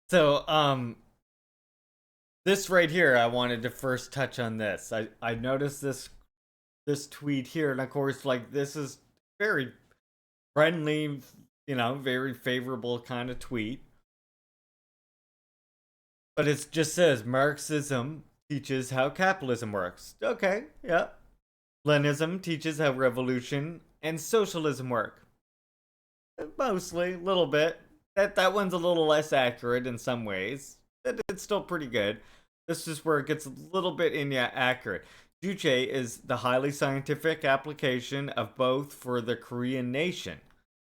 So, this right here, I wanted to first touch on this. I noticed this tweet here, and of course, like this is very friendly, very favorable kind of tweet. But it just says Marxism teaches how capitalism works. Okay, yeah. Leninism teaches how revolution and socialism work. Mostly, a little bit. That one's a little less accurate in some ways. But it's still pretty good. This is where it gets a little bit inaccurate. Juche is the highly scientific application of both for the Korean nation,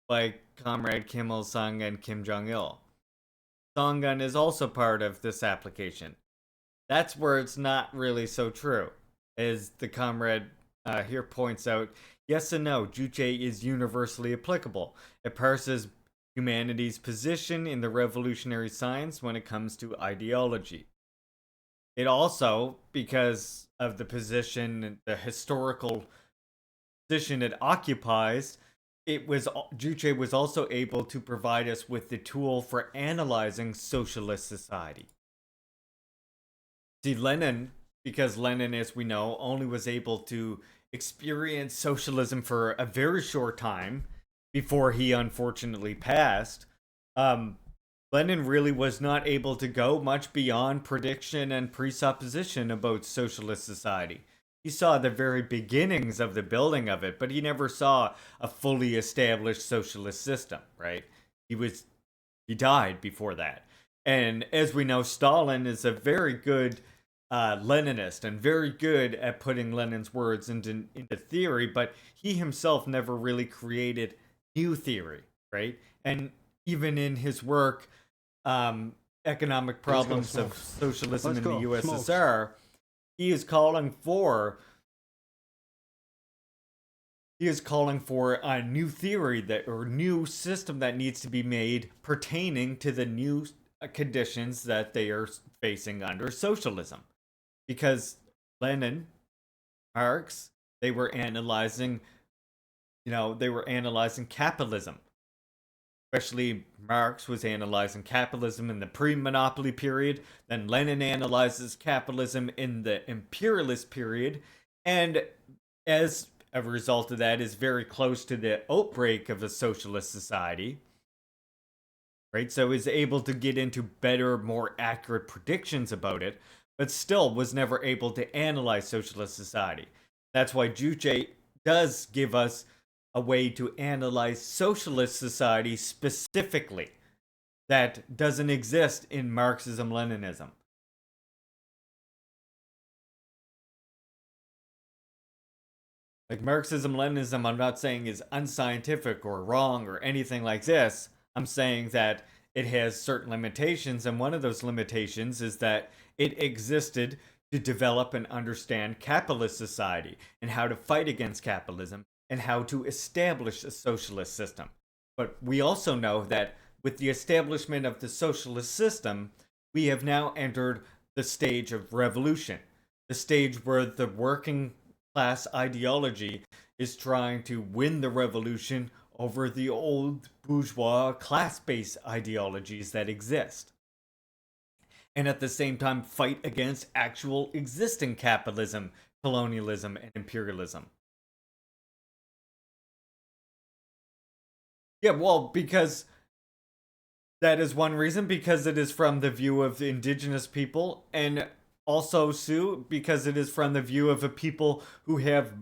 like Comrade Kim Il sung and Kim Jong il. Songun is also part of this application. That's where it's not really so true, as the comrade here points out. Yes and no, Juche is universally applicable. It parses humanity's position in the revolutionary science when it comes to ideology. It also, because of the position, the historical position it occupies, Juche was also able to provide us with the tool for analyzing socialist society. See, Lenin, because Lenin, as we know, only was able to experience socialism for a very short time before he unfortunately passed. Um, Lenin really was not able to go much beyond prediction and presupposition about socialist society. He saw the very beginnings of the building of it, but he never saw a fully established socialist system, right? He died before that. And as we know, Stalin is a very good Leninist and very good at putting Lenin's words into theory, but he himself never really created new theory, right? And even in his work, Economic Problems of Socialism in the USSR, he is calling for a new theory that or new system that needs to be made pertaining to the new conditions that they are facing under socialism, because Lenin, Marx, they were analyzing, capitalism. Especially Marx was analyzing capitalism in the pre-monopoly period. Then Lenin analyzes capitalism in the imperialist period, and as a result of that, is very close to the outbreak of a socialist society. Right, so is able to get into better, more accurate predictions about it, but still was never able to analyze socialist society. That's why Juche does give us a way to analyze socialist society specifically that doesn't exist in Marxism Leninism. Like Marxism Leninism, I'm not saying is unscientific or wrong or anything like this. I'm saying that it has certain limitations, and one of those limitations is that it existed to develop and understand capitalist society and how to fight against capitalism and how to establish a socialist system. But we also know that with the establishment of the socialist system, we have now entered the stage of revolution, the stage where the working class ideology is trying to win the revolution over the old bourgeois class based ideologies that exist. And at the same time, fight against actual existing capitalism, colonialism, and imperialism. Yeah, well, because that is one reason, because it is from the view of the indigenous people, and also, Sue, because it is from the view of a people who have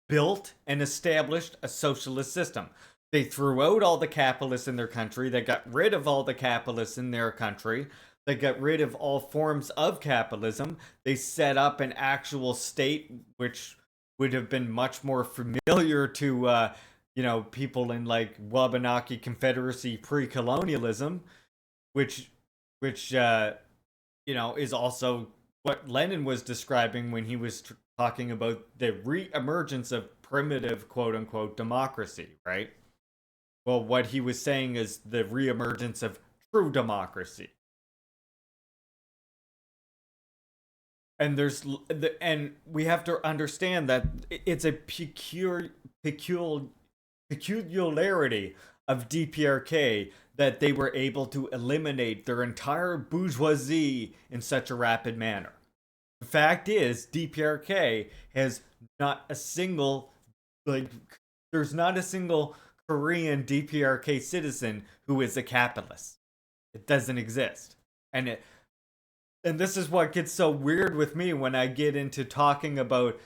built and established a socialist system. They threw out all the capitalists in their country, they got rid of all the capitalists in their country, they got rid of all forms of capitalism, they set up an actual state which would have been much more familiar to people in like Wabanaki Confederacy pre-colonialism, which is also what Lenin was describing when he was talking about the re-emergence of primitive quote unquote democracy, right? Well, what he was saying is the re-emergence of true democracy. And we have to understand that it's a peculiarity of DPRK that they were able to eliminate their entire bourgeoisie in such a rapid manner. The fact is, DPRK has not a single, like, there's not a single Korean DPRK citizen who is a capitalist. It doesn't exist. And this is what gets so weird with me when I get into talking about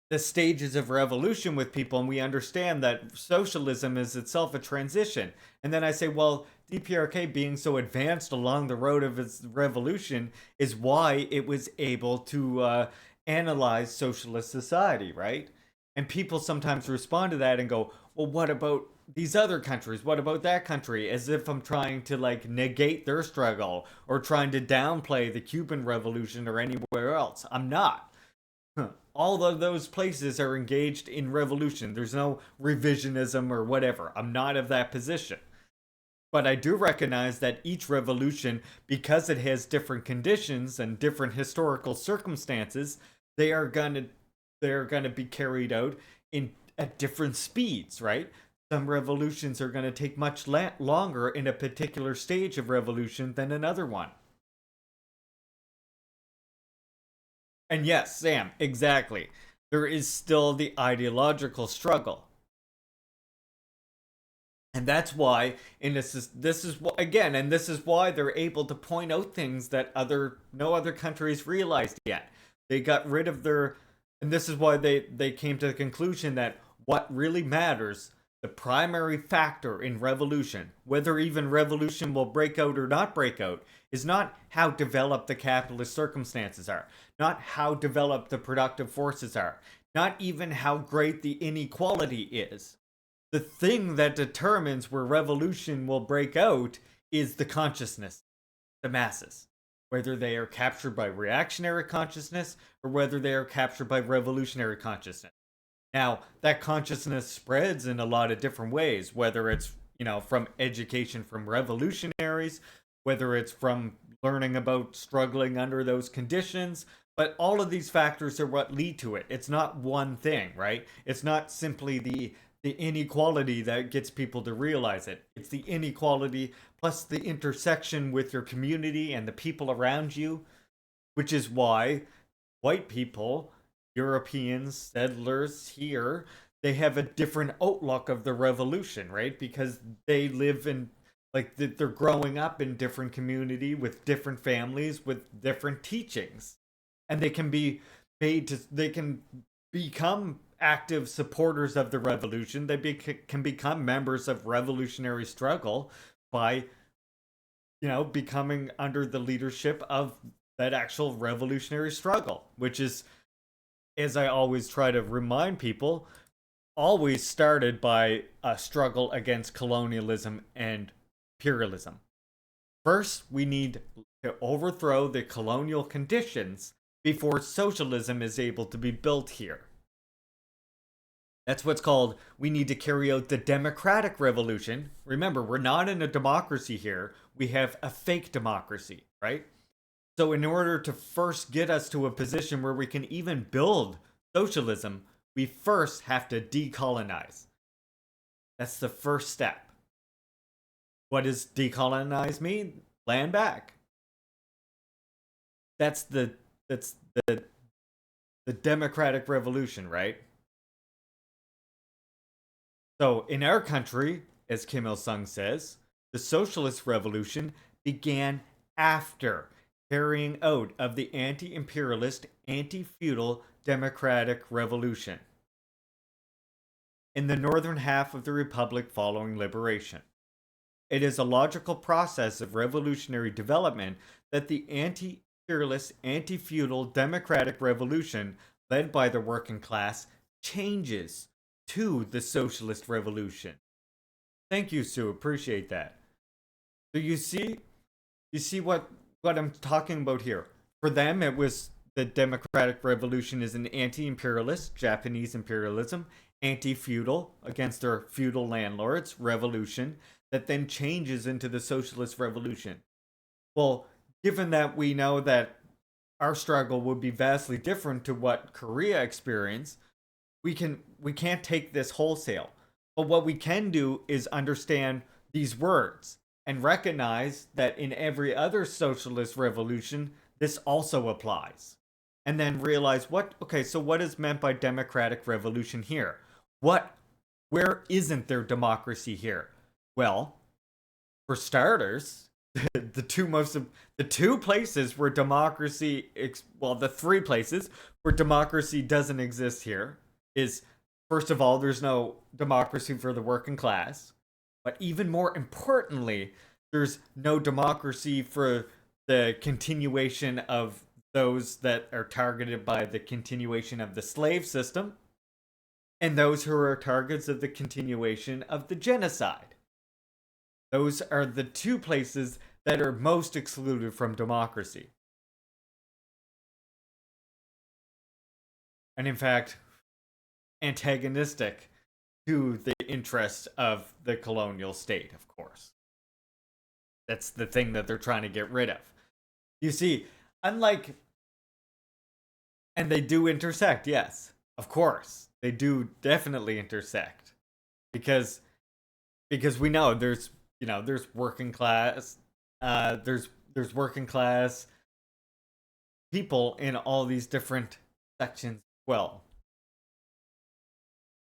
the stages of revolution with people, and we understand that socialism is itself a transition. And then I say, well, DPRK being so advanced along the road of its revolution is why it was able to analyze socialist society, right? And people sometimes respond to that and go, well, what about these other countries? What about that country? As if I'm trying to like negate their struggle or trying to downplay the Cuban Revolution or anywhere else. I'm not. All of those places are engaged in revolution. There's no revisionism or whatever. I'm not of that position. But I do recognize that each revolution, because it has different conditions and different historical circumstances, they are gonna be carried out in at different speeds, right? Some revolutions are gonna take much longer in a particular stage of revolution than another one. And yes, Sam, exactly. There is still the ideological struggle. And that's why, and this is again, and this is why they're able to point out things that no other countries realized yet. They got rid of their, and this is why they came to the conclusion that what really matters, the primary factor in revolution, whether even revolution will break out or not break out, is not how developed the capitalist circumstances are, not how developed the productive forces are, not even how great the inequality is. The thing that determines where revolution will break out is the consciousness, the masses. Whether they are captured by reactionary consciousness or whether they are captured by revolutionary consciousness. Now, that consciousness spreads in a lot of different ways, whether it's, from education from revolutionaries, whether it's from learning about struggling under those conditions, but all of these factors are what lead to it. It's not one thing, right? It's not simply the inequality that gets people to realize it. It's the inequality plus the intersection with your community and the people around you, which is why white people, Europeans, settlers here, they have a different outlook of the revolution, right? Because they live in, like, they're growing up in different community with different families with different teachings, and they can be they can become active supporters of the revolution. Can become members of revolutionary struggle by becoming under the leadership of that actual revolutionary struggle, which is, as I always try to remind people, always started by a struggle against colonialism and imperialism. First, we need to overthrow the colonial conditions before socialism is able to be built here. That's what's called, we need to carry out the democratic revolution. Remember, we're not in a democracy here. We have a fake democracy, right? So in order to first get us to a position where we can even build socialism, we first have to decolonize. That's the first step. What does decolonize mean? Land back. That's the democratic revolution, right? So in our country, as Kim Il-sung says, the socialist revolution began after carrying out of the anti-imperialist, anti-feudal democratic revolution in the northern half of the republic following liberation. It is a logical process of revolutionary development that the anti-imperialist, anti-feudal democratic revolution led by the working class changes to the socialist revolution. Thank you, Sue. Appreciate that. So you see what I'm talking about here. For them, it was the democratic revolution is an anti-imperialist, Japanese imperialism, anti-feudal against their feudal landlords revolution that then changes into the socialist revolution. Well, given that we know that our struggle would be vastly different to what Korea experienced, we can't take this wholesale. But what we can do is understand these words and recognize that in every other socialist revolution, this also applies. And then realize okay, so what is meant by democratic revolution here? Where isn't there democracy here? Well, for starters, the two places where democracy, the three places where democracy doesn't exist here is, first of all, there's no democracy for the working class. But even more importantly, there's no democracy for the continuation of those that are targeted by the continuation of the slave system, and those who are targets of the continuation of the genocide. Those are the two places that are most excluded from democracy. And in fact, antagonistic to the interests of the colonial state, of course. That's the thing that they're trying to get rid of. You see, unlike... And they do intersect, yes. Of course. They do definitely intersect. Because we know there's working class, there's working class people in all these different sections as well.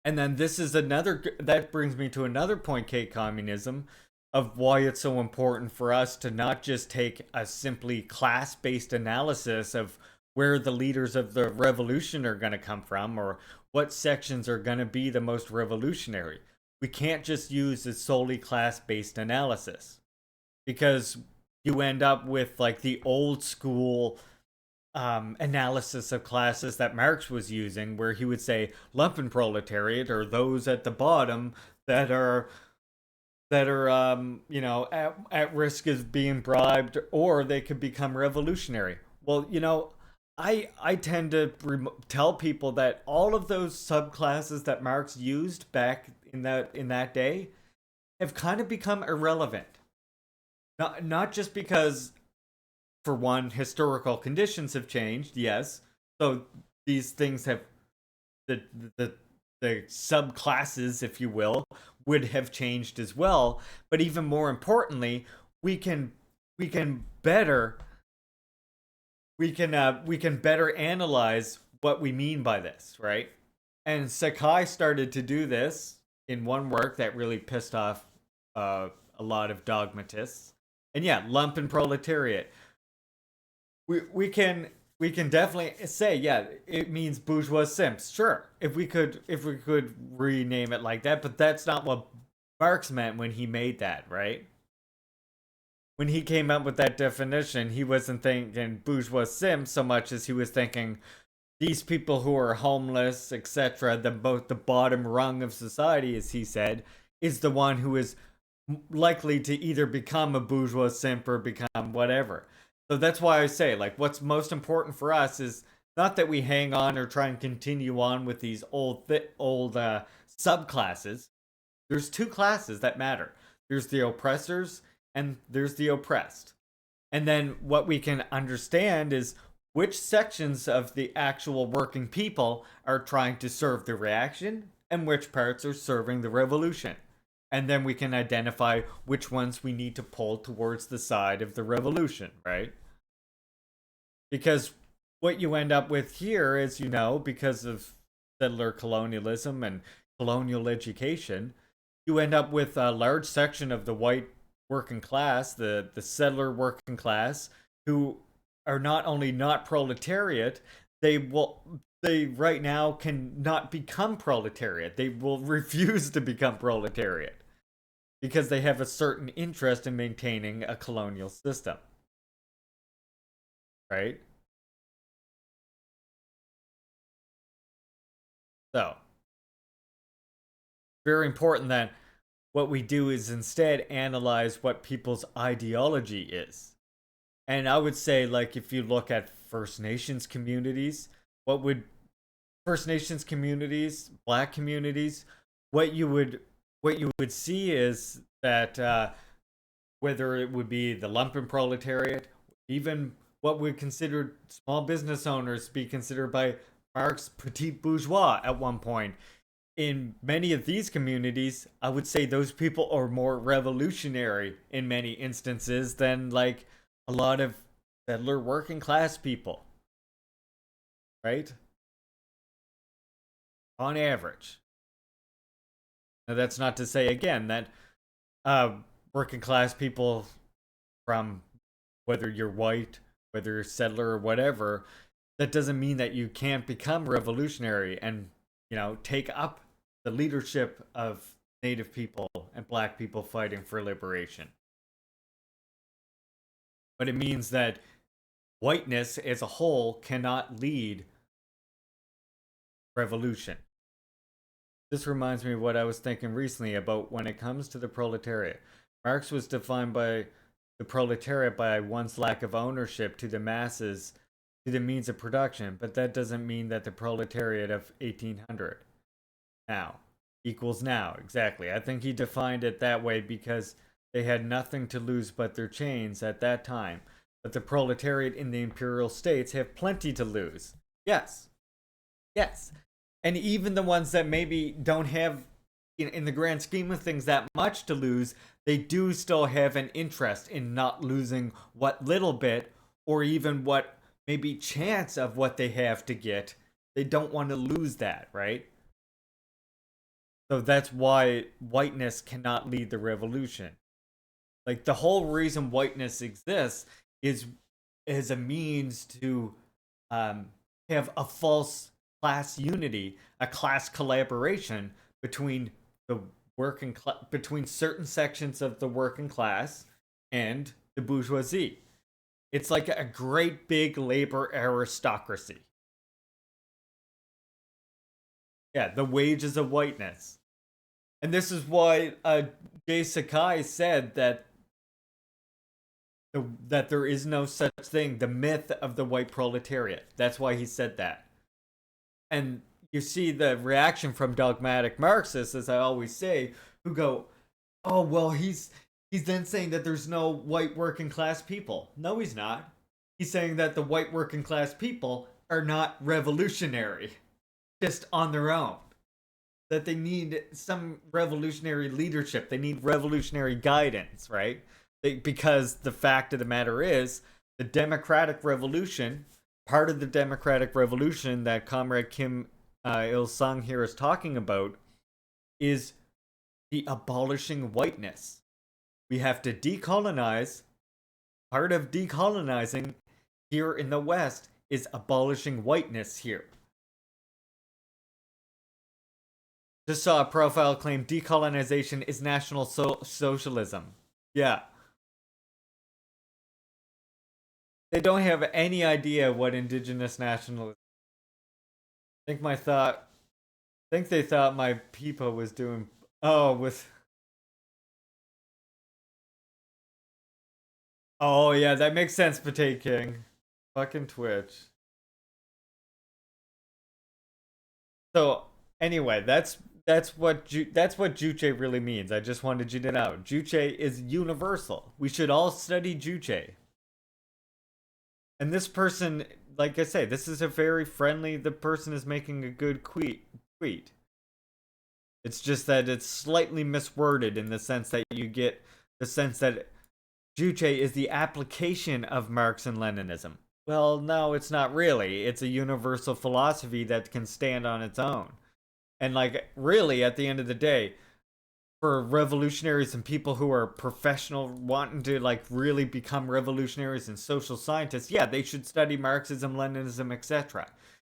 And then that brings me to another point, K-communism, of why it's so important for us to not just take a simply class-based analysis of where the leaders of the revolution are going to come from or what sections are going to be the most revolutionary. We can't just use a solely class-based analysis, because you end up with like the old school analysis of classes that Marx was using, where he would say lumpenproletariat or those at the bottom that are at risk of being bribed, or they could become revolutionary. Well, I tend to tell people that all of those subclasses that Marx used back in that day have kind of become irrelevant. Not just because, for one, historical conditions have changed, yes. So these things have the subclasses, if you will, would have changed as well. But even more importantly, we can better analyze what we mean by this, right? And Sakai started to do this in one work that really pissed off a lot of dogmatists. And yeah, lumpenproletariat. We can definitely say, yeah, it means bourgeois simps. Sure, if we could rename it like that, but that's not what Marx meant when he made that, right? When he came up with that definition, he wasn't thinking bourgeois simps so much as he was thinking these people who are homeless, etc., the bottom rung of society, as he said, is the one who is likely to either become a bourgeois simp or become whatever. So that's why I say, like, what's most important for us is not that we hang on or try and continue on with these old subclasses. There's two classes that matter. There's the oppressors and there's the oppressed. And then what we can understand is which sections of the actual working people are trying to serve the reaction and which parts are serving the revolution. And then we can identify which ones we need to pull towards the side of the revolution, right? Because what you end up with here is, because of settler colonialism and colonial education, you end up with a large section of the white working class, the settler working class, who are not only not proletariat, they right now cannot become proletariat. They will refuse to become proletariat because they have a certain interest in maintaining a colonial system. Right? So, very important that what we do is instead analyze what people's ideology is. And I would say, like, if you look at First Nations communities, First Nations communities, Black communities, what you would see is that whether it would be the lumpenproletariat, even what would consider small business owners be considered by Marx petit bourgeois at one point, in many of these communities, I would say those people are more revolutionary in many instances than like a lot of settler working class people, right? On average. Now, that's not to say again that uh, working class people from whether you're white, whether you're settler or whatever, that doesn't mean that you can't become revolutionary and, take up the leadership of native people and black people fighting for liberation. But it means that whiteness as a whole cannot lead revolution. This reminds me of what I was thinking recently about when it comes to the proletariat. Marx was defined by the proletariat by one's lack of ownership to the masses, to the means of production, but that doesn't mean that the proletariat of 1800 now equals now. Exactly. I think he defined it that way because they had nothing to lose but their chains at that time. But the proletariat in the imperial states have plenty to lose. Yes. Yes. And even the ones that maybe don't have, in the grand scheme of things, that much to lose, they do still have an interest in not losing what little bit or even what maybe chance of what they have to get. They don't want to lose that, right? So that's why whiteness cannot lead the revolution. Like the whole reason whiteness exists is as a means to have a false class unity, a class collaboration between the between certain sections of the working class and the bourgeoisie. It's like a great big labor aristocracy. Yeah, the wages of whiteness. And this is why Jay Sakai said that that there is no such thing, the myth of the white proletariat. That's why he said that. And you see the reaction from dogmatic Marxists, as I always say, who go, "Oh, well, he's then saying that there's no white working class people." No, he's not. He's saying that the white working class people are not revolutionary, just on their own. That they need some revolutionary leadership. They need revolutionary guidance, right? Because the fact of the matter is, the democratic revolution, part of the democratic revolution that Comrade Kim Il Sung here is talking about, is the abolishing whiteness. We have to decolonize. Part of decolonizing here in the West is abolishing whiteness here. Just saw a profile claim decolonization is national socialism. Yeah. They don't have any idea what indigenous nationalism. I think they thought my Peepa was doing with. Oh yeah, that makes sense, Potato King. Fucking Twitch. So anyway, that's what Juche really means. I just wanted you to know. Juche is universal. We should all study Juche. And this person, like I say, this is a very friendly. The person is making a good tweet. It's just that it's slightly misworded in the sense that you get the sense that Juche is the application of Marx and Leninism. Well, no, it's not really. It's a universal philosophy that can stand on its own. And like really at the end of the day, for revolutionaries and people who are professional wanting to like really become revolutionaries and social scientists, yeah, they should study Marxism, Leninism, etc.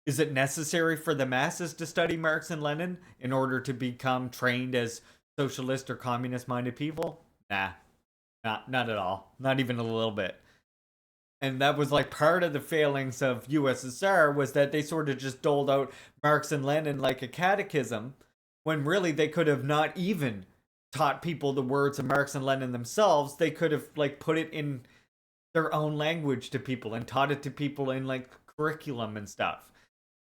Is it necessary for the masses to study Marx and Lenin in order to become trained as socialist or communist minded people? Nah. Not at all. Not even a little bit. And that was like part of the failings of USSR was that they sort of just doled out Marx and Lenin like a catechism when really they could have not even taught people the words of Marx and Lenin themselves. They could have like put it in their own language to people and taught it to people in like curriculum and stuff.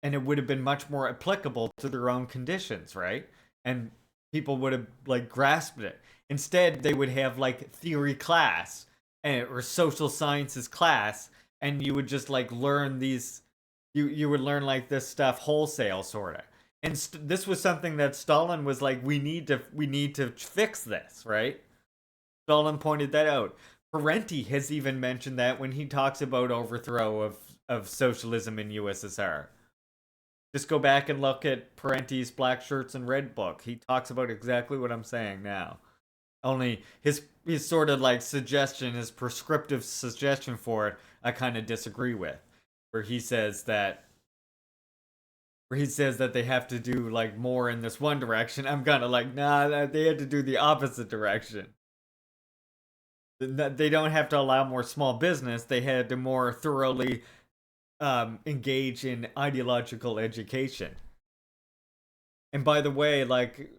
And it would have been much more applicable to their own conditions, right? And people would have like grasped it. Instead, they would have like theory class or social sciences class, and you would just like learn these. You would learn like this stuff wholesale, sort of. And this was something that Stalin was like, we need to fix this, right? Stalin pointed that out. Parenti has even mentioned that when he talks about overthrow of socialism in USSR. Just go back and look at Parenti's Black Shirts and Red book. He talks about exactly what I'm saying now. Only his sort of like suggestion, his prescriptive suggestion for it, I kind of disagree with, where he says that they have to do like more in this one direction. I'm kind of like, nah, they had to do the opposite direction. They don't have to allow more small business. They had to more thoroughly engage in ideological education. And by the way, like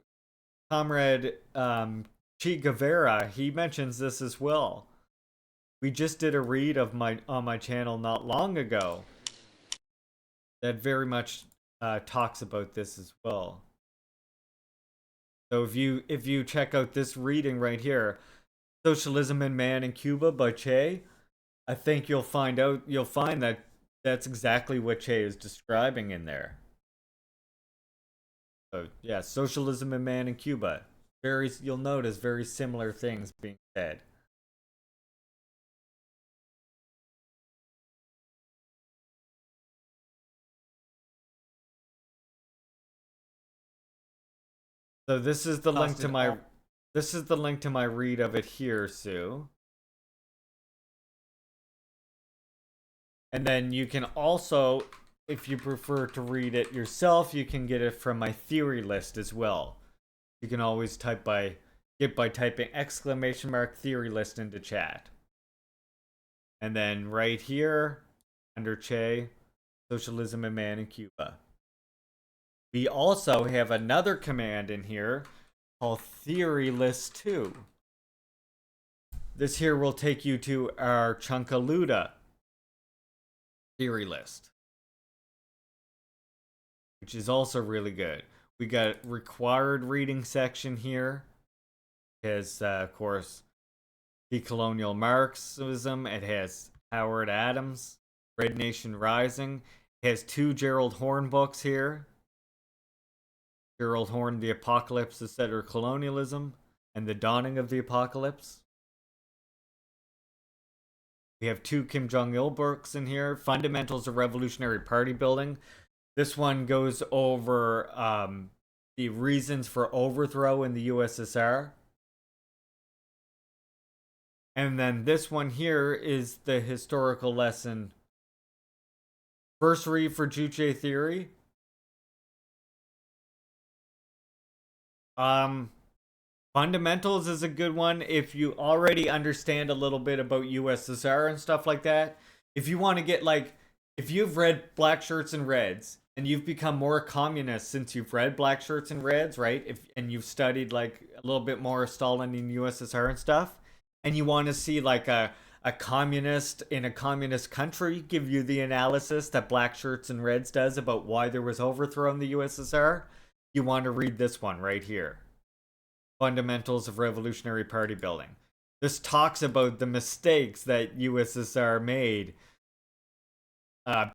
Comrade Che Guevara, he mentions this as well. We just did a read of my on my channel not long ago that very much talks about this as well. So if you check out this reading right here, Socialism and Man in Cuba by Che, I think you'll find that that's exactly what Che is describing in there. So yeah, Socialism and Man in Cuba. You'll notice very similar things being said. So this is the link to my read of it here, Sue. And then you can also, if you prefer to read it yourself, you can get it from my theory list as well. You can always get by typing !theory list into chat. And then right here, under Che, Socialism and Man in Cuba. We also have another command in here called theory list 2. This here will take you to our Chunkaluda theory list, which is also really good. We got required reading section here. It has, of course, decolonial Marxism. It has Howard Adams, Red Nation Rising. It has 2 Gerald Horne books here. Gerald Horne, The Apocalypse of Settler Colonialism and The Dawning of the Apocalypse. We have 2 Kim Jong-il books in here. Fundamentals of Revolutionary Party Building. This one goes over the reasons for overthrow in the USSR. And then this one here is the historical lesson. First read for Juche theory. Fundamentals is a good one if you already understand a little bit about USSR and stuff like that. If you want to get like, if you've read Black Shirts and Reds and you've become more communist since you've read Black Shirts and Reds, right? And you've studied like a little bit more Stalin and USSR and stuff, and you want to see like a communist in a communist country give you the analysis that Black Shirts and Reds does about why there was overthrow in the USSR, you want to read this one right here. Fundamentals of Revolutionary Party Building. This talks about the mistakes that USSR made,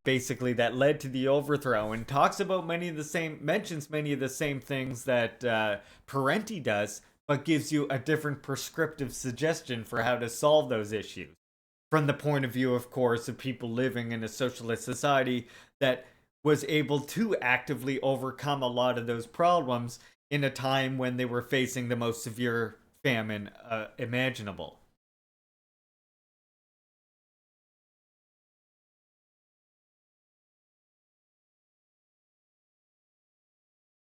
basically that led to the overthrow, and talks about mentions many of the same things that Parenti does, but gives you a different prescriptive suggestion for how to solve those issues. From the point of view, of course, of people living in a socialist society that was able to actively overcome a lot of those problems in a time when they were facing the most severe famine imaginable.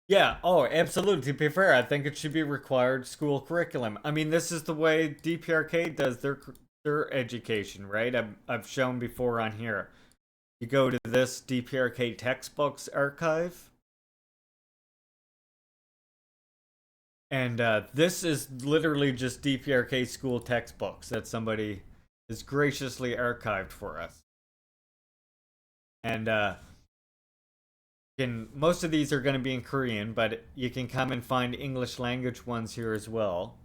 Yeah, oh, absolutely. To be fair, I think it should be required school curriculum. I mean, this is the way DPRK does their education, right? I've shown before on here. You go to this DPRK textbooks archive, and this is literally just DPRK school textbooks that somebody has graciously archived for us. And most of these are going to be in Korean, but you can come and find English language ones here as well.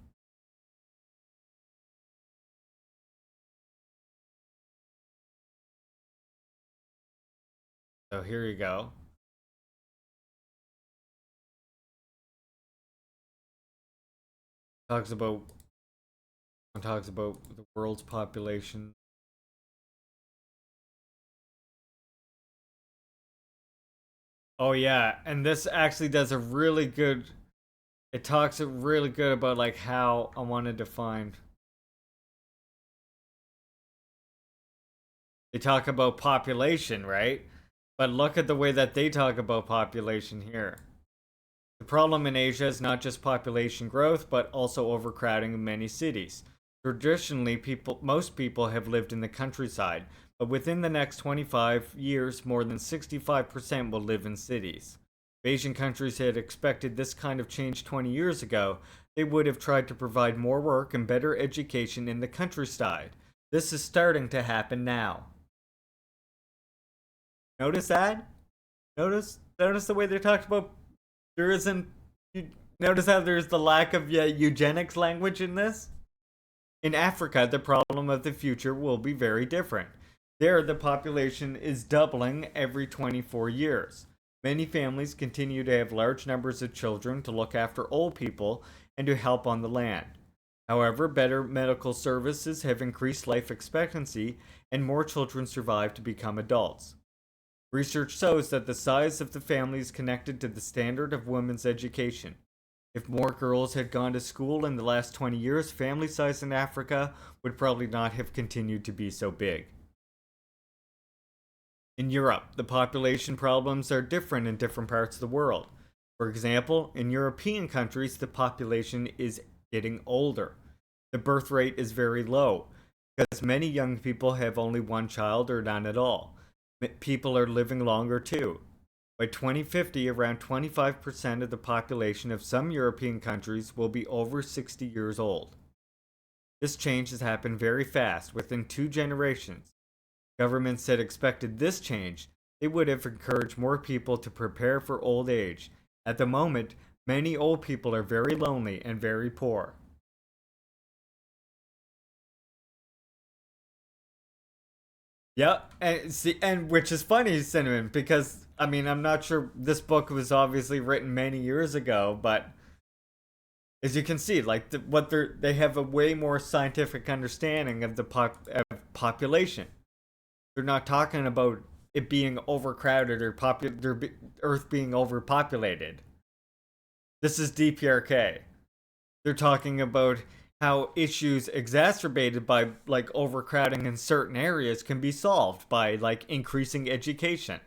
So here you go. talks about the world's population. Oh yeah, and this actually does a really good. It talks really good about like how I want to define. They talk about population, right? But look at the way that they talk about population here. The problem in Asia is not just population growth, but also overcrowding in many cities. Traditionally, most people have lived in the countryside, but within the next 25 years, more than 65% will live in cities. If Asian countries had expected this kind of change 20 years ago, they would have tried to provide more work and better education in the countryside. This is starting to happen now. Notice that? Notice the way they talked about there isn't. You notice how there's the lack of eugenics language in this? In Africa, the problem of the future will be very different. There, the population is doubling every 24 years. Many families continue to have large numbers of children to look after old people and to help on the land. However, better medical services have increased life expectancy, and more children survive to become adults. Research shows that the size of the family is connected to the standard of women's education. If more girls had gone to school in the last 20 years, family size in Africa would probably not have continued to be so big. In Europe, the population problems are different in different parts of the world. For example, in European countries, the population is getting older. The birth rate is very low because many young people have only one child or none at all. People are living longer too. By 2050, around 25% of the population of some European countries will be over 60 years old. This change has happened very fast, within 2 generations. Governments had expected this change, they would have encouraged more people to prepare for old age. At the moment, many old people are very lonely and very poor. Yeah, and see, and which is funny, Cinnamon, because I mean, I'm not sure this book was obviously written many years ago, but as you can see, like they have a way more scientific understanding of of population. They're not talking about it being overcrowded or Earth being overpopulated. This is DPRK. They're talking about how issues exacerbated by like overcrowding in certain areas can be solved by like increasing education,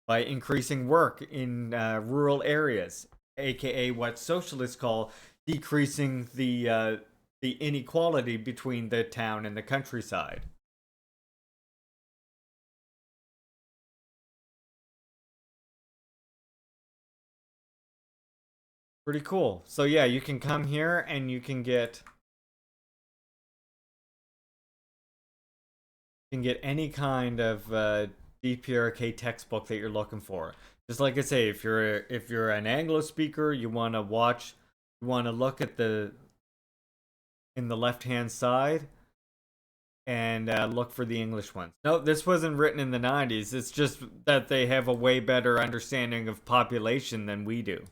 by increasing work in rural areas, aka what socialists call decreasing the inequality between the town and the countryside. Pretty cool. So yeah, you can come here and you can get any kind of DPRK textbook that you're looking for. Just like I say, if you're an Anglo speaker, you want to look at the in the left hand side and look for the English ones. No, this wasn't written in the 90s. It's just that they have a way better understanding of population than we do.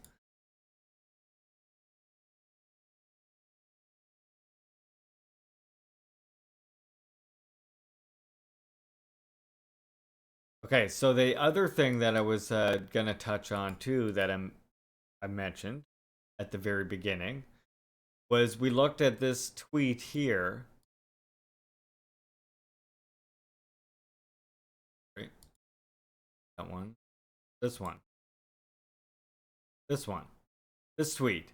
Okay, so the other thing that I was gonna touch on too that I mentioned at the very beginning was we looked at this tweet here. Right, that one, this one, this one, this tweet.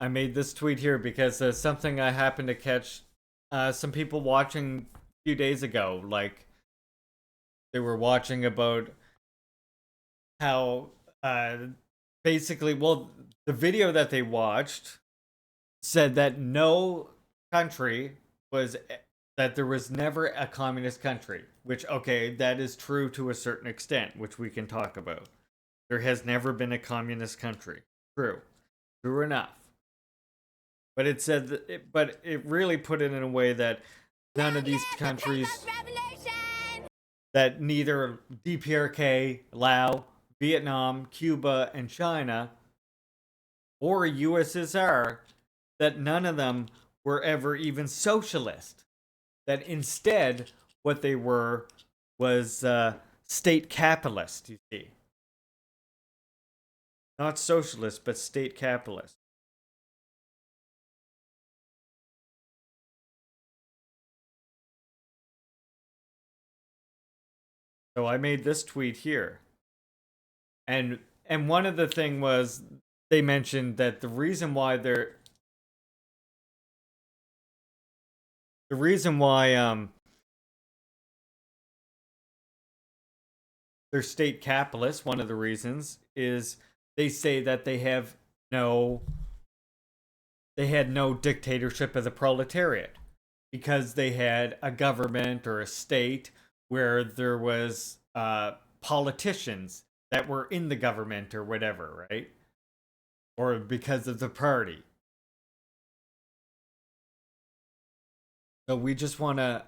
I made this tweet here because something I happened to catch some people watching a few days ago. Like they were watching about how basically, well, the video that they watched said that no country was that there was never a communist country, which okay, that is true to a certain extent, which we can talk about. There has never been a communist country. True. True enough. But it said but it really put it in a way that none of these countries, that neither DPRK, Laos, Vietnam, Cuba, and China or USSR that none of them were ever even socialist. That instead, what they were was state capitalist, you see. Not socialist, but state capitalist. So I made this tweet here. And one of the thing was they mentioned that the reason why they're state capitalists, one of the reasons is they say that they had no dictatorship of the proletariat because they had a government or a state where there was politicians that were in the government or whatever, right? Or because of the party. So I just want to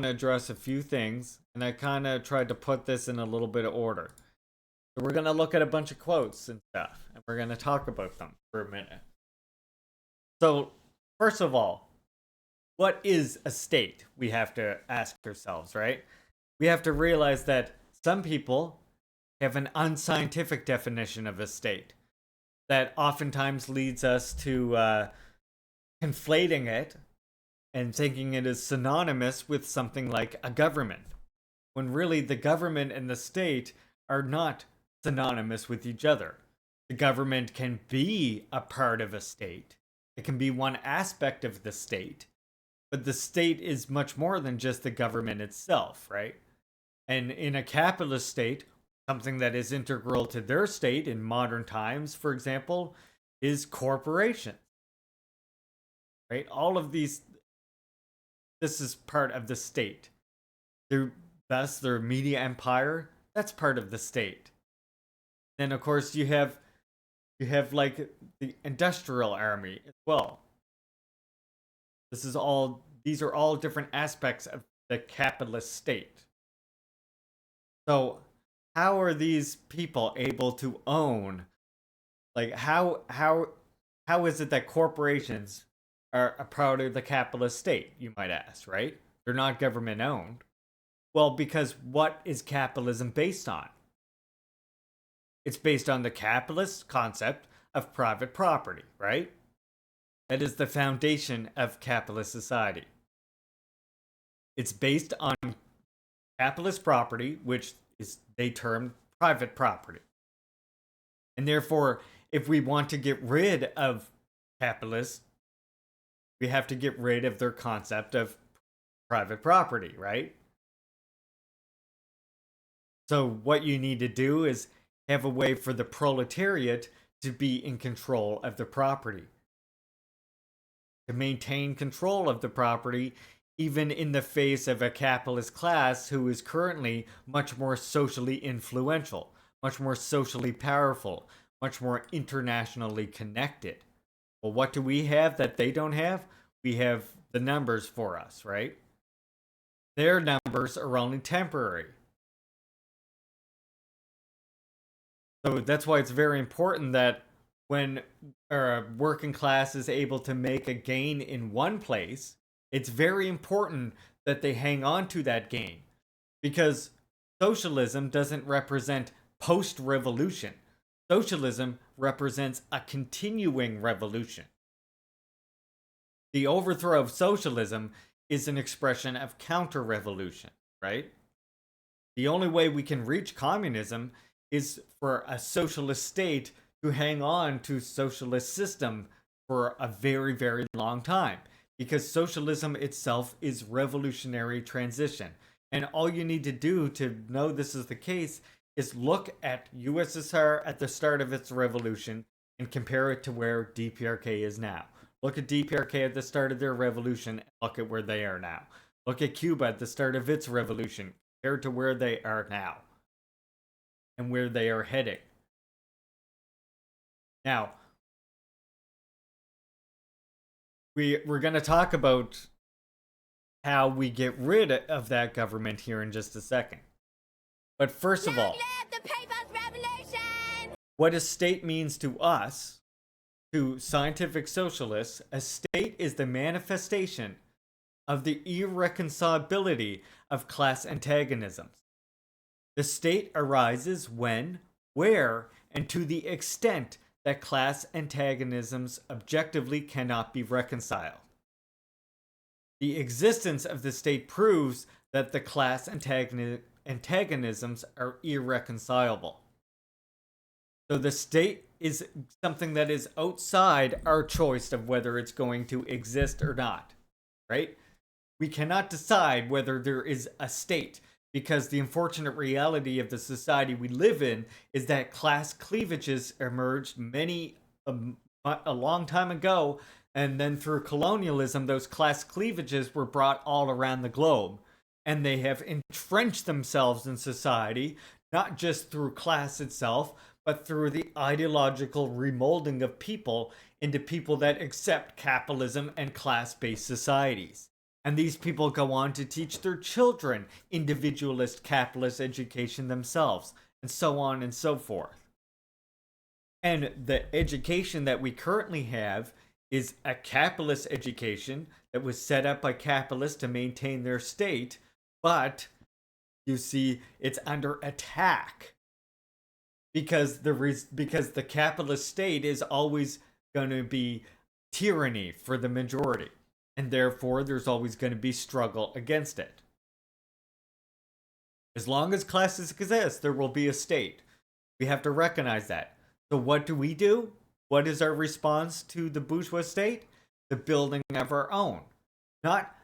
address a few things, and I kind of tried to put this in a little bit of order. So we're going to look at a bunch of quotes and stuff, and we're going to talk about them for a minute. So, first of all, what is a state? We have to ask ourselves, right? We have to realize that some people have an unscientific definition of a state that oftentimes leads us to conflating it and thinking it is synonymous with something like a government, when really the government and the state are not synonymous with each other. The government can be a part of a state, it can be one aspect of the state, but the state is much more than just the government itself, right? And in a capitalist state, something that is integral to their state in modern times, for example, is corporations, right? All of these, this is part of the state. Thus, their media empire, that's part of the state. Then, of course, you have like the industrial army as well. These are all different aspects of the capitalist state. So, how are these people able to own? Like, how is it that corporations are a part of the capitalist state? You might ask, right? They're not government owned. Well, because what is capitalism based on? It's based on the capitalist concept of private property, right? That is the foundation of capitalist society. It's based on capitalist property, which is they term private property. And therefore, if we want to get rid of capitalists, we have to get rid of their concept of private property, right? So what you need to do is have a way for the proletariat to be in control of the property, to maintain control of the property, even in the face of a capitalist class who is currently much more socially influential, much more socially powerful, much more internationally connected. Well, what do we have that they don't have? We have the numbers for us, right? Their numbers are only temporary. So that's why it's very important that when a working class is able to make a gain in one place, it's very important that they hang on to that gain. Because socialism doesn't represent post-revolution. Socialism represents a continuing revolution. The overthrow of socialism is an expression of counter-revolution, right? The only way we can reach communism is for a socialist state to hang on to socialist system for a very, very long time. Because socialism itself is revolutionary transition. And all you need to do to know this is the case is look at USSR at the start of its revolution and compare it to where DPRK is now. Look at DPRK at the start of their revolution and look at where they are now. Look at Cuba at the start of its revolution compared to where they are now and where they are heading. Now, we're going to talk about how we get rid of that government here in just a second. But first of all, what a state means to us to scientific socialists, a state is the manifestation of the irreconcilability of class antagonisms. The state arises when, where, and to the extent that class antagonisms objectively cannot be reconciled. The existence of the state proves that the class antagonisms are irreconcilable. So the state is something that is outside our choice of whether it's going to exist or not, right? We cannot decide whether there is a state, because the unfortunate reality of the society we live in is that class cleavages emerged a long time ago, and then through colonialism those class cleavages were brought all around the globe, and they have entrenched themselves in society, not just through class itself, but through the ideological remolding of people into people that accept capitalism and class-based societies. And these people go on to teach their children individualist capitalist education themselves, and so on and so forth. And the education that we currently have is a capitalist education that was set up by capitalists to maintain their state, but you see it's under attack because the capitalist state is always going to be tyranny for the majority, and therefore there's always going to be struggle against it. As long as classes exist, there will be a state. We have to recognize that. So what do? What is our response to the bourgeois state? The building of our own. Not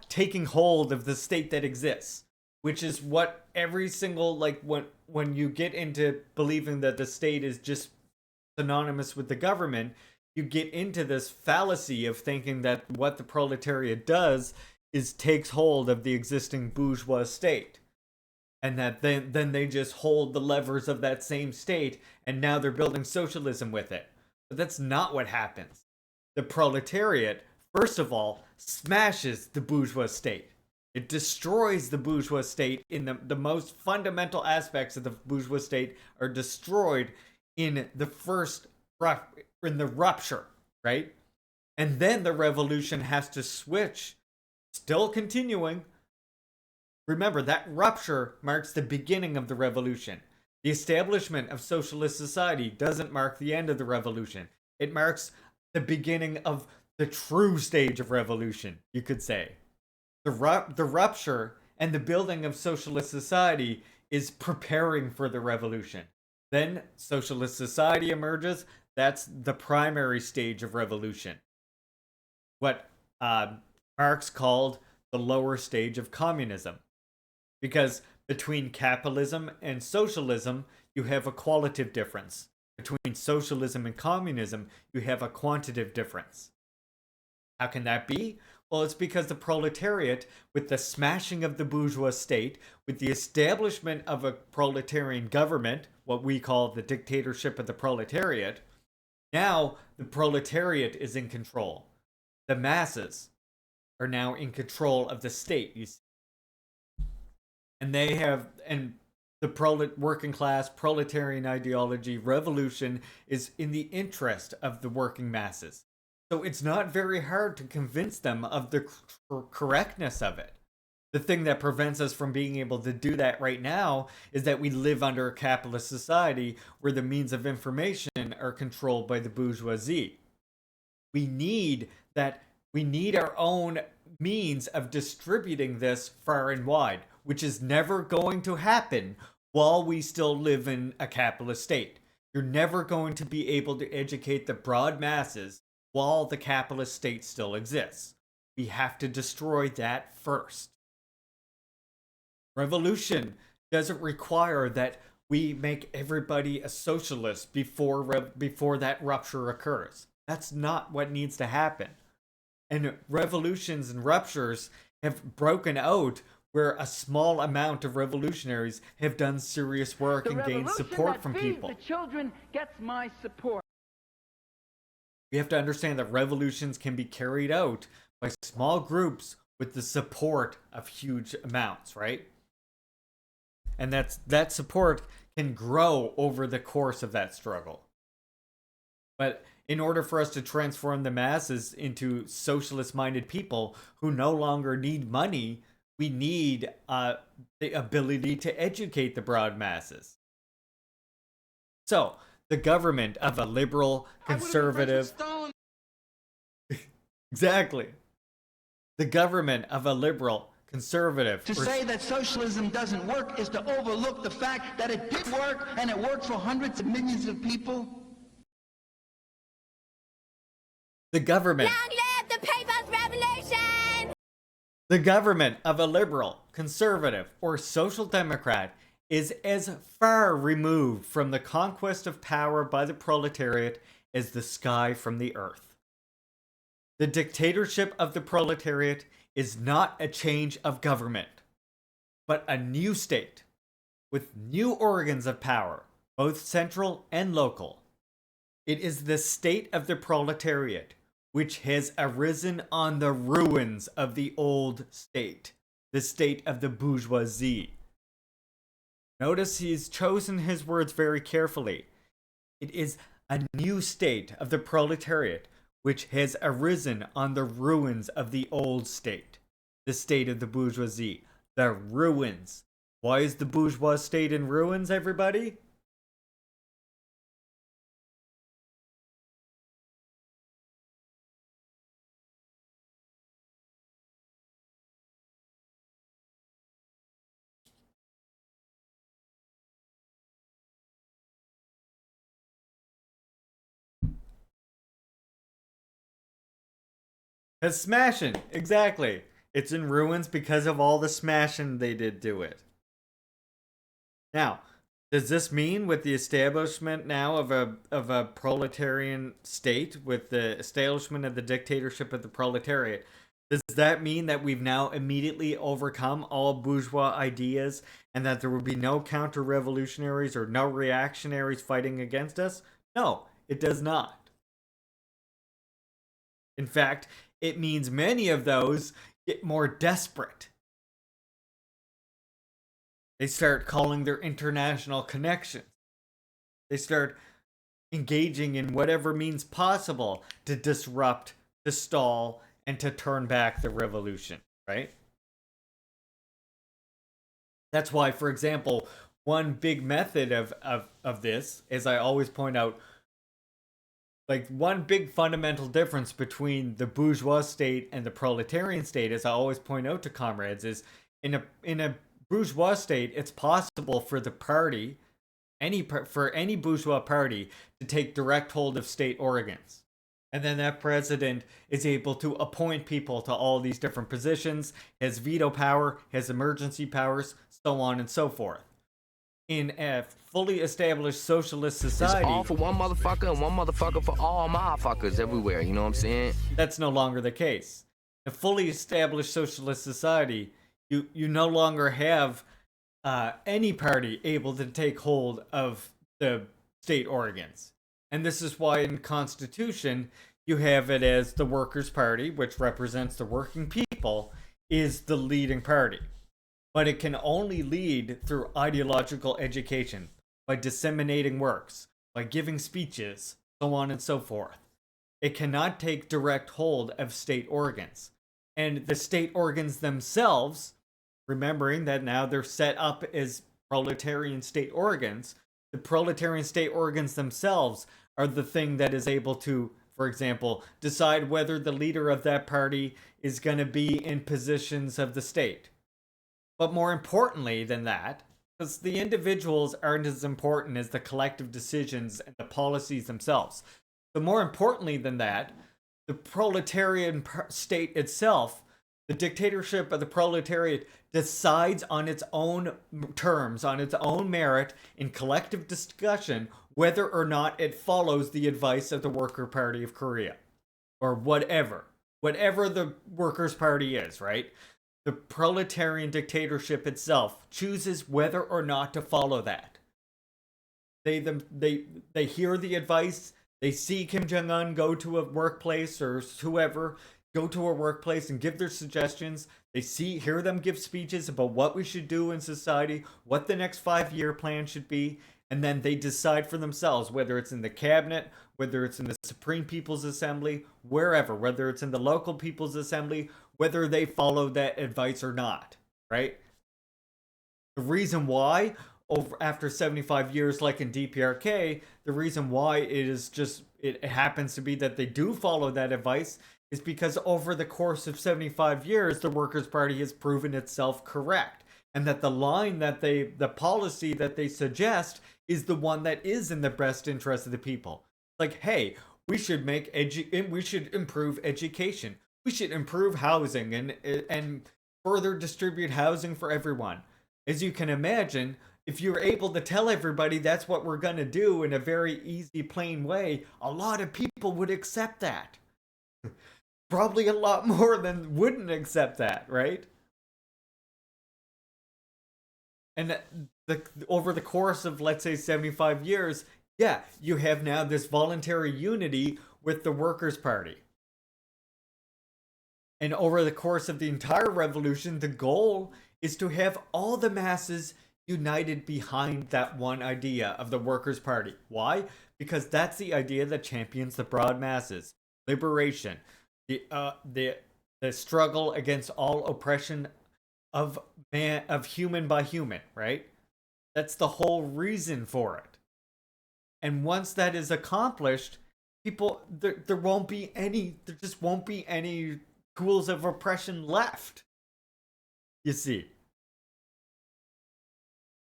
taking hold of the state that exists, which is what every single, like, when you get into believing that the state is just synonymous with the government, you get into this fallacy of thinking that what the proletariat does is takes hold of the existing bourgeois state, and that then they just hold the levers of that same state, and now they're building socialism with it. But that's not what happens. The proletariat, first of all, smashes the bourgeois state. It destroys the bourgeois state in the most fundamental aspects of the bourgeois state are destroyed in the rupture, right? And then the revolution has to switch, still continuing. Remember, that rupture marks the beginning of the revolution. The establishment of socialist society doesn't mark the end of the revolution. It marks the beginning of the true stage of revolution, you could say. The rupture and the building of socialist society is preparing for the revolution. Then socialist society emerges. That's the primary stage of revolution. What Marx called the lower stage of communism. Because between capitalism and socialism, you have a qualitative difference. Between socialism and communism, you have a quantitative difference. How can that be? Well, it's because the proletariat, with the smashing of the bourgeois state, with the establishment of a proletarian government, what we call the dictatorship of the proletariat, now the proletariat is in control. The masses are now in control of the state, you see. And the working class proletarian ideology revolution is in the interest of the working masses. So it's not very hard to convince them of the correctness of it. The thing that prevents us from being able to do that right now is that we live under a capitalist society where the means of information are controlled by the bourgeoisie. We need our own means of distributing this far and wide, which is never going to happen while we still live in a capitalist state. You're never going to be able to educate the broad masses while the capitalist state still exists. We have to destroy that first. Revolution doesn't require that we make everybody a socialist before that rupture occurs. That's not what needs to happen. And revolutions and ruptures have broken out where a small amount of revolutionaries have done serious work and gained support from people. The children gets my support. We have to understand that revolutions can be carried out by small groups with the support of huge amounts, right? And that support can grow over the course of that struggle. But In order for us to transform the masses into socialist-minded people who no longer need money, we need the ability to educate the broad masses. So, the government of a liberal, conservative... Exactly. The government of a liberal, conservative... To say that socialism doesn't work is to overlook the fact that it did work, and it worked for hundreds of millions of people. The government... Long live the People's Revolution! The government of a liberal, conservative, or social democrat is as far removed from the conquest of power by the proletariat as the sky from the earth. The dictatorship of the proletariat is not a change of government, but a new state with new organs of power, both central and local. It is the state of the proletariat which has arisen on the ruins of the old state, the state of the bourgeoisie. Notice he's chosen his words very carefully. It is a new state of the proletariat which has arisen on the ruins of the old state, the state of the bourgeoisie. The ruins. Why is the bourgeois state in ruins, everybody? It's smashing, exactly. It's in ruins because of all the smashing they did to it. Now, does this mean with the establishment now of a proletarian state, with the establishment of the dictatorship of the proletariat, does that mean that we've now immediately overcome all bourgeois ideas and that there will be no counter-revolutionaries or no reactionaries fighting against us? No, it does not. In fact, it means many of those get more desperate. They start calling their international connections. They start engaging in whatever means possible to disrupt, to stall, and to turn back the revolution, right? That's why, for example, one big method of this, as I always point out, like one big fundamental difference between the bourgeois state and the proletarian state, as I always point out to comrades, is in a bourgeois state, it's possible for the party, for any bourgeois party, to take direct hold of state organs. And then that president is able to appoint people to all these different positions, has veto power, has emergency powers, so on and so forth. In a fully established socialist society... It's all for one motherfucker and one motherfucker for all motherfuckers everywhere, you know what I'm saying? That's no longer the case. In a fully established socialist society, you no longer have any party able to take hold of the state organs. And this is why in the Constitution, you have it as the Workers' Party, which represents the working people, is the leading party. But it can only lead through ideological education, by disseminating works, by giving speeches, so on and so forth. It cannot take direct hold of state organs. And the state organs themselves, remembering that now they're set up as proletarian state organs, the proletarian state organs themselves are the thing that is able to, for example, decide whether the leader of that party is going to be in positions of the state. But more importantly than that, because the individuals aren't as important as the collective decisions and the policies themselves. But more importantly than that, the proletarian state itself, the dictatorship of the proletariat, decides on its own terms, on its own merit, in collective discussion, whether or not it follows the advice of the Worker Party of Korea. Or whatever. Whatever the Workers' Party is, right? The proletarian dictatorship itself chooses whether or not to follow that. They hear the advice. They see Kim Jong-un go to a workplace, or whoever go to a workplace and give their suggestions. They hear them give speeches about what we should do in society, what the next 5-year plan should be, and then they decide for themselves whether it's in the cabinet, whether it's in the Supreme People's Assembly, wherever, whether it's in the local People's Assembly, whether they follow that advice or not, right? The reason why, after 75 years, like in DPRK, the reason why it happens to be that they do follow that advice is because over the course of 75 years, the Workers' Party has proven itself correct. And that the policy that they suggest is the one that is in the best interest of the people. Like, hey, we should improve education. We should improve housing and further distribute housing for everyone. As you can imagine, if you're able to tell everybody that's what we're going to do in a very easy, plain way, a lot of people would accept that. Probably a lot more than wouldn't accept that, right? And over the course of, let's say, 75 years, yeah, you have now this voluntary unity with the Workers' Party. And over the course of the entire revolution, the goal is to have all the masses united behind that one idea of the Workers' Party. Why? Because that's the idea that champions the broad masses. Liberation. The struggle against all oppression of human by human, right? That's the whole reason for it. And once that is accomplished, there just won't be any tools of oppression left. You see.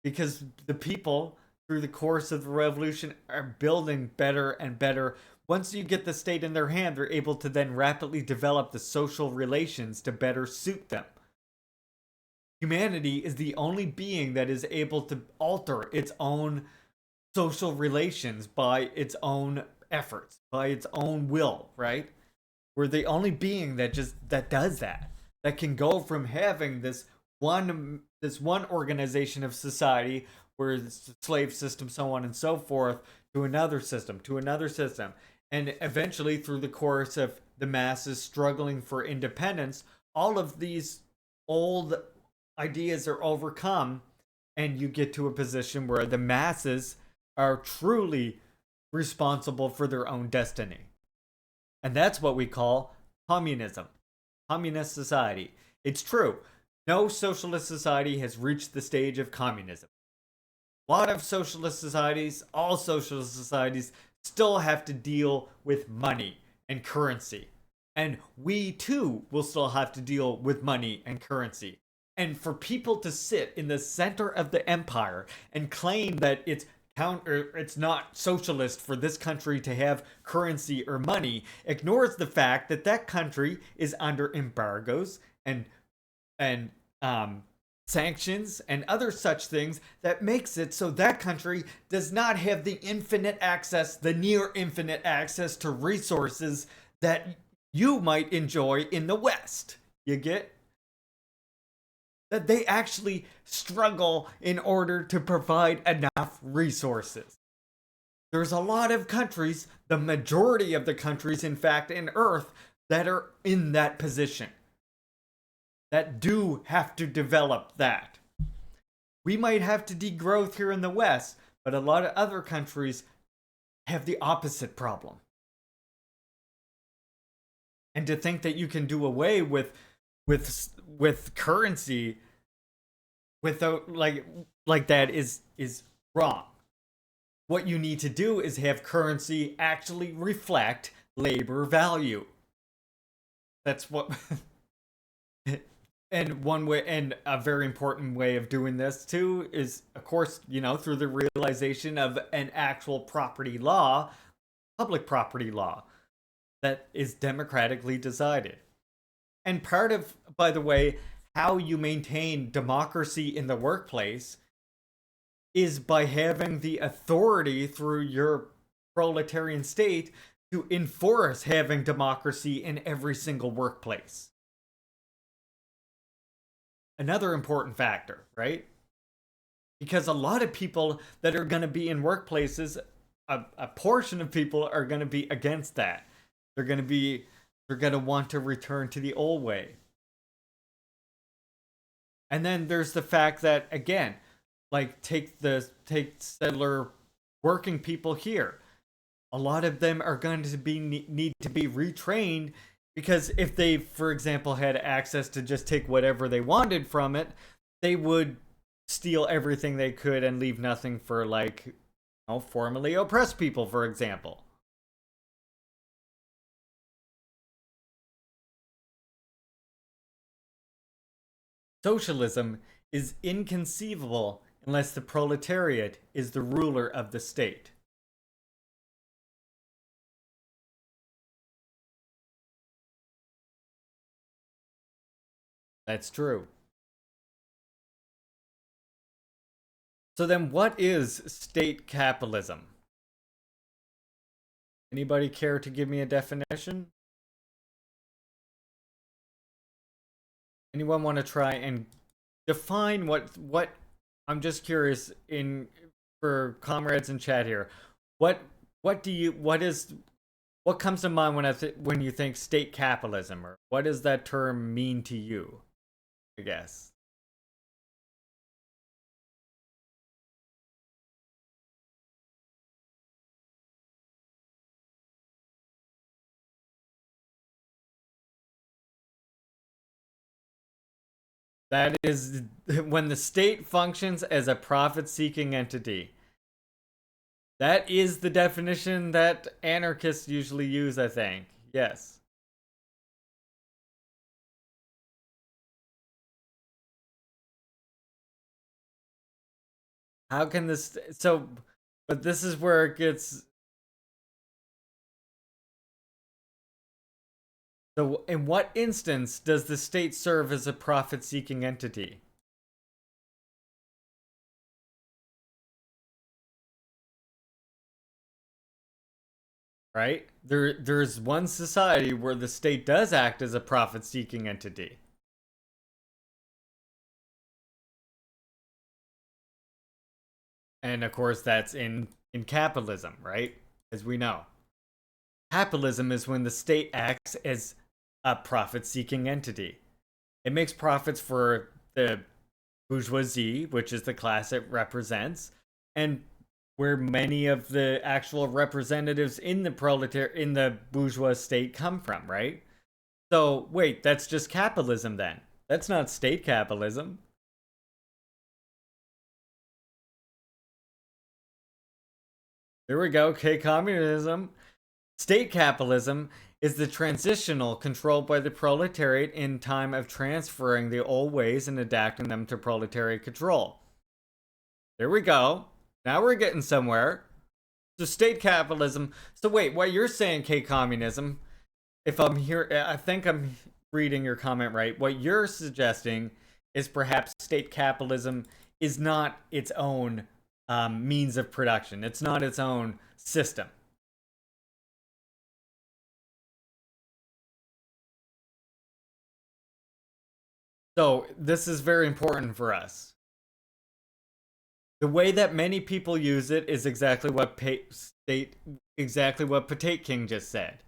Because the people, through the course of the revolution, are building better and better. Once you get the state in their hand, they're able to then rapidly develop the social relations to better suit them. Humanity is the only being that is able to alter its own social relations by its own efforts, by its own will, right? We're the only being that does that. That can go from having this one organization of society where the slave system, so on and so forth, to another system, and eventually through the course of the masses struggling for independence, all of these old ideas are overcome, and you get to a position where the masses are truly responsible for their own destiny. And that's what we call communism. Communist society. It's true. No socialist society has reached the stage of communism. A lot of socialist societies, all socialist societies, still have to deal with money and currency. And we too will still have to deal with money and currency. And for people to sit in the center of the empire and claim that it's not socialist for this country to have currency or money ignores the fact that that country is under embargoes and sanctions and other such things that makes it so that country does not have the near infinite access to resources that you might enjoy in the West. You get? That they actually struggle in order to provide enough resources. There's a lot of countries, the majority of the countries, in fact, in Earth, that are in that position. That do have to develop that. We might have to degrowth here in the West, but a lot of other countries have the opposite problem. And to think that you can do away with currency without like that is wrong. What you need to do is have currency actually reflect labor value. That's what and one way, and a very important way of doing this too is, of course, through the realization of an actual property law, public property law, that is democratically decided. And part of, by the way, how you maintain democracy in the workplace is by having the authority through your proletarian state to enforce having democracy in every single workplace. Another important factor, right? Because a lot of people that are going to be in workplaces, a portion of people are going to be against that. They're going to want to return to the old way. And then there's the fact that, again, like take settler working people here. A lot of them are going to be need to be retrained, because if they, for example, had access to just take whatever they wanted from it, they would steal everything they could and leave nothing for, like, you know, formerly oppressed people, for example. Socialism is inconceivable unless the proletariat is the ruler of the state. That's true. So then what is state capitalism? Anybody care to give me a definition? Anyone want to try and define what I'm just curious in for comrades in chat here. What comes to mind when you think state capitalism, or what does that term mean to you? I guess. That is when the state functions as a profit-seeking entity. That is the definition that anarchists usually use, I think. Yes. How can this... So, but this is where it gets... So, in what instance does the state serve as a profit-seeking entity? Right? There's one society where the state does act as a profit-seeking entity. And of course, that's in capitalism, right? As we know. Capitalism is when the state acts as a profit-seeking entity. It makes profits for the bourgeoisie, which is the class it represents, and where many of the actual representatives in the bourgeois state come from, right? So wait, that's just capitalism then. That's not state capitalism. There we go. Okay, communism. State capitalism is the transitional controlled by the proletariat in time of transferring the old ways and adapting them to proletariat control. There we go. Now we're getting somewhere. So state capitalism. So wait, what you're saying, K-communism, if I'm here, I think I'm reading your comment right. What you're suggesting is perhaps state capitalism is not its own means of production. It's not its own system. So this is very important for us. The way that many people use it is exactly what Potate King just said.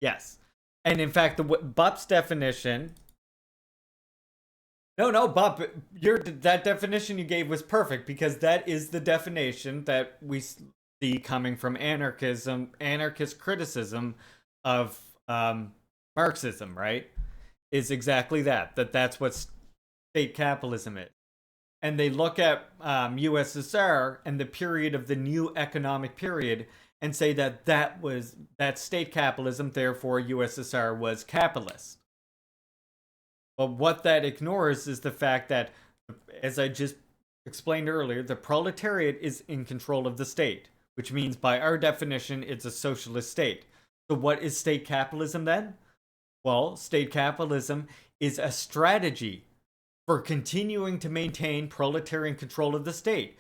Yes. And in fact, Bup's definition... No, Bup, that definition you gave was perfect, because that is the definition that we see coming from anarchist criticism of Marxism, right? Is exactly that's what state capitalism is. And they look at USSR and the period of the new economic period and say that state capitalism, therefore USSR was capitalist. But what that ignores is the fact that, as I just explained earlier, the proletariat is in control of the state, which means by our definition, it's a socialist state. So what is state capitalism then? Well, state capitalism is a strategy for continuing to maintain proletarian control of the state,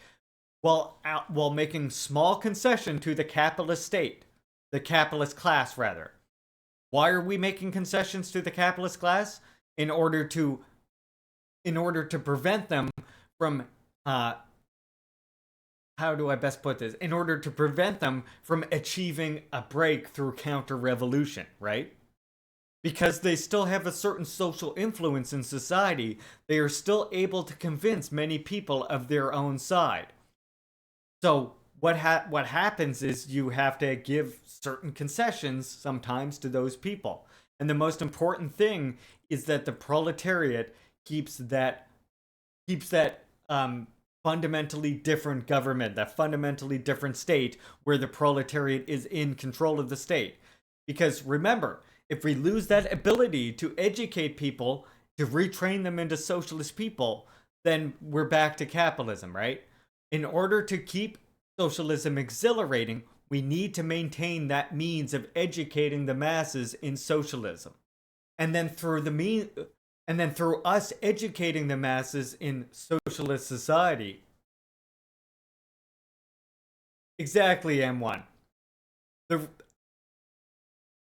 while making small concession to the capitalist state, the capitalist class, rather. Why are we making concessions to the capitalist class? In order to prevent them from how do I best put this? In order to prevent them from achieving a breakthrough counter-revolution, right? because they still have a certain social influence in society, they are still able to convince many people of their own side. So what happens is you have to give certain concessions sometimes to those people. And the most important thing is that the proletariat keeps that fundamentally different government, that fundamentally different state where the proletariat is in control of the state. Because remember, if we lose that ability to educate people, to retrain them into socialist people, then we're back to capitalism, right? In order to keep socialism exhilarating, we need to maintain that means of educating the masses in socialism. And then through us educating the masses in socialist society. Exactly, M1.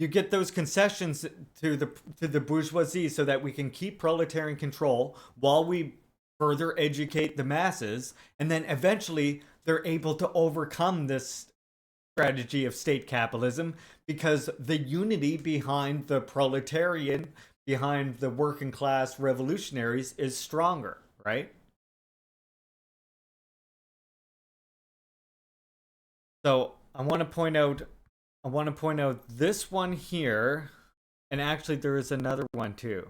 You get those concessions to the bourgeoisie so that we can keep proletarian control while we further educate the masses, and then eventually they're able to overcome this strategy of state capitalism because the unity behind the proletarian, behind the working class revolutionaries, is stronger, right? So I want to point out this one here, and actually there is another one too.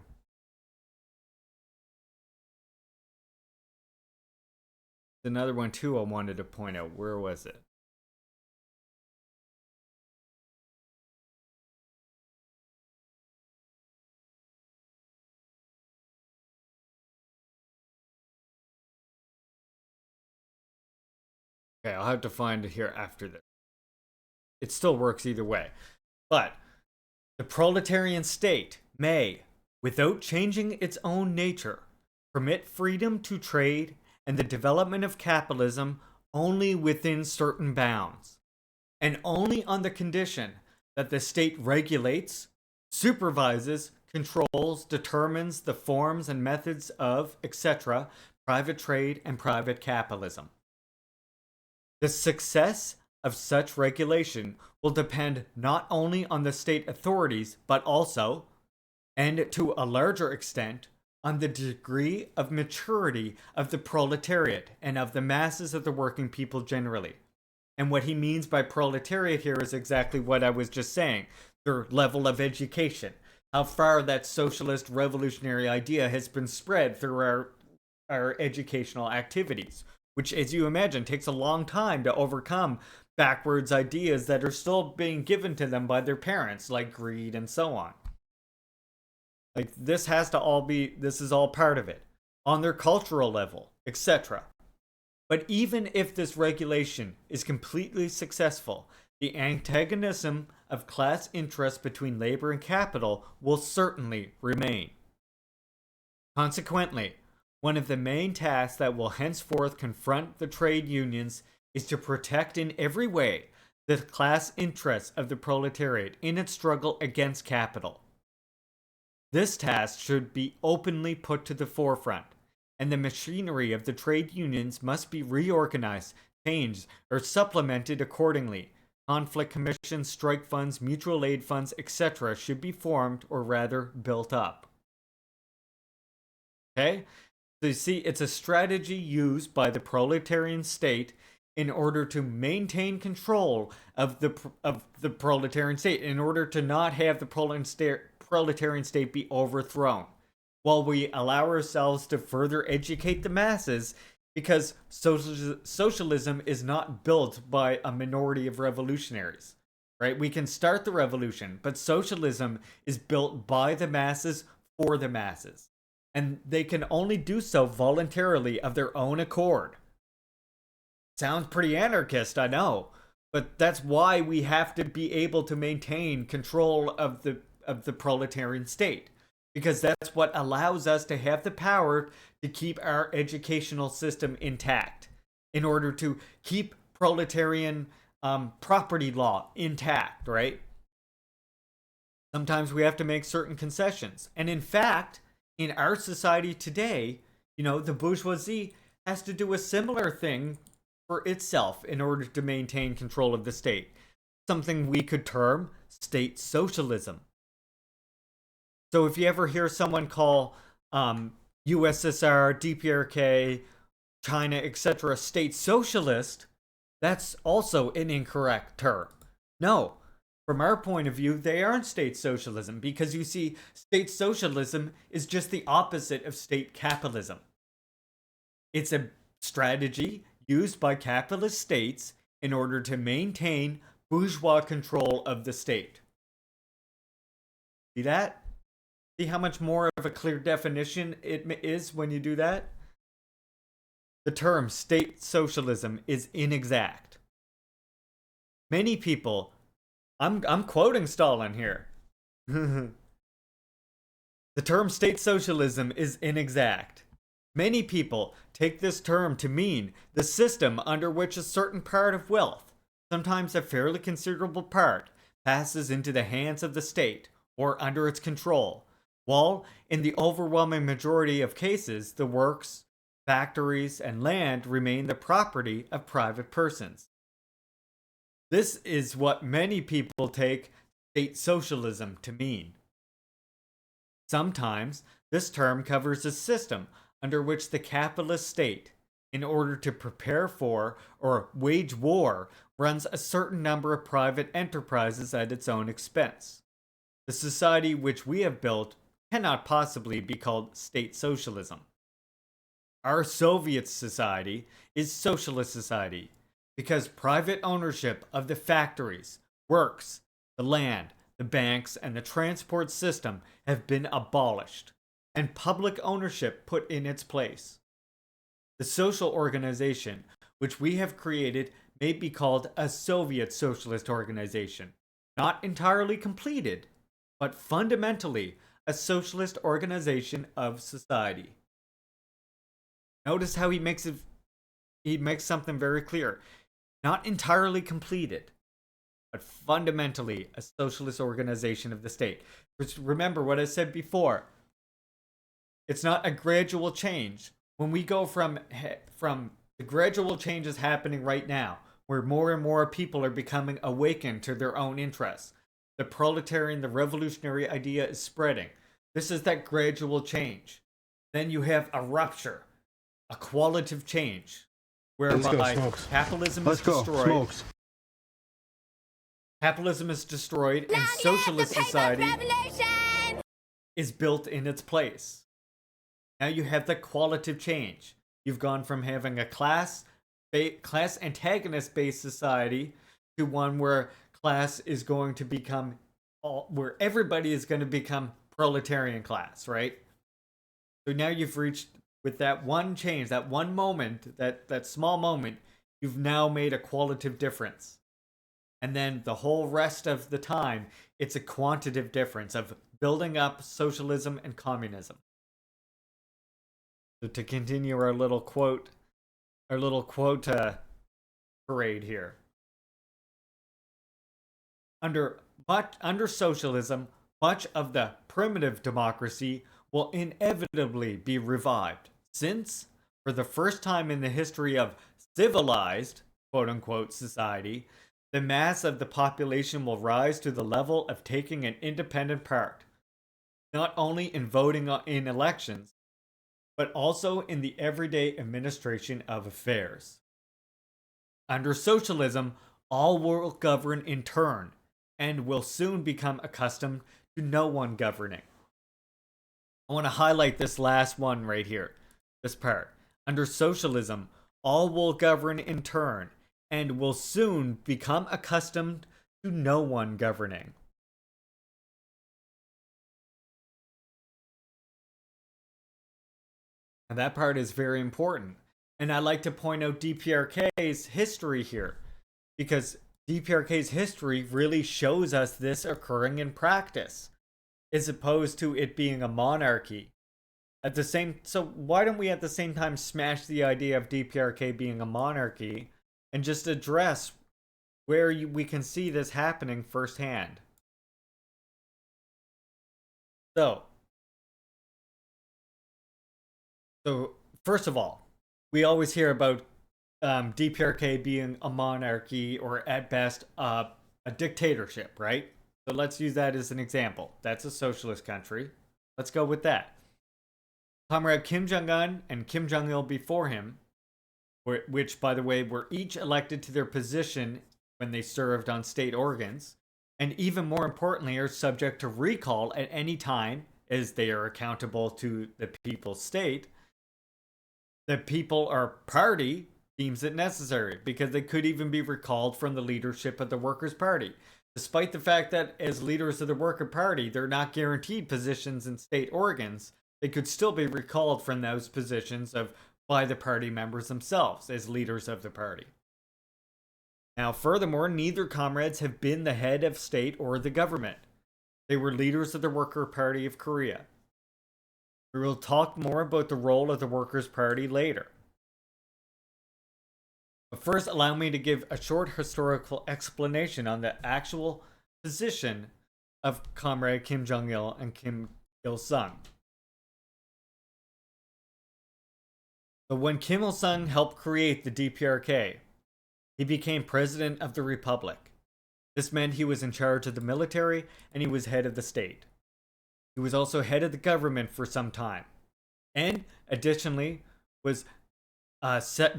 Another one too I wanted to point out. Where was it? Okay, I'll have to find it here after this. It still works either way. But the proletarian state may, without changing its own nature, permit freedom to trade and the development of capitalism only within certain bounds, and only on the condition that the state regulates, supervises, controls, determines the forms and methods of, etc., private trade and private capitalism. The success of such regulation will depend not only on the state authorities, but also, and to a larger extent, on the degree of maturity of the proletariat and of the masses of the working people generally. And what he means by proletariat here is exactly what I was just saying, their level of education, how far that socialist revolutionary idea has been spread through our educational activities, which, as you imagine, takes a long time to overcome backwards ideas that are still being given to them by their parents, like greed and so on. Like, this is all part of it, on their cultural level, etc. But even if this regulation is completely successful, the antagonism of class interests between labor and capital will certainly remain. Consequently, one of the main tasks that will henceforth confront the trade unions is to protect in every way the class interests of the proletariat in its struggle against capital. This task should be openly put to the forefront, and the machinery of the trade unions must be reorganized, changed, or supplemented accordingly. Conflict commissions, strike funds, mutual aid funds, etc. should be formed, or rather built up. Okay? So you see, it's a strategy used by the proletarian state in order to maintain control of the proletarian state, in order to not have the proletarian state be overthrown, while we allow ourselves to further educate the masses, because socialism is not built by a minority of revolutionaries, right? We can start the revolution, but socialism is built by the masses for the masses, and they can only do so voluntarily of their own accord. Sounds pretty anarchist, I know, but that's why we have to be able to maintain control of the proletarian state, because that's what allows us to have the power to keep our educational system intact, in order to keep proletarian property law intact, right? Sometimes we have to make certain concessions, and in fact, in our society today, the bourgeoisie has to do a similar thing for itself in order to maintain control of the state, something we could term state socialism. So if you ever hear someone call USSR, DPRK, China, etc. state socialist, that's also an incorrect term. No, from our point of view, they aren't state socialism, because you see, state socialism is just the opposite of state capitalism. It's a strategy used by capitalist states in order to maintain bourgeois control of the state. See that? See how much more of a clear definition it is when you do that? The term state socialism is inexact. Many people, I'm quoting Stalin here. The term state socialism is inexact. Many people take this term to mean the system under which a certain part of wealth, sometimes a fairly considerable part, passes into the hands of the state or under its control, while in the overwhelming majority of cases, the works, factories, and land remain the property of private persons. This is what many people take state socialism to mean. Sometimes, this term covers a system under which the capitalist state, in order to prepare for or wage war, runs a certain number of private enterprises at its own expense. The society which we have built cannot possibly be called state socialism. Our Soviet society is socialist society because private ownership of the factories, works, the land, the banks, and the transport system have been abolished, and public ownership put in its place. The social organization which we have created may be called a Soviet socialist organization, not entirely completed, but fundamentally a socialist organization of society. Notice how he makes something very clear. Not entirely completed, but fundamentally a socialist organization of the state. Which, remember what I said before. It's not a gradual change. When we go from the gradual changes happening right now, where more and more people are becoming awakened to their own interests, the proletarian, the revolutionary idea is spreading. This is that gradual change. Then you have a rupture, a qualitative change, whereby capitalism is destroyed. Capitalism is destroyed, and socialist society is built in its place. Now you have the qualitative change. You've gone from having a class antagonist-based society to one where class is going to become where everybody is going to become proletarian class, right? So now you've reached, with that one change, that one moment, that small moment, you've now made a qualitative difference. And then the whole rest of the time, it's a quantitative difference of building up socialism and communism. So to continue our little quote parade here. Under socialism, much of the primitive democracy will inevitably be revived, since, for the first time in the history of civilized, quote-unquote, society, the mass of the population will rise to the level of taking an independent part, not only in voting in elections, but also in the everyday administration of affairs. Under socialism, all will govern in turn, and will soon become accustomed to no one governing. I want to highlight this last one right here, this part. Under socialism, all will govern in turn, and will soon become accustomed to no one governing. And that part is very important. And I like to point out DPRK's history here, because DPRK's history really shows us this occurring in practice, as opposed to it being a monarchy. So why don't we at the same time smash the idea of DPRK being a monarchy and just address where we can see this happening firsthand? So first of all, we always hear about DPRK being a monarchy, or at best a dictatorship, right? So let's use that as an example. That's a socialist country. Let's go with that. Comrade Kim Jong-un and Kim Jong-il before him, which, by the way, were each elected to their position when they served on state organs, and even more importantly, are subject to recall at any time as they are accountable to the people's state. The people or party deems it necessary because they could even be recalled from the leadership of the Workers' Party. Despite the fact that as leaders of the Worker Party, they're not guaranteed positions in state organs, they could still be recalled from those positions by the party members themselves as leaders of the party. Now, furthermore, neither comrades have been the head of state or the government. They were leaders of the Worker Party of Korea. We will talk more about the role of the Workers' Party later. But first, allow me to give a short historical explanation on the actual position of Comrade Kim Jong-il and Kim Il-sung. So when Kim Il-sung helped create the DPRK, he became president of the republic. This meant he was in charge of the military and he was head of the state. He was also head of the government for some time, and additionally was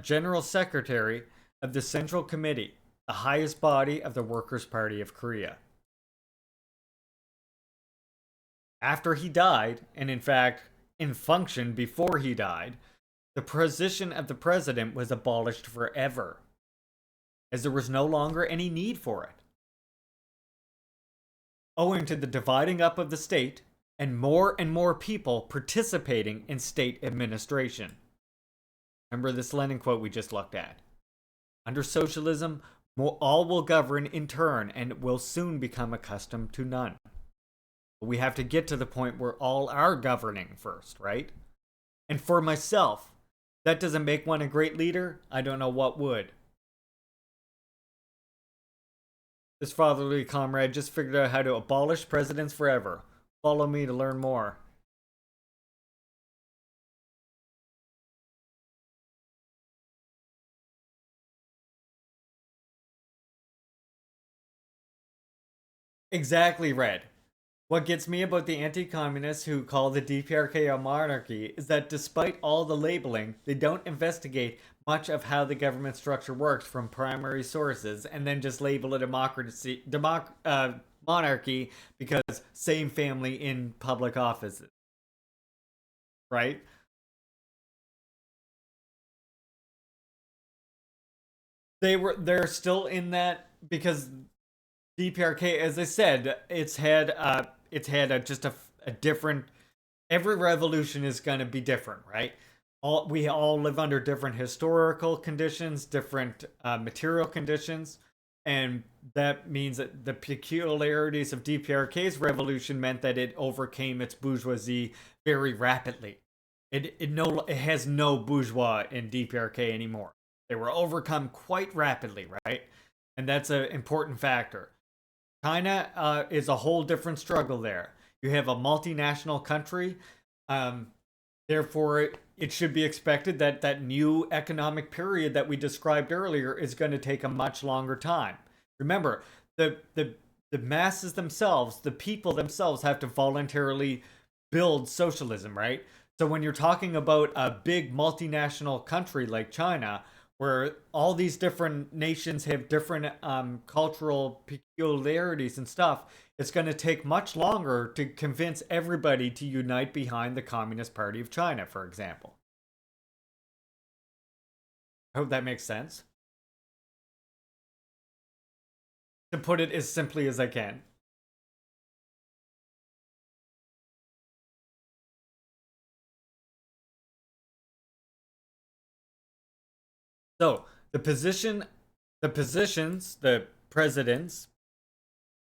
General Secretary of the Central Committee, the highest body of the Workers' Party of Korea. After he died, and in fact, in function before he died, the position of the president was abolished forever, as there was no longer any need for it. Owing to the dividing up of the state, and more people participating in state administration. Remember this Lenin quote we just looked at. Under socialism, all will govern in turn and will soon become accustomed to none. But we have to get to the point where all are governing first, right? And for myself, that doesn't make one a great leader. I don't know what would. This fatherly comrade just figured out how to abolish presidents forever. Follow me to learn more. Exactly, Red. What gets me about the anti-communists who call the DPRK a monarchy is that despite all the labeling, they don't investigate much of how the government structure works from primary sources and then just label it monarchy because same family in public offices. Right? They're still in that because DPRK, as I said, it's had a different. Every revolution is going to be different, right? We all live under different historical conditions, different material conditions, and that means that the peculiarities of DPRK's revolution meant that it overcame its bourgeoisie very rapidly. It has no bourgeois in DPRK anymore. They were overcome quite rapidly, right? And that's an important factor. China is a whole different struggle there. You have a multinational country. Therefore, it should be expected that that new economic period that we described earlier is going to take a much longer time. Remember, the masses themselves, the people themselves have to voluntarily build socialism, right? So when you're talking about a big multinational country like China, where all these different nations have different cultural peculiarities and stuff, it's going to take much longer to convince everybody to unite behind the Communist Party of China, for example. I hope that makes sense. To put it as simply as I can. So, the positions, the presidents.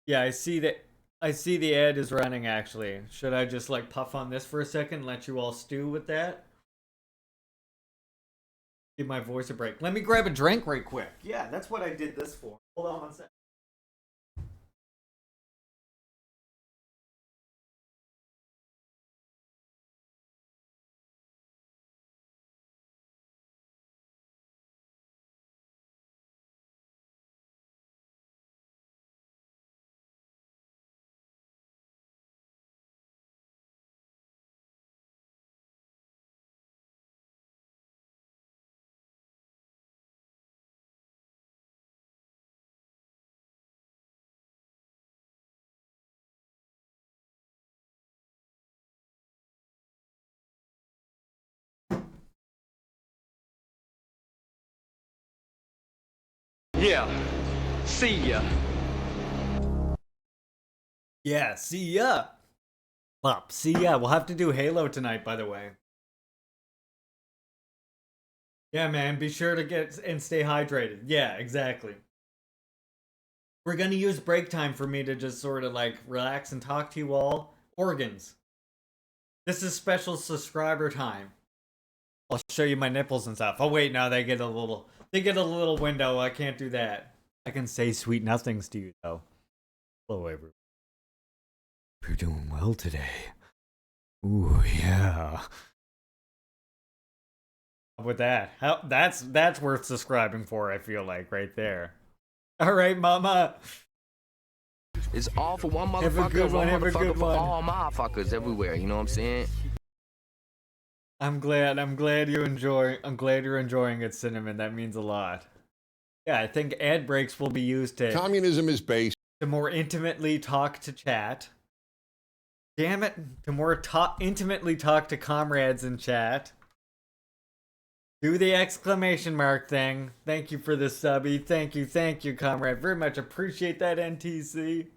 Yeah, I see that. I see the ad is running actually. Should I just like puff on this for a second and let you all stew with that? Give my voice a break. Let me grab a drink right quick. Yeah, that's what I did this for. Hold on 1 second. Yeah. See ya. Yeah, see ya. Pop, see ya. We'll have to do Halo tonight, by the way. Yeah, man, be sure to get and stay hydrated. Yeah, exactly. We're gonna use break time for me to just sort of like relax and talk to you all. Organs. This is special subscriber time. I'll show you my nipples and stuff. Oh wait, no, they get a little window. I can't do that. I can say sweet nothings to you though. Hello, everyone. You're doing well today. Ooh, yeah. How about that? That's worth subscribing for, I feel like, right there. Alright, mama. It's all for one Have a motherfucker, good one, one have a motherfucker good for one. all motherfuckers everywhere, you know what I'm saying? I'm glad you're enjoying it, Cinnamon. That means a lot. Yeah, I think ad breaks will be used to Communism is based. to more intimately talk to chat. Damn it, to more intimately talk to comrades in chat. Do the exclamation mark thing. Thank you for the subby. Thank you, comrade. Very much appreciate that, NTC.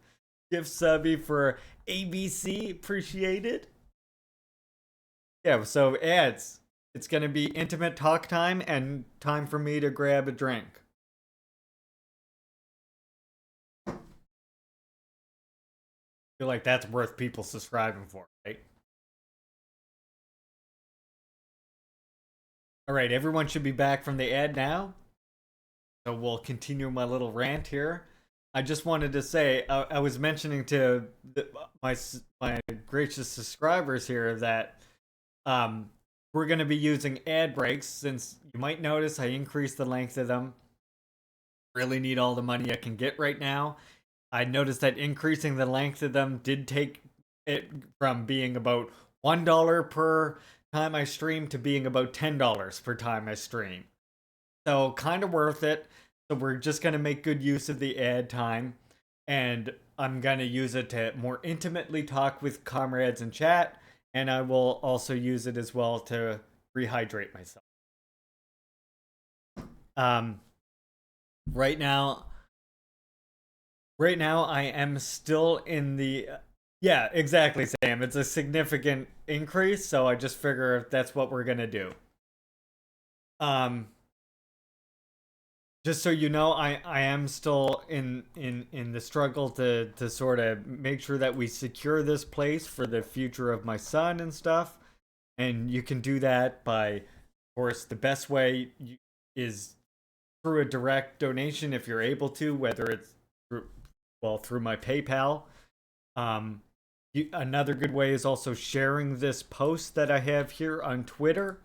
Gift subby for ABC. Appreciate it. Yeah, so ads. It's gonna be intimate talk time and time for me to grab a drink. I feel like that's worth people subscribing for, right? Alright, everyone should be back from the ad now. So we'll continue my little rant here. I just wanted to say, I was mentioning to my gracious subscribers here that we're going to be using ad breaks, since you might notice I increased the length of them. Really need all the money I can get right now. I noticed that increasing the length of them did take it from being about $1 per time I stream to being about $10 per time I stream. So kind of worth it. So we're just going to make good use of the ad time, and I'm going to use it to more intimately talk with comrades in chat, and I will also use it as well to rehydrate myself. Right now I am still in the yeah, exactly, Sam. It's a significant increase, so I just figure if that's what we're gonna do. Just so you know, I am still in the struggle to sort of make sure that we secure this place for the future of my son and stuff. And you can do that by, of course, the best way is through a direct donation if you're able to, whether it's through my PayPal. Another good way is also sharing this post that I have here on Twitter.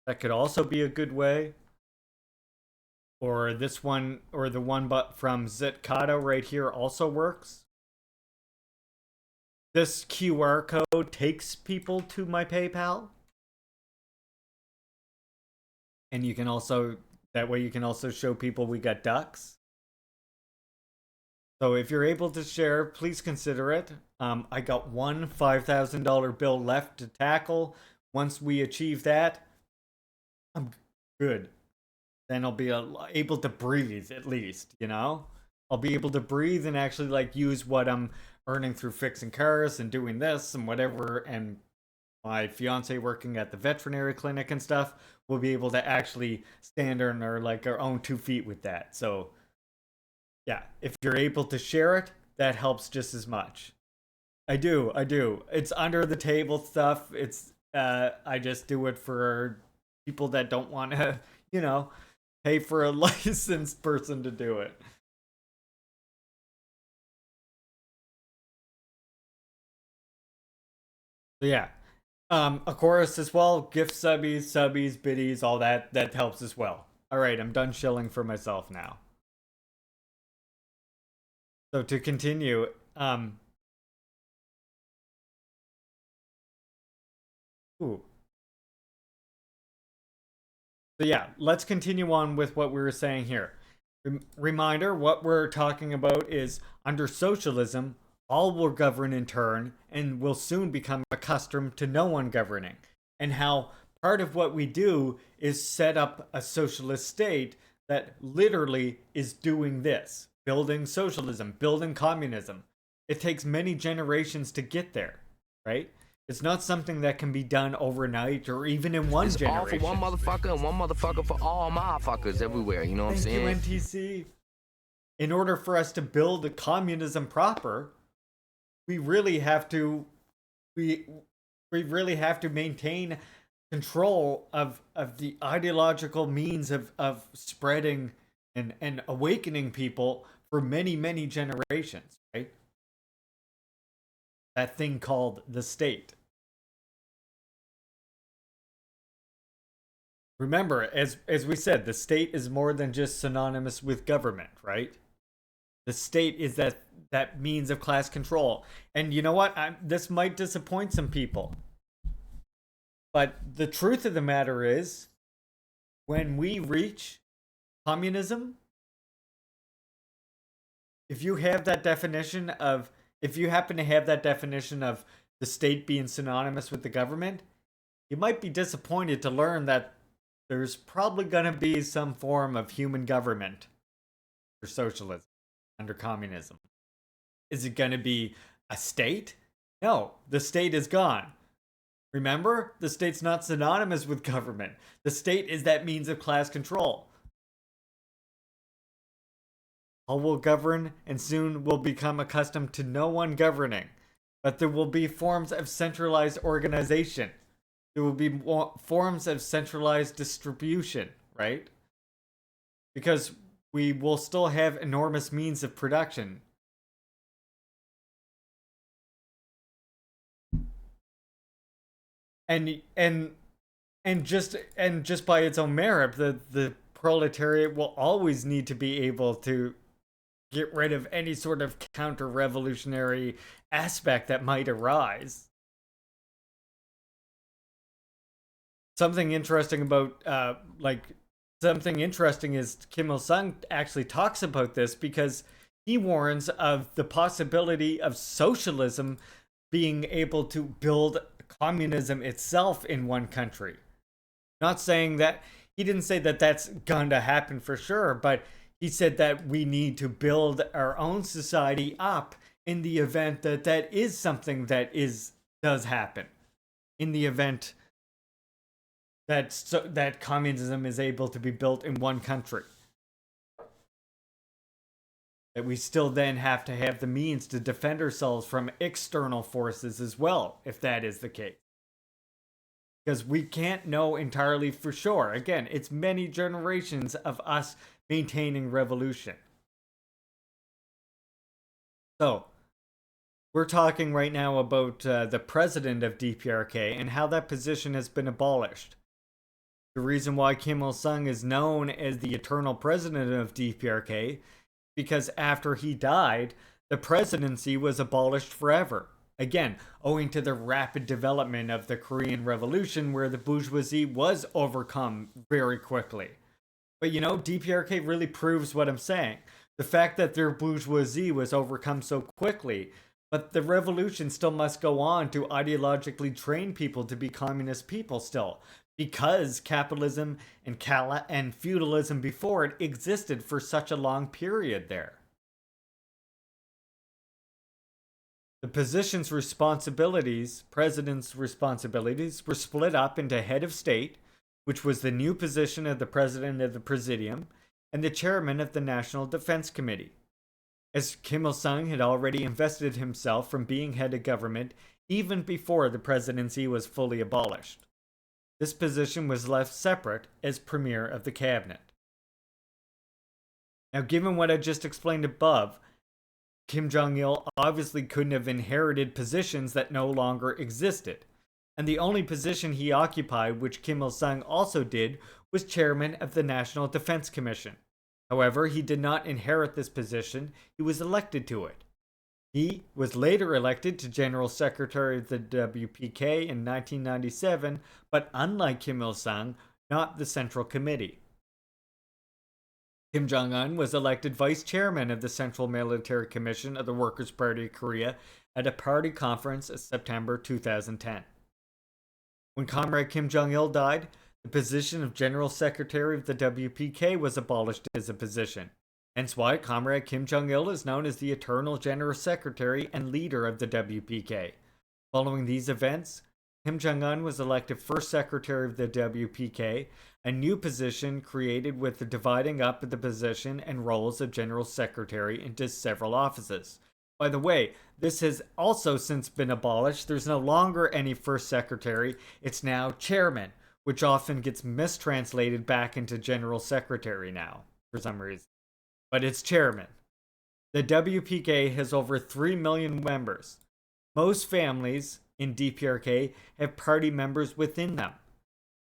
That could also be a good way. Or this one, or the one but from Zitkato right here also works. This QR code takes people to my PayPal. And you can also, that way you can also show people we got ducks. So if you're able to share, please consider it. I got one $5,000 bill left to tackle. Once we achieve that, I'm good. Then I'll be able to breathe, at least, you know? I'll be able to breathe and actually, like, use what I'm earning through fixing cars and doing this and whatever, and my fiance working at the veterinary clinic and stuff will be able to actually stand on our own 2 feet with that. So, yeah, if you're able to share it, that helps just as much. I do. It's under the table stuff. It's, I just do it for people that don't want to, you know, pay for a licensed person to do it. So yeah. Of course, as well, gift subbies, biddies, all that helps as well. Alright, I'm done shilling for myself now. So to continue, ooh. So yeah, let's continue on with what we were saying here. Reminder, what we're talking about is under socialism, all will govern in turn and will soon become accustomed to no one governing. And how part of what we do is set up a socialist state that literally is doing this, building socialism, building communism. It takes many generations to get there, right? It's not something that can be done overnight or even in one It's generation. all for one motherfucker and one motherfucker for all motherfuckers everywhere. You know what I'm saying? Thank you, NTC. In order for us to build a communism proper, we really have to maintain control of the ideological means of spreading and awakening people for many, many generations, right? That thing called the state. Remember, as we said, the state is more than just synonymous with government, right? The state is that means of class control. And you know what? This might disappoint some people. But the truth of the matter is, when we reach communism, if you happen to have that definition of the state being synonymous with the government, you might be disappointed to learn that there's probably going to be some form of human government for socialism under communism. Is it going to be a state? No, the state is gone. Remember, the state's not synonymous with government. The state is that means of class control. All will govern, and soon will become accustomed to no one governing. But there will be forms of centralized organization. There will be forms of centralized distribution, right? Because we will still have enormous means of production. And just by its own merit, the proletariat will always need to be able to get rid of any sort of counter-revolutionary aspect that might arise. Something interesting is Kim Il-sung actually talks about this because he warns of the possibility of socialism being able to build communism itself in one country. Not saying that, he didn't say that that's going to happen for sure, but he said that we need to build our own society up in the event that that is something that does happen. In the event that communism is able to be built in one country. That we still then have to have the means to defend ourselves from external forces as well, if that is the case. Because we can't know entirely for sure. Again, it's many generations of us maintaining revolution. So, we're talking right now about the president of DPRK and how that position has been abolished. The reason why Kim Il-sung is known as the eternal president of DPRK, because after he died, the presidency was abolished forever. Again, owing to the rapid development of the Korean Revolution, where the bourgeoisie was overcome very quickly. But you know, DPRK really proves what I'm saying. The fact that their bourgeoisie was overcome so quickly, but the revolution still must go on to ideologically train people to be communist people still. Because capitalism and feudalism before it existed for such a long period there. The president's responsibilities were split up into head of state, which was the new position of the president of the presidium, and the chairman of the National Defense Committee. As Kim Il-sung had already invested himself from being head of government even before the presidency was fully abolished. This position was left separate as Premier of the Cabinet. Now, given what I just explained above, Kim Jong-il obviously couldn't have inherited positions that no longer existed, and the only position he occupied, which Kim Il-sung also did, was chairman of the National Defense Commission. However, he did not inherit this position, he was elected to it. He was later elected to General Secretary of the WPK in 1997, but unlike Kim Il-sung, not the Central Committee. Kim Jong-un was elected Vice Chairman of the Central Military Commission of the Workers' Party of Korea at a party conference in September 2010. When Comrade Kim Jong-il died, the position of General Secretary of the WPK was abolished as a position. Hence why Comrade Kim Jong-il is known as the Eternal General Secretary and leader of the WPK. Following these events, Kim Jong-un was elected first secretary of the WPK, a new position created with the dividing up of the position and roles of General Secretary into several offices. By the way, this has also since been abolished. There's no longer any first secretary. It's now chairman, which often gets mistranslated back into general secretary now, for some reason. But it's chairman. The WPK has over 3 million members. Most families in DPRK have party members within them.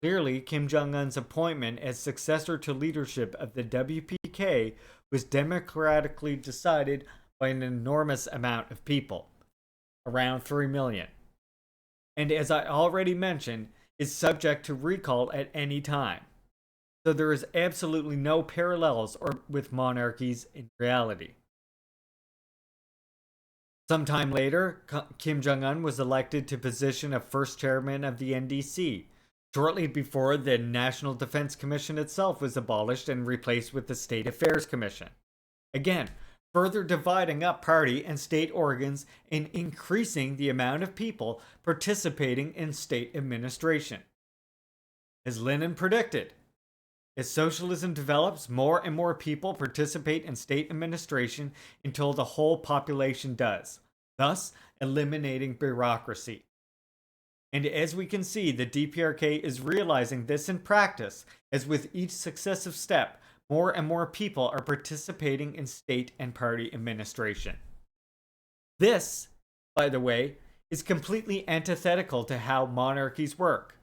Clearly, Kim Jong-un's appointment as successor to leadership of the WPK was democratically decided by an enormous amount of people, around 3 million. And as I already mentioned, is subject to recall at any time. So there is absolutely no parallels with monarchies in reality. Sometime later, Kim Jong-un was elected to position of first chairman of the NDC, shortly before the National Defense Commission itself was abolished and replaced with the State Affairs Commission. Again, further dividing up party and state organs and increasing the amount of people participating in state administration. As Lenin predicted, as socialism develops, more and more people participate in state administration until the whole population does, thus eliminating bureaucracy. And as we can see, the DPRK is realizing this in practice, as with each successive step, more and more people are participating in state and party administration. This, by the way, is completely antithetical to how monarchies work.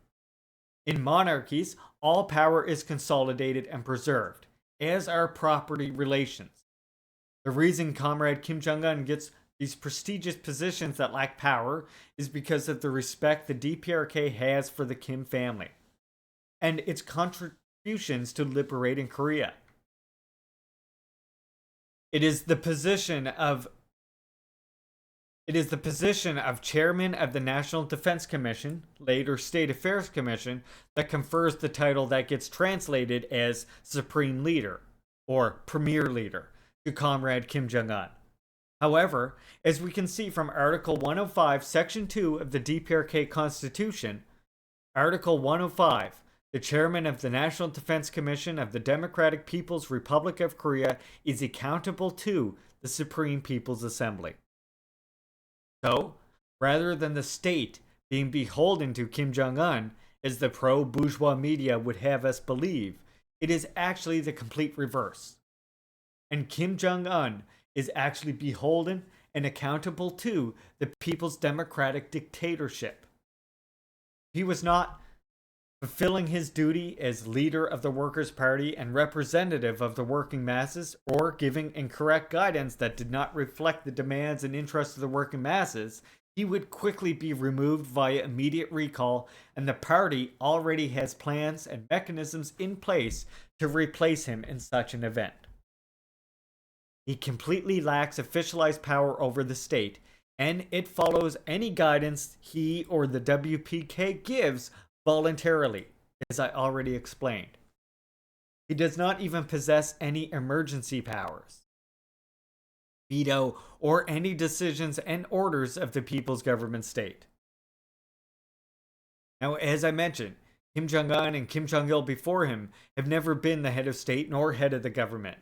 In monarchies, all power is consolidated and preserved, as are property relations. The reason Comrade Kim Jong-un gets these prestigious positions that lack power is because of the respect the DPRK has for the Kim family and its contributions to liberating Korea. It is the position of chairman of the National Defense Commission, later State Affairs Commission, that confers the title that gets translated as Supreme Leader or Premier Leader to Comrade Kim Jong-un. However, as we can see from Article 105, Section 2 of the DPRK Constitution, Article 105, the chairman of the National Defense Commission of the Democratic People's Republic of Korea is accountable to the Supreme People's Assembly. So, rather than the state being beholden to Kim Jong-un, as the pro-bourgeois media would have us believe, it is actually the complete reverse. And Kim Jong-un is actually beholden and accountable to the People's Democratic Dictatorship. He was not fulfilling his duty as leader of the Workers' Party and representative of the working masses, or giving incorrect guidance that did not reflect the demands and interests of the working masses, he would quickly be removed via immediate recall, and the party already has plans and mechanisms in place to replace him in such an event. He completely lacks officialized power over the state, and it follows any guidance he or the WPK gives voluntarily, as I already explained. He does not even possess any emergency powers, veto, or any decisions and orders of the People's Government State. Now, as I mentioned, Kim Jong-un and Kim Jong-il before him have never been the head of state nor head of the government.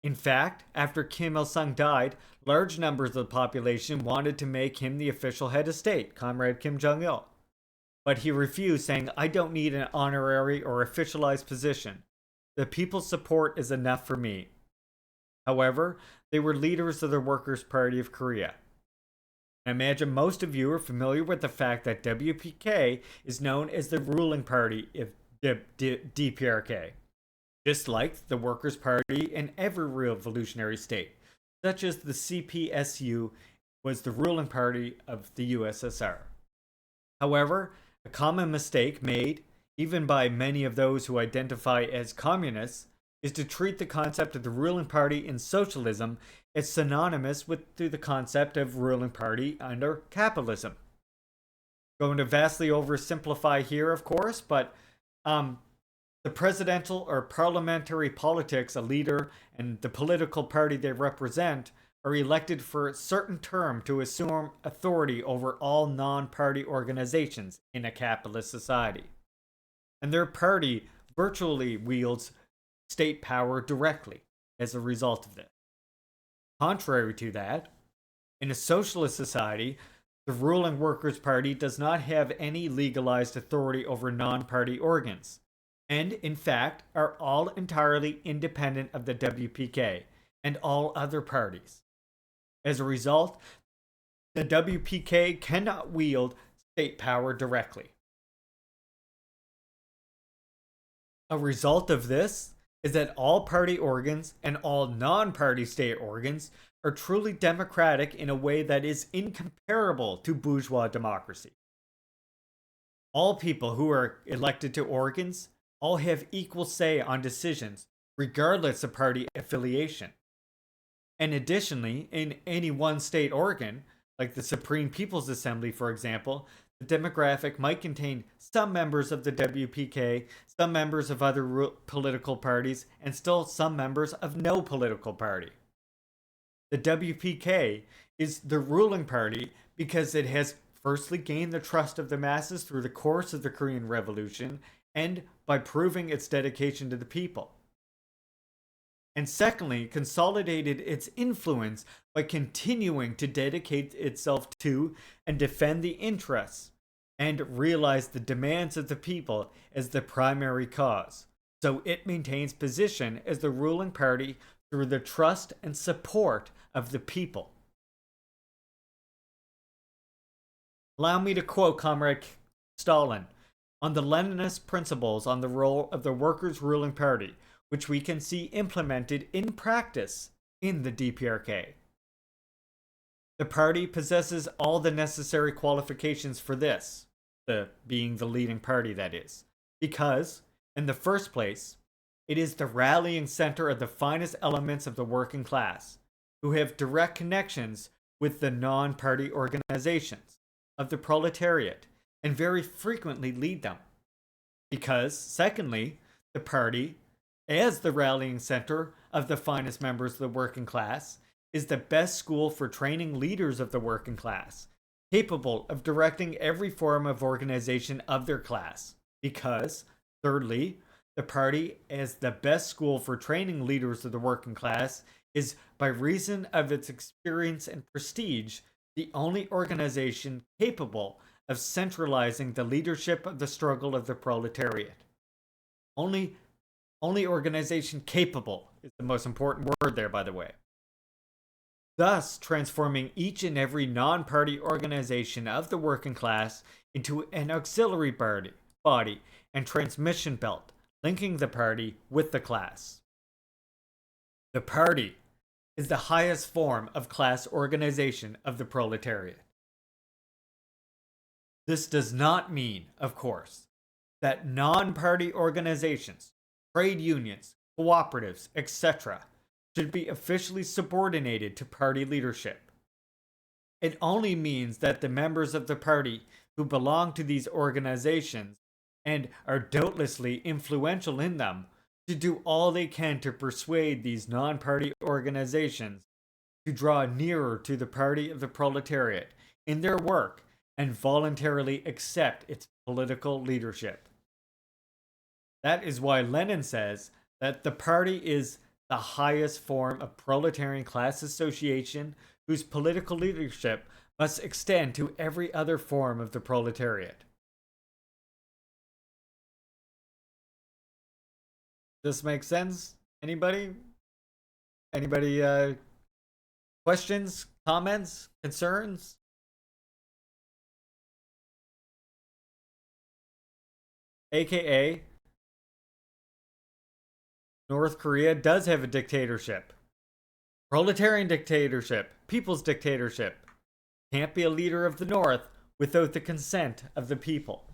In fact, after Kim Il-sung died, large numbers of the population wanted to make him the official head of state, Comrade Kim Jong-il. But he refused, saying, "I don't need an honorary or officialized position. The people's support is enough for me." However, they were leaders of the Workers' Party of Korea. I imagine most of you are familiar with the fact that WPK is known as the ruling party of DPRK, just like the Workers' Party in every revolutionary state, such as the CPSU was the ruling party of the USSR. However, a common mistake made, even by many of those who identify as communists, is to treat the concept of the ruling party in socialism as synonymous with the concept of ruling party under capitalism. Going to vastly oversimplify here, of course, but the presidential or parliamentary politics, a leader and the political party they represent, are elected for a certain term to assume authority over all non-party organizations in a capitalist society. And their party virtually wields state power directly as a result of this. Contrary to that, in a socialist society, the ruling Workers' Party does not have any legalized authority over non-party organs, and in fact are all entirely independent of the WPK and all other parties. As a result, the WPK cannot wield state power directly. A result of this is that all party organs and all non-party state organs are truly democratic in a way that is incomparable to bourgeois democracy. All people who are elected to organs all have equal say on decisions, regardless of party affiliation. And additionally, in any one state organ, like the Supreme People's Assembly, for example, the demographic might contain some members of the WPK, some members of other political parties, and still some members of no political party. The WPK is the ruling party because it has firstly gained the trust of the masses through the course of the Korean Revolution and by proving its dedication to the people. And secondly, consolidated its influence by continuing to dedicate itself to and defend the interests and realize the demands of the people as the primary cause. So it maintains position as the ruling party through the trust and support of the people. Allow me to quote Comrade Stalin on the Leninist principles on the role of the workers' ruling party, which we can see implemented in practice in the DPRK. The party possesses all the necessary qualifications for this, being the leading party, that is, because, in the first place, it is the rallying center of the finest elements of the working class, who have direct connections with the non-party organizations of the proletariat, and very frequently lead them. Because, secondly, the party, as the rallying center of the finest members of the working class, is the best school for training leaders of the working class, capable of directing every form of organization of their class. Because, thirdly, the party, as the best school for training leaders of the working class, is, by reason of its experience and prestige, the only organization capable of centralizing the leadership of the struggle of the proletariat. Only organization capable is the most important word there, by the way. Thus, transforming each and every non-party organization of the working class into an auxiliary body and transmission belt, linking the party with the class. The party is the highest form of class organization of the proletariat. This does not mean, of course, that non-party organizations, trade unions, cooperatives, etc., should be officially subordinated to party leadership. It only means that the members of the party who belong to these organizations and are doubtlessly influential in them to do all they can to persuade these non-party organizations to draw nearer to the party of the proletariat in their work and voluntarily accept its political leadership. That is why Lenin says that the party is the highest form of proletarian class association whose political leadership must extend to every other form of the proletariat. This makes sense? Anybody? Questions, comments, concerns? AKA, North Korea does have a dictatorship. Proletarian dictatorship. People's dictatorship. Can't be a leader of the North without the consent of the people.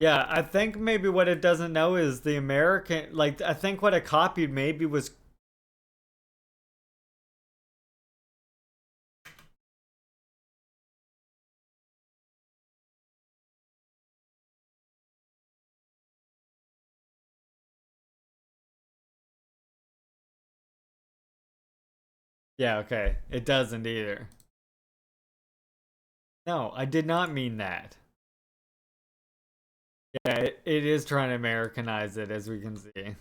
Yeah, I think maybe what it doesn't know is the American, I think what it copied maybe was Yeah, okay. It doesn't either. No, I did not mean that. Yeah, it is trying to Americanize it, as we can see.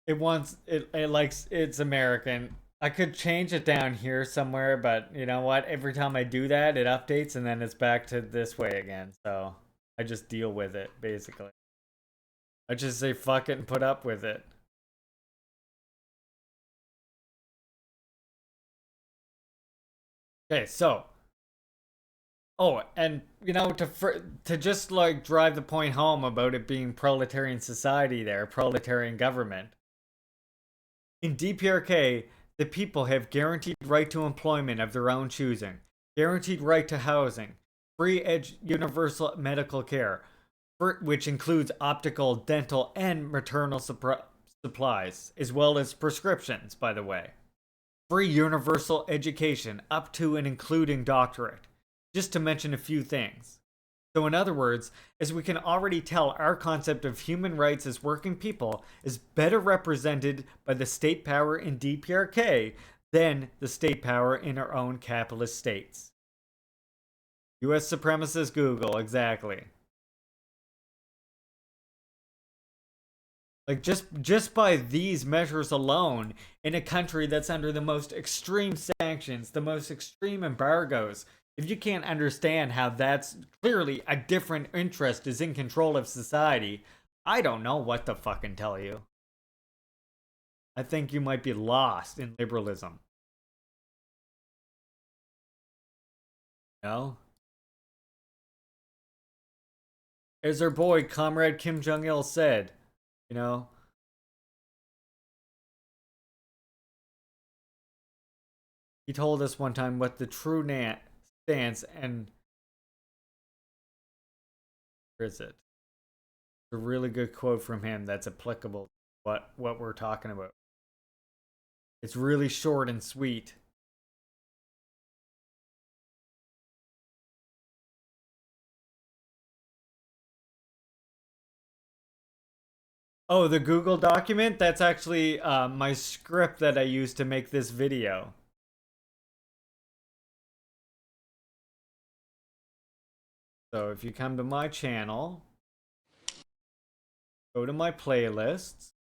It likes it's American. I could change it down here somewhere, but you know what? Every time I do that, it updates and then it's back to this way again. So I just deal with it, basically. I just say fuck it and put up with it. Okay, so oh, and you know, to just like drive the point home about it being proletarian society there, proletarian government. In DPRK, the people have guaranteed right to employment of their own choosing, guaranteed right to housing, universal medical care, which includes optical, dental, and maternal supplies, as well as prescriptions, by the way. Free universal education up to and including doctorate, just to mention a few things. So, in other words, as we can already tell, our concept of human rights as working people is better represented by the state power in DPRK than the state power in our own capitalist states. US supremacist Google, exactly. Like just by these measures alone, in a country that's under the most extreme sanctions, the most extreme embargoes, if you can't understand how that's clearly a different interest is in control of society, I don't know what to fucking tell you. I think you might be lost in liberalism. No? As our boy, Comrade Kim Jong-il said, you know, he told us one time what the true stance and where is it? A really good quote from him that's applicable to what we're talking about. It's really short and sweet. Oh, the Google document? That's actually my script that I used to make this video. So if you come to my channel, go to my playlists,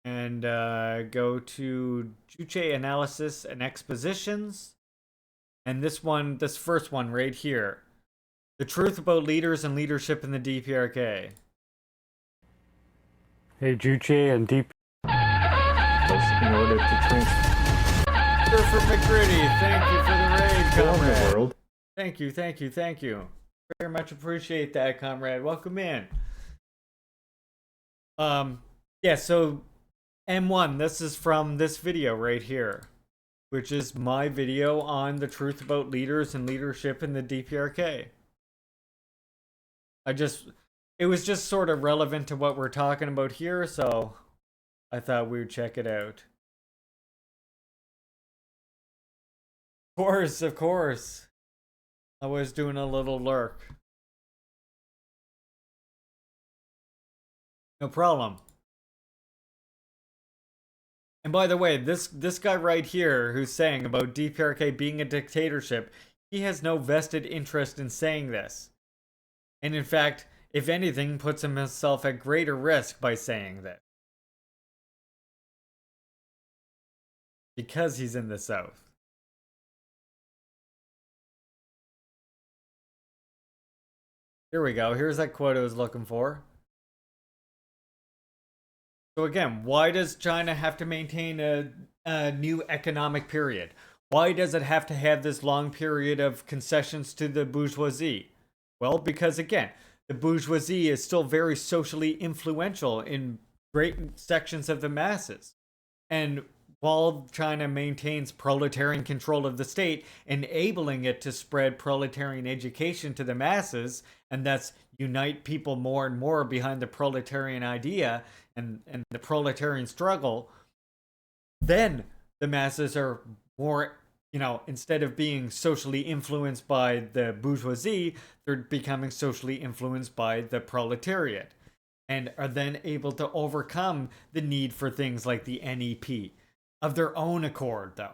and go to Juche Analysis and Expositions. And this first one right here. The Truth About Leaders and Leadership in the DPRK. Hey, Juche and Deep. In order to Surfer McGritty, thank you for the raid, transform comrade. the world. Thank you. Very much appreciate that, comrade. Welcome in. Yeah, so M1, this is from this video right here, which is my video on the truth about leaders and leadership in the DPRK. It was just sort of relevant to what we're talking about here, so I thought we would check it out. Of course. I was doing a little lurk. No problem. And by the way, this guy right here who's saying about DPRK being a dictatorship, he has no vested interest in saying this. And in fact, if anything, puts himself at greater risk by saying this. Because he's in the South. Here we go. Here's that quote I was looking for. So again, why does China have to maintain a new economic period? Why does it have to have this long period of concessions to the bourgeoisie? Well, because again, the bourgeoisie is still very socially influential in great sections of the masses. And while China maintains proletarian control of the state, enabling it to spread proletarian education to the masses, and thus unite people more and more behind the proletarian idea and the proletarian struggle, then the masses are more, instead of being socially influenced by the bourgeoisie, they're becoming socially influenced by the proletariat. and are then able to overcome the need for things like the NEP of their own accord, though.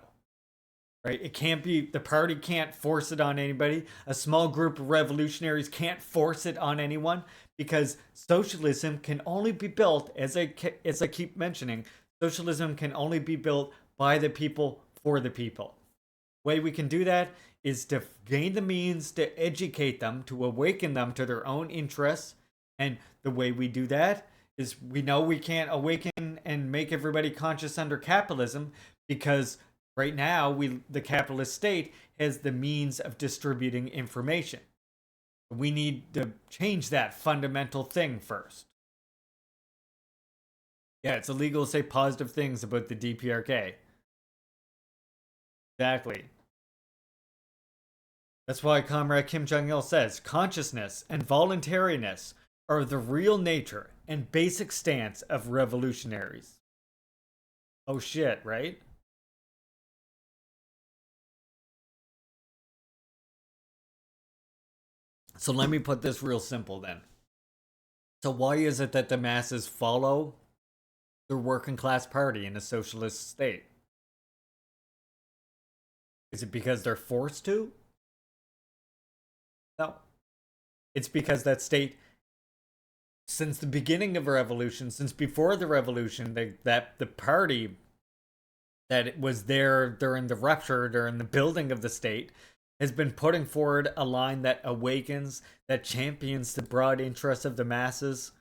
Right? It can't be, the party can't force it on anybody. A small group of revolutionaries can't force it on anyone, because socialism can only be built, as I keep mentioning, socialism can only be built by the people for the people. The way we can do that is to gain the means to educate them, to awaken them to their own interests. And the way we do that is, we know we can't awaken and make everybody conscious under capitalism, because right now the capitalist state has the means of distributing information. We need to change that fundamental thing first. Yeah, it's illegal to say positive things about the DPRK. Exactly. That's why Comrade Kim Jong-il says consciousness and voluntariness are the real nature and basic stance of revolutionaries. Oh shit, right? So let me put this real simple then. So why is it that the masses follow the working class party in a socialist state? Is it because they're forced to? No. It's because that state, since the beginning of the revolution, since before the revolution, the party that was there during the rupture, during the building of the state, has been putting forward a line that awakens, that champions the broad interests of the masses.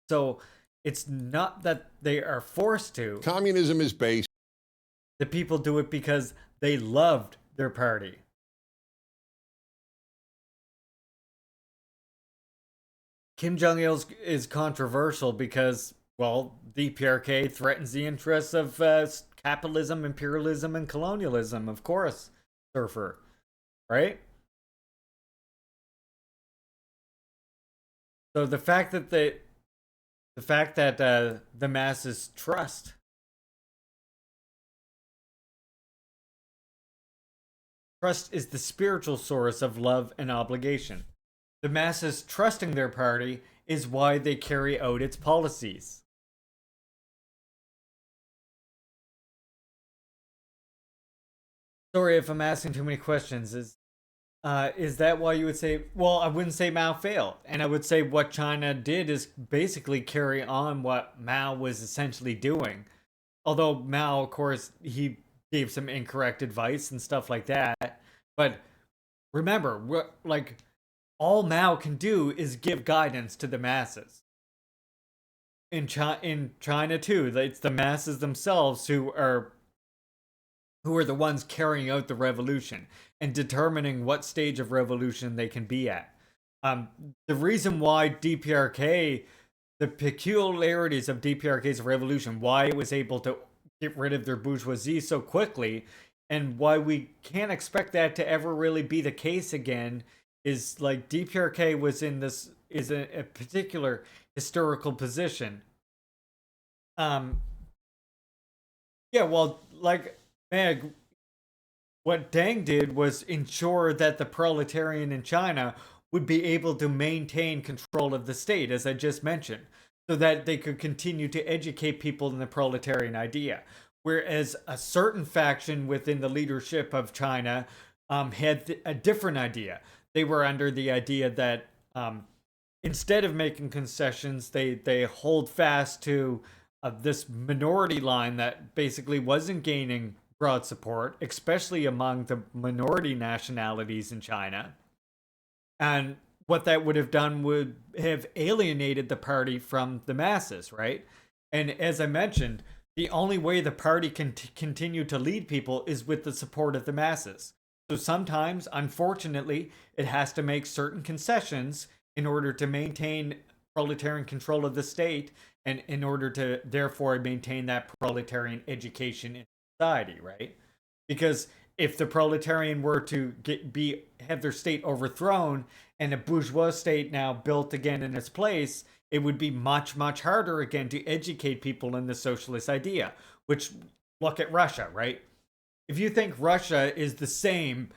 So it's not that they are forced to. Communism is based. The people do it because they loved their party. Kim Jong-il is controversial because, well, DPRK threatens the interests of capitalism, imperialism, and colonialism, of course, surfer. Right? So the fact that the masses trust is the spiritual source of love and obligation. The masses trusting their party is why they carry out its policies. Sorry if I'm asking too many questions. Is that why you would say, well, I wouldn't say Mao failed. And I would say what China did is basically carry on what Mao was essentially doing. Although Mao, of course, he gave some incorrect advice and stuff like that. But remember, all Mao can do is give guidance to the masses. In China too, it's the masses themselves who are the ones carrying out the revolution and determining what stage of revolution they can be at. The reason why DPRK, the peculiarities of DPRK's revolution, why it was able to get rid of their bourgeoisie so quickly, and why we can't expect that to ever really be the case again, is like DPRK was in this, is a particular historical position. Yeah, well, like, Meg, what Deng did was ensure that the proletarian in China would be able to maintain control of the state, as I just mentioned, so that they could continue to educate people in the proletarian idea. Whereas a certain faction within the leadership of China had a different idea. They were under the idea that instead of making concessions, they hold fast to this minority line that basically wasn't gaining broad support, especially among the minority nationalities in China. And what that would have done would have alienated the party from the masses, right? And as I mentioned, the only way the party can continue to lead people is with the support of the masses. So sometimes, unfortunately, it has to make certain concessions in order to maintain proletarian control of the state, and in order to therefore maintain that proletarian education in society, right? Because if the proletarian were to have their state overthrown and a bourgeois state now built again in its place, it would be much, much harder again to educate people in the socialist idea. Which, look at Russia, right? If you think Russia is the same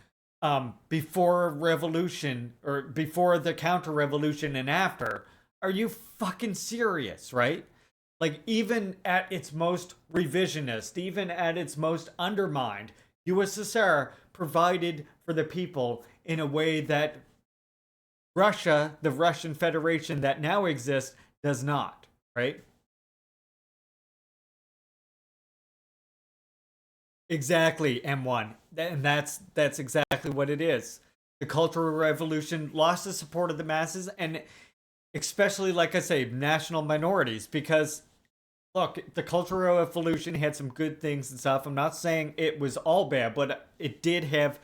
before revolution, or before the counter-revolution and after, Are you fucking serious, right? Like, even at its most revisionist, even at its most undermined, USSR provided for the people in a way that Russia, the Russian Federation that now exists, does not, right? Exactly, M1. And that's exactly what it is. The Cultural Revolution lost the support of the masses, and especially, like I say, national minorities, because look, the Cultural Revolution had some good things and stuff. I'm not saying it was all bad, but it did have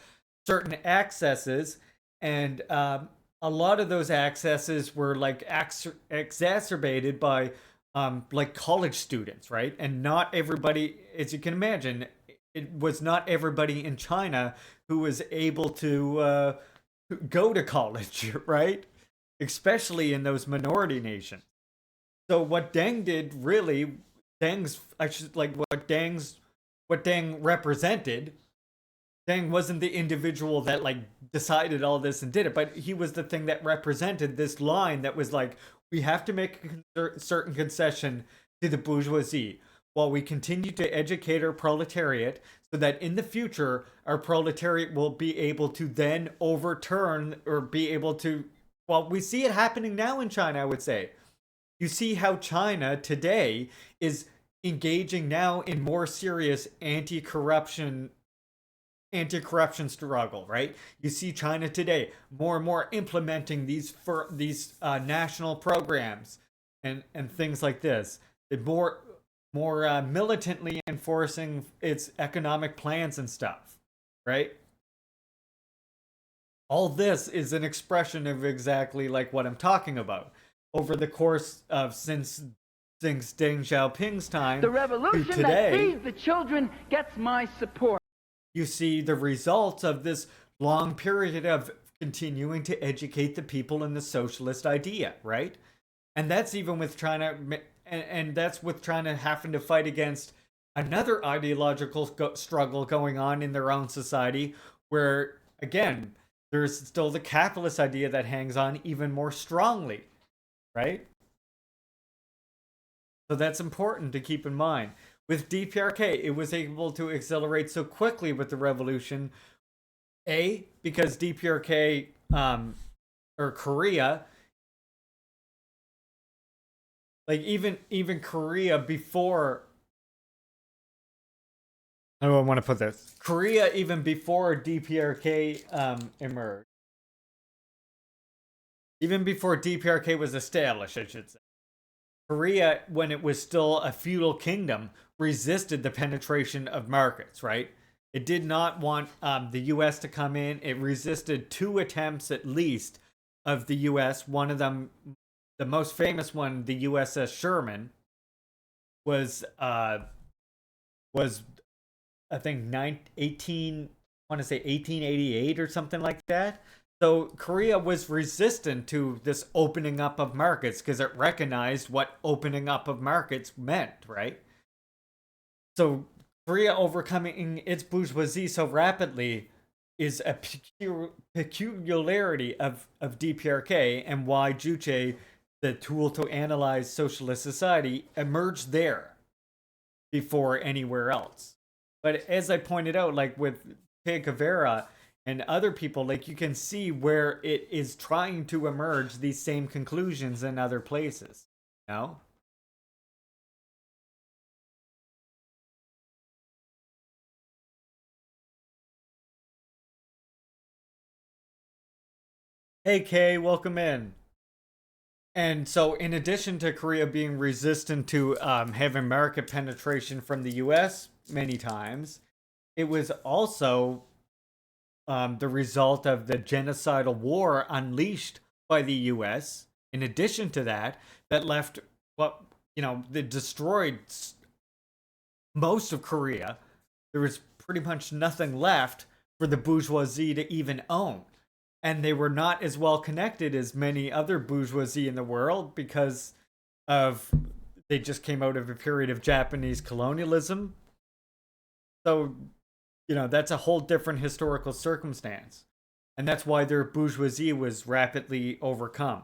certain accesses, and a lot of those accesses were like exacerbated by like college students, right? And not everybody, as you can imagine, it was not everybody in China who was able to go to college, right? Especially in those minority nations. So what Deng did really, Deng's I should like what Deng represented. Deng wasn't the individual that like decided all this and did it, but he was the thing that represented this line that was like, we have to make a certain concession to the bourgeoisie while we continue to educate our proletariat, so that in the future our proletariat will be able to then overturn or be able to. Well, we see it happening now in China, I would say. You see how China today is engaging now in more serious anti-corruption struggle, right? You see China today more and more implementing these national programs and things like this. It more militantly enforcing its economic plans and stuff, right? All this is an expression of exactly like what I'm talking about. Over the course of since Deng Xiaoping's time The to revolution that today, feeds the children gets my support. you see the results of this long period of continuing to educate the people in the socialist idea, right? And that's even with China, and that's with China having to fight against another ideological struggle going on in their own society, where again there's still the capitalist idea that hangs on even more strongly, right? So that's important to keep in mind. With DPRK, it was able to accelerate so quickly with the revolution, because DPRK or Korea, like even Korea before, how do I want to put this? Korea even before DPRK emerged, even before DPRK was established, I should say. Korea, when it was still a feudal kingdom, resisted the penetration of markets, right? It did not want the US to come in. It resisted two attempts at least of the US. One of them, the most famous one, the USS Sherman, was I think 1888 or something like that. So Korea was resistant to this opening up of markets because it recognized what opening up of markets meant, right? So Korea overcoming its bourgeoisie so rapidly is a peculiarity of DPRK, and why Juche, the tool to analyze socialist society, emerged there before anywhere else. But as I pointed out, like with Che Guevara and other people, like you can see where it is trying to emerge these same conclusions in other places. You know? Hey Kay, welcome in. And so, in addition to Korea being resistant to having market penetration from the US many times, it was also the result of the genocidal war unleashed by the US. In addition to that, that left that destroyed most of Korea. There was pretty much nothing left for the bourgeoisie to even own. And they were not as well connected as many other bourgeoisie in the world because of they just came out of a period of Japanese colonialism. So, that's a whole different historical circumstance. And that's why their bourgeoisie was rapidly overcome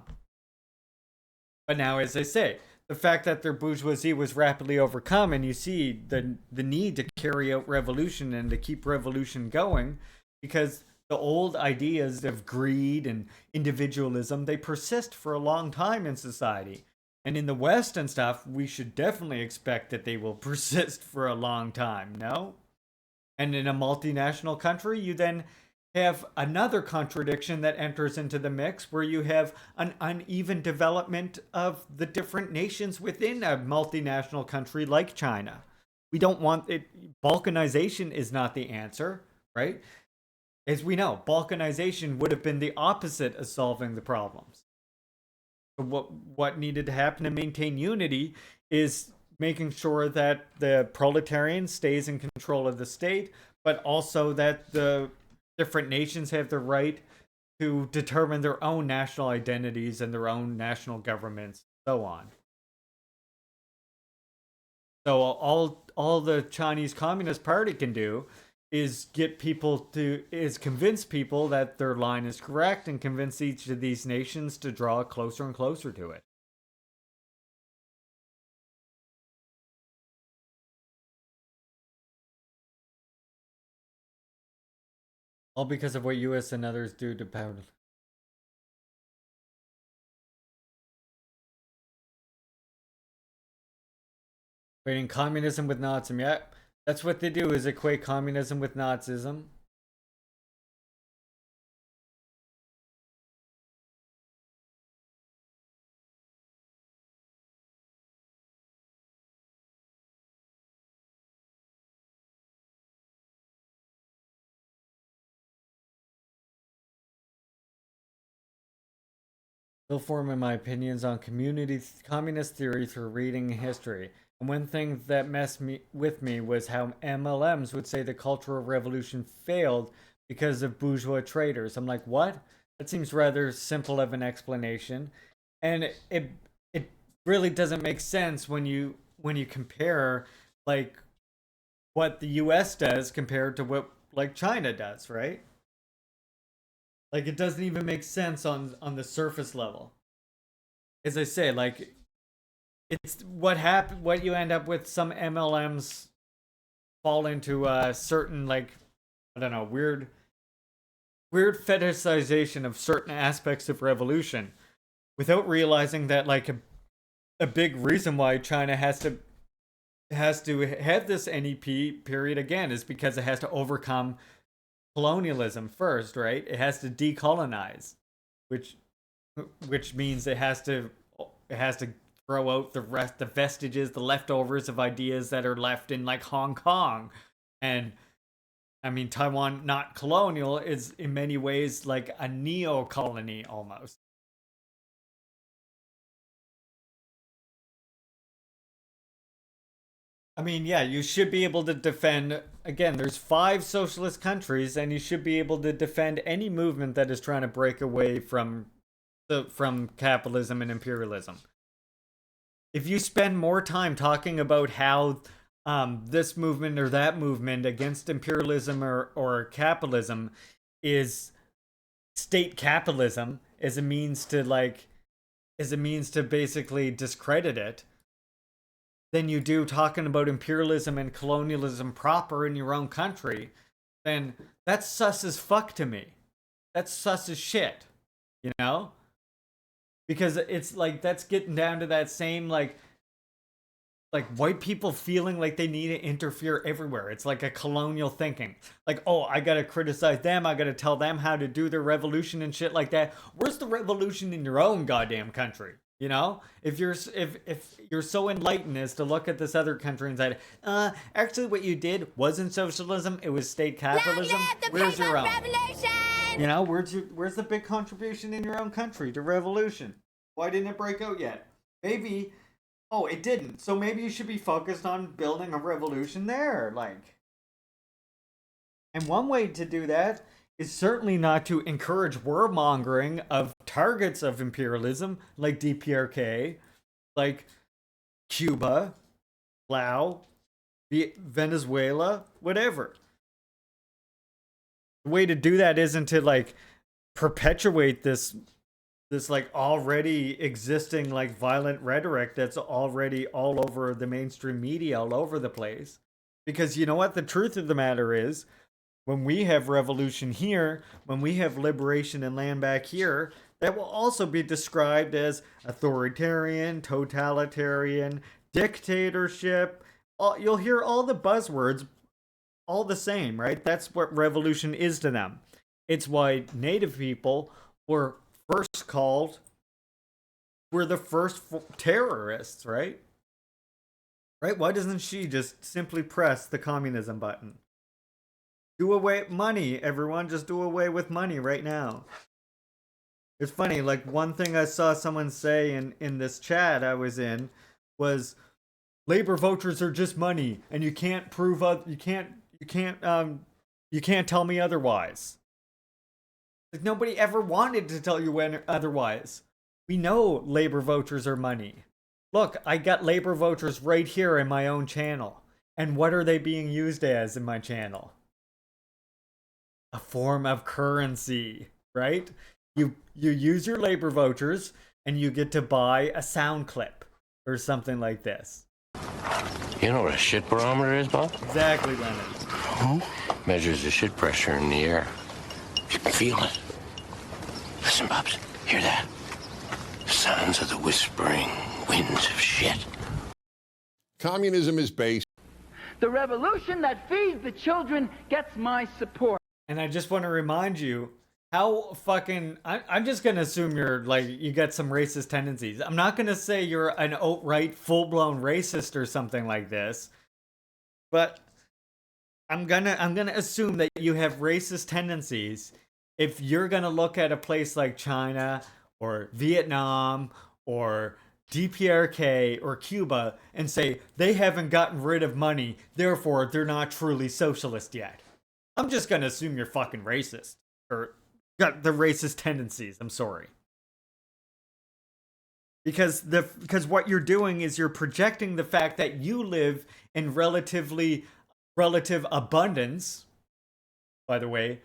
But now, as I say, the fact that their bourgeoisie was rapidly overcome, and you see the need to carry out revolution and to keep revolution going, because the old ideas of greed and individualism, they persist for a long time in society. And in the West and stuff, we should definitely expect that they will persist for a long time, no? And in a multinational country, you then have another contradiction that enters into the mix, where you have an uneven development of the different nations within a multinational country like China. We don't want it. Balkanization is not the answer, right? As we know, balkanization would have been the opposite of solving the problems. What needed to happen to maintain unity is making sure that the proletarian stays in control of the state, but also that the different nations have the right to determine their own national identities and their own national governments, and so on. So all the Chinese Communist Party can do is convince people that their line is correct, and convince each of these nations to draw closer and closer to it. All because of what US and others do to power. Equating communism with Nazism. Yeah, that's what they do, is equate communism with Nazism. Still forming my opinions on communist theory through reading history. And one thing that messed with me was how MLMs would say the Cultural Revolution failed because of bourgeois traders. I'm like, what? That seems rather simple of an explanation, and it really doesn't make sense when you compare like what the U.S. does compared to what like China does, right? Like, it doesn't even make sense on the surface level. As I say, like, it's what you end up with. Some MLMs fall into a certain, like, I don't know, weird fetishization of certain aspects of revolution, without realizing that, like, a big reason why China has to have this NEP period again is because it has to overcome colonialism first, right? It has to decolonize, which means it has to throw out the vestiges, the leftovers of ideas that are left in like Hong Kong. And I mean, Taiwan, not colonial, is in many ways like a neo-colony almost. I mean, yeah, you should be able to defend, again, there's 5 socialist countries, and you should be able to defend any movement that is trying to break away from capitalism and imperialism. If you spend more time talking about how this movement or that movement against imperialism or capitalism is state capitalism as a means to basically discredit it, than you do talking about imperialism and colonialism proper in your own country, then that's sus as fuck to me. That's sus as shit, you know? Because it's like, that's getting down to that same, like white people feeling like they need to interfere everywhere. It's like a colonial thinking. Like, oh, I gotta criticize them, I gotta tell them how to do their revolution and shit like that. Where's the revolution in your own goddamn country? You know, if you're so enlightened as to look at this other country and say, actually what you did wasn't socialism, it was state capitalism. Where's your own? Revolution! You know, where's the big contribution in your own country to revolution? Why didn't it break out yet? Maybe, oh, it didn't. So maybe you should be focused on building a revolution there, like. And one way to do that is certainly not to encourage warmongering of targets of imperialism like DPRK, like Cuba, Laos, Venezuela, whatever. The way to do that isn't to like perpetuate this this like already existing like violent rhetoric that's already all over the mainstream media, all over the place. Because you know what? The truth of the matter is, when we have revolution here, when we have liberation and land back here, that will also be described as authoritarian, totalitarian, dictatorship. You'll hear all the buzzwords all the same, right? That's what revolution is to them. It's why Native people were first called, were the first terrorists, right? Right? Why doesn't she just simply press the communism button? Do away money, everyone. Just do away with money right now. It's funny, like one thing I saw someone say in this chat I was in was labor vouchers are just money, and you can't prove you can't tell me otherwise. Like nobody ever wanted to tell you otherwise. We know labor vouchers are money. Look, I got labor vouchers right here in my own channel. And what are they being used as in my channel? A form of currency, right? You use your labor vouchers and you get to buy a sound clip or something like this. You know what a shit barometer is, Bob? Exactly, Lennon. Huh? Measures the shit pressure in the air. You can feel it. Listen, Bubs, hear that? The sounds of the whispering winds of shit. Communism is based. The revolution that feeds the children gets my support. And I just want to remind you how fucking... I'm just going to assume you're, like, you got some racist tendencies. I'm not going to say you're an outright, full-blown racist or something like this. But I'm gonna assume that you have racist tendencies if you're gonna look at a place like China or Vietnam or DPRK or Cuba and say they haven't gotten rid of money, therefore they're not truly socialist yet. I'm just gonna assume you're fucking racist or got the racist tendencies. I'm sorry. Because what you're doing is you're projecting the fact that you live in relative abundance, by the way.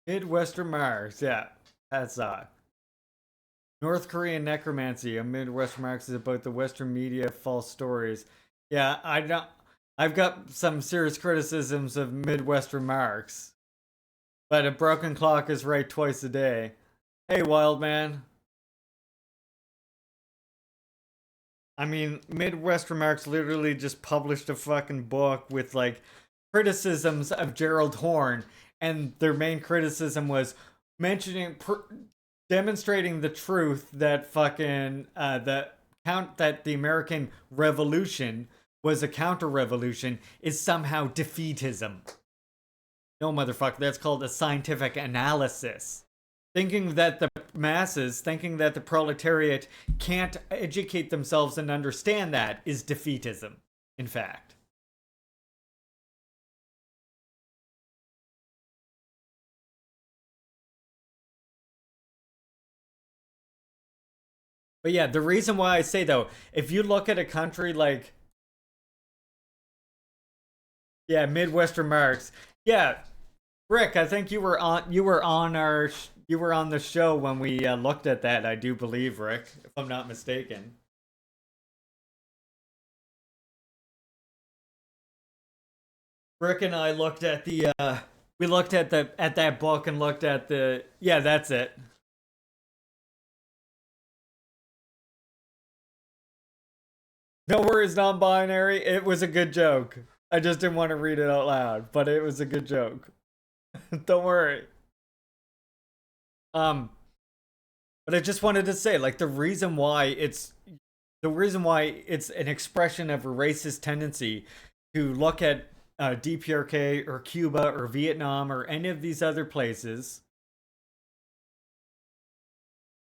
Midwestern Mars, yeah, that's North Korean necromancy. A Midwestern Mars is about the Western media false stories. Yeah, I've got some serious criticisms of Midwestern Marks. But a broken clock is right twice a day. Hey, wild man. I mean, Midwestern Marks literally just published a fucking book with, like, criticisms of Gerald Horne. And their main criticism was demonstrating the truth that fucking, that the American Revolution was a counter-revolution is somehow defeatism. No, motherfucker, that's called a scientific analysis. Thinking that the masses, thinking that the proletariat can't educate themselves and understand that is defeatism, in fact. But yeah, the reason why I say, though, if you look at a country like... Yeah, Midwestern Marks. Yeah, Rick, I think you were on the show when we looked at that, I do believe, Rick, if I'm not mistaken. Rick and I looked at the we looked at that book and looked at the... Yeah, that's it. No worries, non-binary. It was a good joke. I just didn't want to read it out loud, but it was a good joke. Don't worry. But I just wanted to say, like, the reason why it's an expression of a racist tendency to look at DPRK or Cuba or Vietnam or any of these other places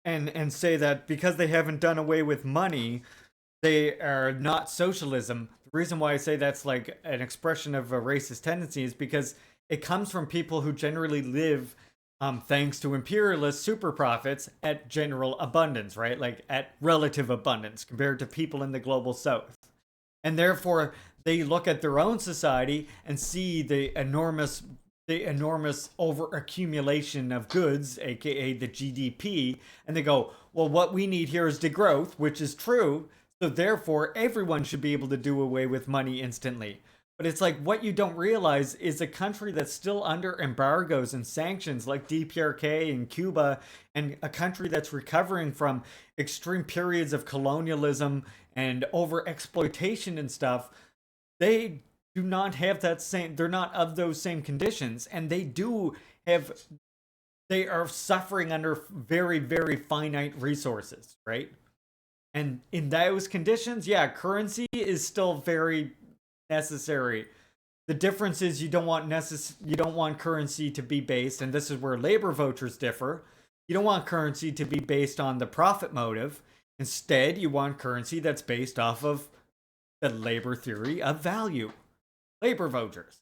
and say that because they haven't done away with money, they are not socialism. The reason why I say that's like an expression of a racist tendency is because it comes from people who generally live thanks to imperialist super profits at general abundance, right? Like at relative abundance compared to people in the global south. And therefore, they look at their own society and see the enormous over accumulation of goods, aka the GDP, and they go, well, what we need here is degrowth, which is true. So therefore, everyone should be able to do away with money instantly. But it's like, what you don't realize is a country that's still under embargoes and sanctions like DPRK and Cuba, and a country that's recovering from extreme periods of colonialism and over exploitation and stuff. They do not have that same, they're not of those same conditions, and they are suffering under very, very finite resources, right? And in those conditions, yeah, currency is still very necessary. The difference is you don't want currency to be based, and this is where labor vouchers differ. You don't want currency to be based on the profit motive. Instead, you want currency that's based off of the labor theory of value. Labor vouchers.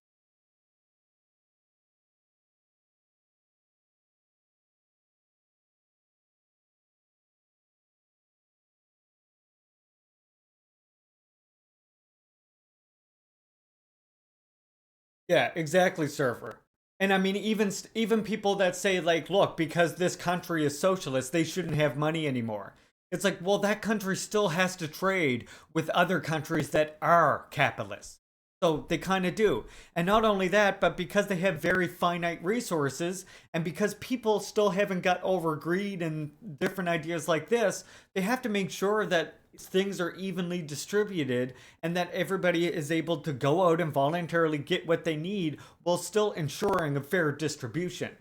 Yeah, exactly, Surfer. And I mean, even people that say, like, look, because this country is socialist, they shouldn't have money anymore. It's like, well, that country still has to trade with other countries that are capitalist. So they kind of do. And not only that, but because they have very finite resources, and because people still haven't got over greed and different ideas like this, they have to make sure that things are evenly distributed and that everybody is able to go out and voluntarily get what they need while still ensuring a fair distribution.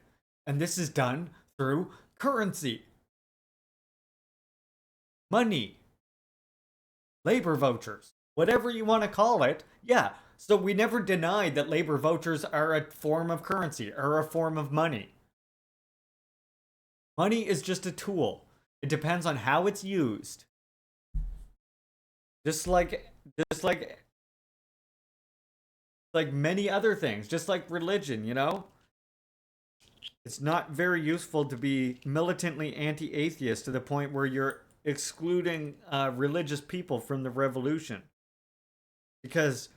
And this is done through currency, money, labor vouchers, whatever you want to call it. Yeah. So we never denied that labor vouchers are a form of currency, or a form of money. Money is just a tool. It depends on how it's used. Just like many other things, just like religion, you know? It's not very useful to be militantly anti-atheist to the point where you're excluding religious people from the revolution. Because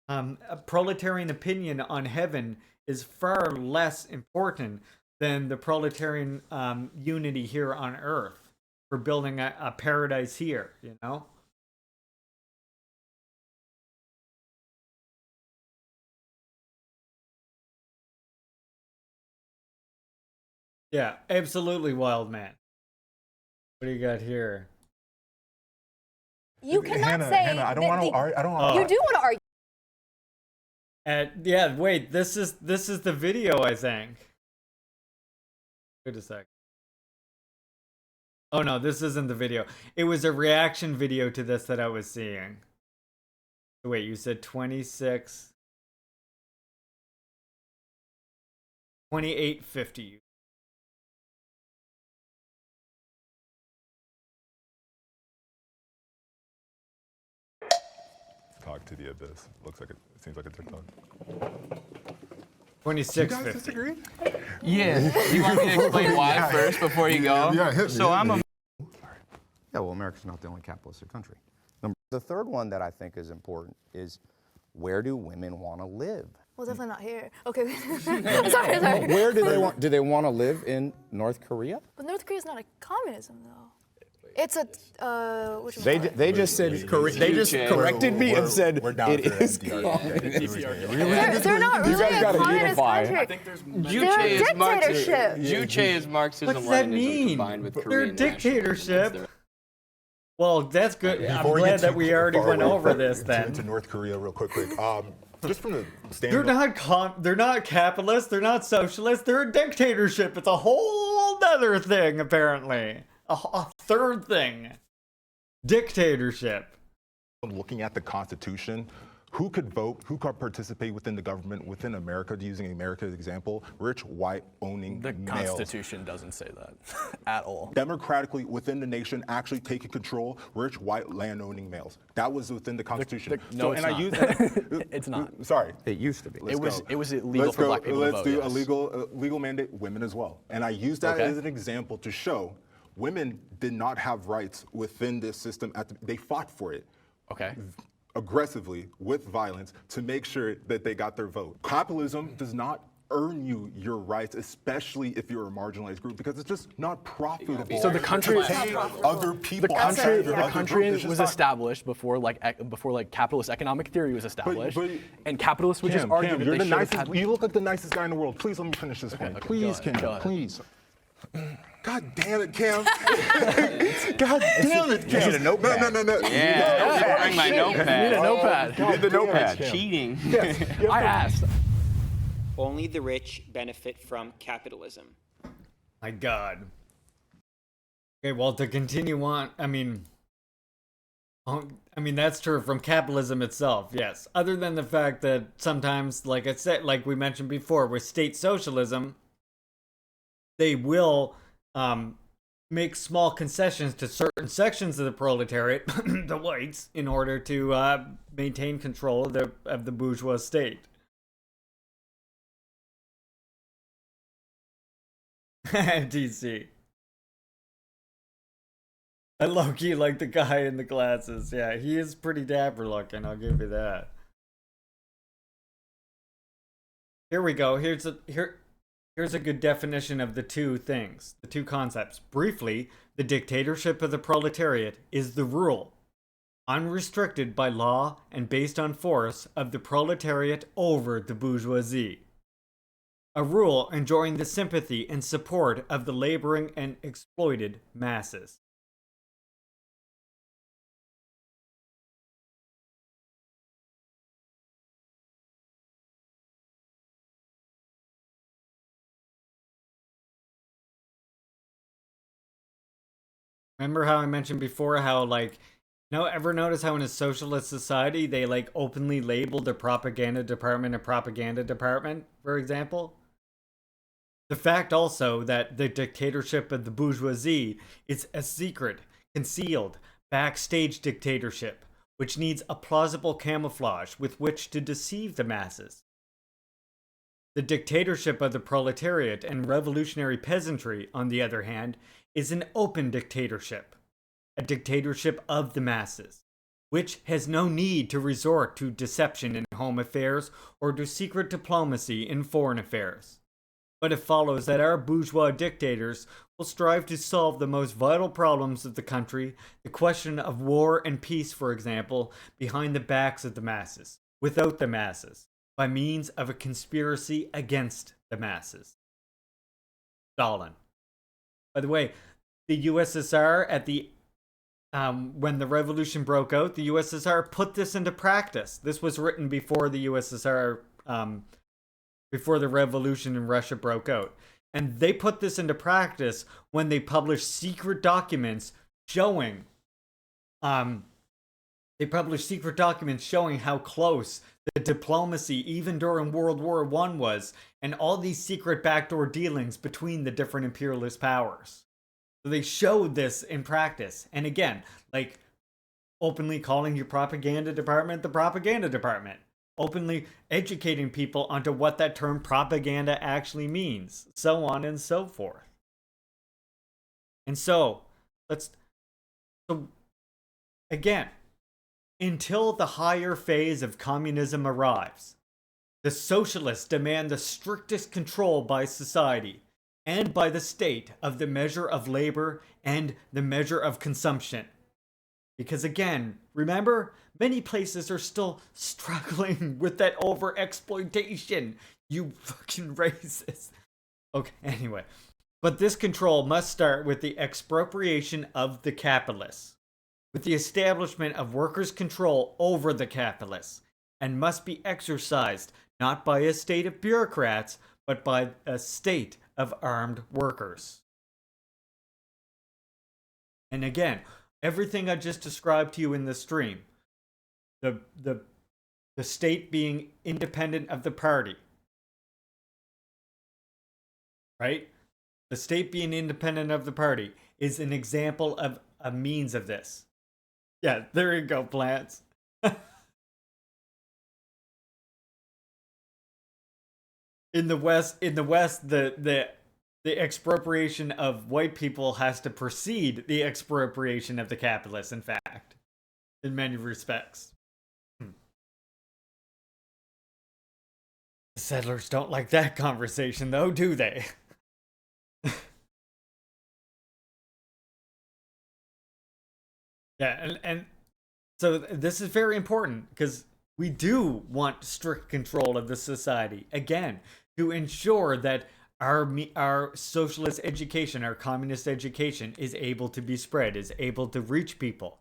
a proletarian opinion on heaven is far less important than the proletarian unity here on earth for building a paradise here, you know? Yeah, absolutely, wild man. What do you got here? You cannot Hannah, say Hannah, I don't want to argue. I don't want. You do want to argue. Yeah, wait, this is the video, I think. Wait a sec. Oh no, this isn't the video. It was a reaction video to this that I was seeing. Wait, you said 26... 2850. Talk to the abyss. Looks like it seems like a TikTok. 2650. Disagree? Yeah. You want me to explain why first before you go? Yeah, hit me. So I'm a Yeah, well, America's not the only capitalistic country. The third one that I think is important is, where do women want to live? Well, definitely not here. Okay. sorry. Where do they want to live in North Korea? But North Korea's not a communism, though. It's a They just said they just corrected me and said it is. They're not really a communist country. I think there's They're a dictatorship. Juche is Marxism. What's that Leninism mean? combined with They're a Korean dictatorship. Well, that's good. I'm glad that we already went over this then. To North Korea real quick. Just from the They're not capitalist. They're not socialist. They're a dictatorship. It's a whole other thing, apparently. A third thing. Dictatorship. Looking at the Constitution, who could vote, who could participate within the government, within America, using America as an example? Rich, white, owning The males. Constitution doesn't say that at all. Democratically within the nation, actually taking control, rich, white, land-owning males. That was within the Constitution. No, it's not. use It's not. Sorry. It used to be. It was illegal for black people to vote. Let's do yes. a legal mandate women as well. And I use that as an example to show women did not have rights within this system. They fought for it. Okay. Aggressively with violence to make sure that they got their vote. Capitalism does not earn you your rights, especially if you're a marginalized group, because it's just not profitable. So the country, to pay other people. the country was established before like capitalist economic theory was established, and capitalists would just argue that you're they the should have nicest. had. You look like the nicest guy in the world. Please let me finish this point. Please, go ahead, Cam. Please. God damn it, Cam. God damn it, Cam. You need a notepad. No. Yeah, bring my notepad. You need a notepad. You need the notepad. Cheating. I asked. Only the rich benefit from capitalism. My God. Okay, well, to continue on, I mean, that's true from capitalism itself, yes. Other than the fact that sometimes, like I said, like we mentioned before, with state socialism, they will make small concessions to certain sections of the proletariat, the whites, in order to maintain control of the bourgeois state. DC. I low-key like the guy in the glasses. Yeah, he is pretty dapper looking, I'll give you that. Here we go. Here's a good definition of the two things, the two concepts. Briefly, the dictatorship of the proletariat is the rule, unrestricted by law and based on force, of the proletariat over the bourgeoisie. A rule enjoying the sympathy and support of the laboring and exploited masses. Remember how I mentioned before how, like, ever notice how in a socialist society they, like, openly label the propaganda department a propaganda department, for example? The fact also that the dictatorship of the bourgeoisie is a secret, concealed, backstage dictatorship, which needs a plausible camouflage with which to deceive the masses. The dictatorship of the proletariat and revolutionary peasantry, on the other hand, is an open dictatorship, a dictatorship of the masses, which has no need to resort to deception in home affairs or to secret diplomacy in foreign affairs. But it follows that our bourgeois dictators will strive to solve the most vital problems of the country, the question of war and peace, for example, behind the backs of the masses, without the masses, by means of a conspiracy against the masses. Stalin. By the way, the USSR at the when the revolution broke out, the USSR put this into practice. This was written before the USSR, before the revolution in Russia broke out. And they put this into practice when they published secret documents showing, how close the diplomacy, even during World War I, was, and all these secret backdoor dealings between the different imperialist powers. So they showed this in practice. And again, like, openly calling your propaganda department the propaganda department. Openly educating people onto what that term propaganda actually means. So on and so forth. And so, again, until the higher phase of communism arrives, the socialists demand the strictest control by society and by the state of the measure of labor and the measure of consumption. Because again, remember, many places are still struggling with that over-exploitation. You fucking racist. Okay, anyway. But this control must start with the expropriation of the capitalists, with the establishment of workers' control over the capitalists, and must be exercised not by a state of bureaucrats, but by a state of armed workers. And again, everything I just described to you in the stream, the the state being independent of the party. Right? The state being independent of the party is an example of a means of this. Yeah, there you go, plants. In the West, the expropriation of white people has to precede the expropriation of the capitalists, in fact, in many respects. The settlers don't like that conversation, though, do they? Yeah, and so this is very important because we do want strict control of the society, again, to ensure that our socialist education, our communist education is able to be spread, is able to reach people.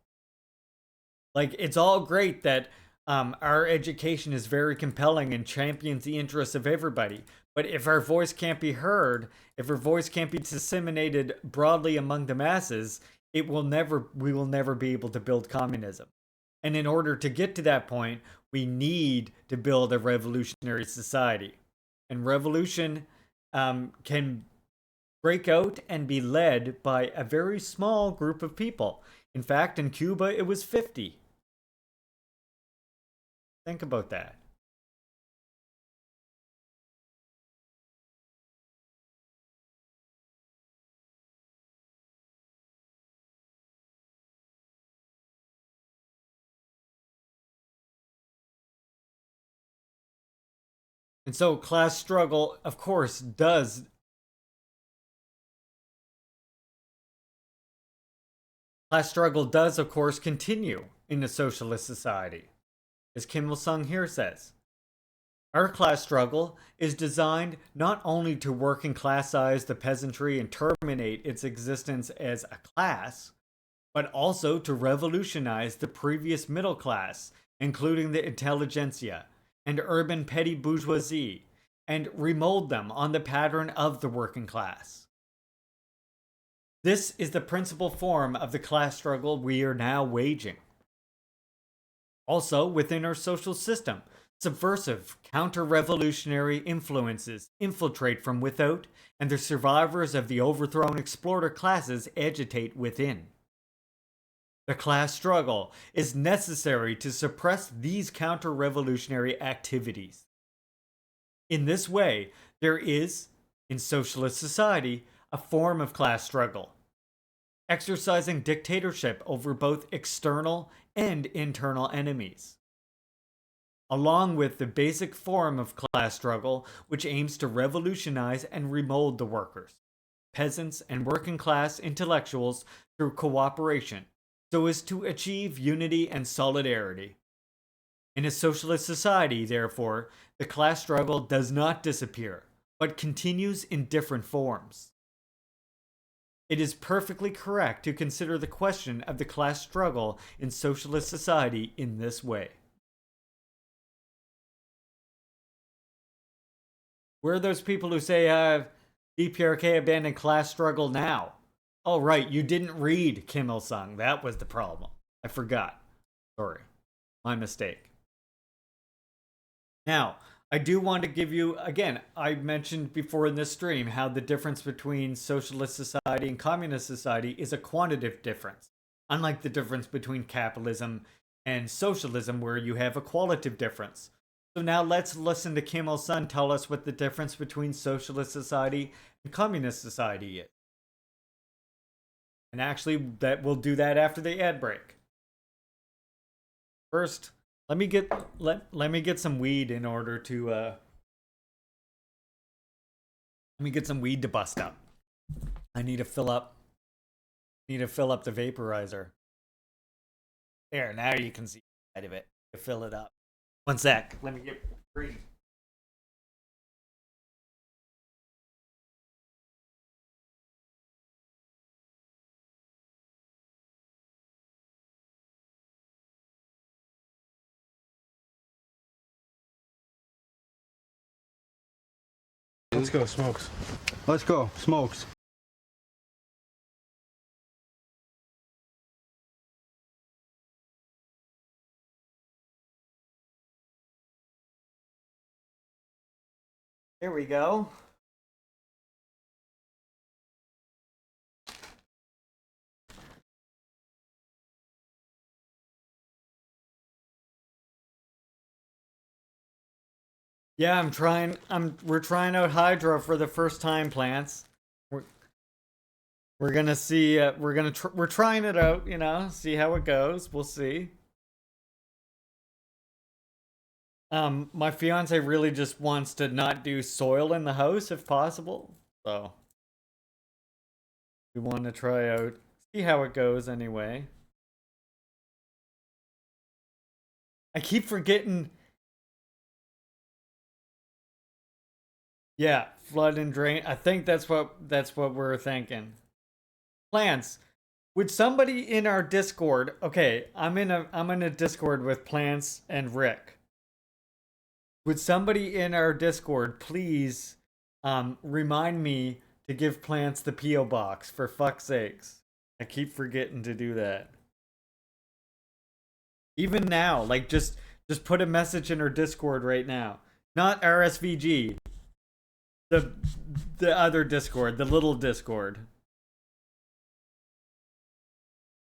Like, it's all great that our education is very compelling and champions the interests of everybody. But if our voice can't be heard, if our voice can't be disseminated broadly among the masses, we will never be able to build communism. And in order to get to that point, we need to build a revolutionary society. And revolution can break out and be led by a very small group of people. In fact, in Cuba, it was 50. Think about that. And so class struggle, of course, does of course continue in a socialist society. As Kim Il-sung here says, our class struggle is designed not only to working classize the peasantry and terminate its existence as a class, but also to revolutionize the previous middle class, including the intelligentsia and urban petty bourgeoisie, and remold them on the pattern of the working class. This is the principal form of the class struggle we are now waging. Also, within our social system, subversive, counter-revolutionary influences infiltrate from without, and the survivors of the overthrown exploiter classes agitate within. The class struggle is necessary to suppress these counter-revolutionary activities. In this way, there is, in socialist society, a form of class struggle, exercising dictatorship over both external and internal enemies, along with the basic form of class struggle which aims to revolutionize and remold the workers, peasants, and working class intellectuals through cooperation, so as to achieve unity and solidarity. In a socialist society, therefore, the class struggle does not disappear, but continues in different forms. It is perfectly correct to consider the question of the class struggle in socialist society in this way. Where are those people who say, DPRK abandoned class struggle now? Oh, right, you didn't read Kim Il-sung. That was the problem. I forgot. Sorry. My mistake. Now, I do want to give you, again, I mentioned before in this stream how the difference between socialist society and communist society is a quantitative difference, unlike the difference between capitalism and socialism where you have a qualitative difference. So now let's listen to Kim Il-sung tell us what the difference between socialist society and communist society is. And actually, we'll do that after the ad break. First, let me get some weed in order to let me get some weed to bust up. I need to fill up the vaporizer. There, now you can see the side of it. To fill it up. One sec. Let me get green. Let's go, Smokes. Let's go, Smokes. There we go. Yeah, we're trying out Hydra for the first time, plants. We're gonna see. We're trying it out. You know, see how it goes. We'll see. My fiance really just wants to not do soil in the house if possible. So we want to try out, see how it goes anyway. I keep forgetting. Yeah, flood and drain. I think that's what we're thinking. Plants. Would somebody in our Discord? Okay, I'm in a Discord with Plants and Rick. Would somebody in our Discord please remind me to give Plants the P.O. box, for fuck's sakes? I keep forgetting to do that. Even now, like just put a message in our Discord right now. Not RSVG. The other Discord, the little Discord.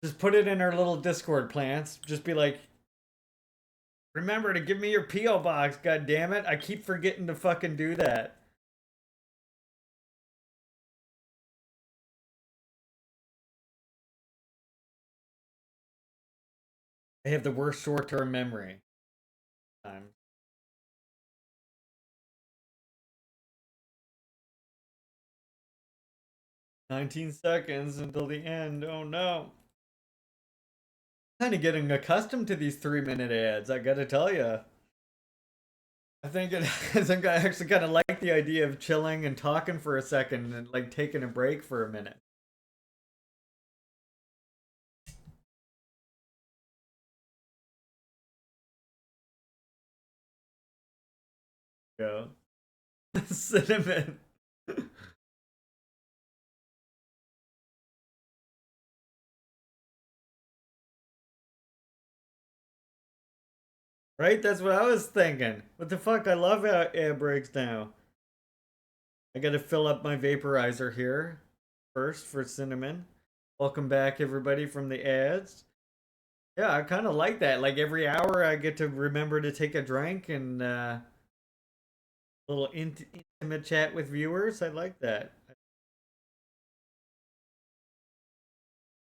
Just put it in our little Discord, Plants. Just be like, remember to give me your P.O. box, god damn it. I keep forgetting to fucking do that. I have the worst short-term memory. 19 seconds until the end. Oh no. Kind of getting accustomed to these 3-minute ads, I gotta tell you. I think I actually kind of like the idea of chilling and talking for a second and like taking a break for a minute. Yeah. Cinnamon. Right? That's what I was thinking. What the fuck? I love ad breaks now. I gotta fill up my vaporizer here first for cinnamon. Welcome back, everybody, from the ads. Yeah, I kind of like that. Like every hour, I get to remember to take a drink and a little intimate chat with viewers. I like that.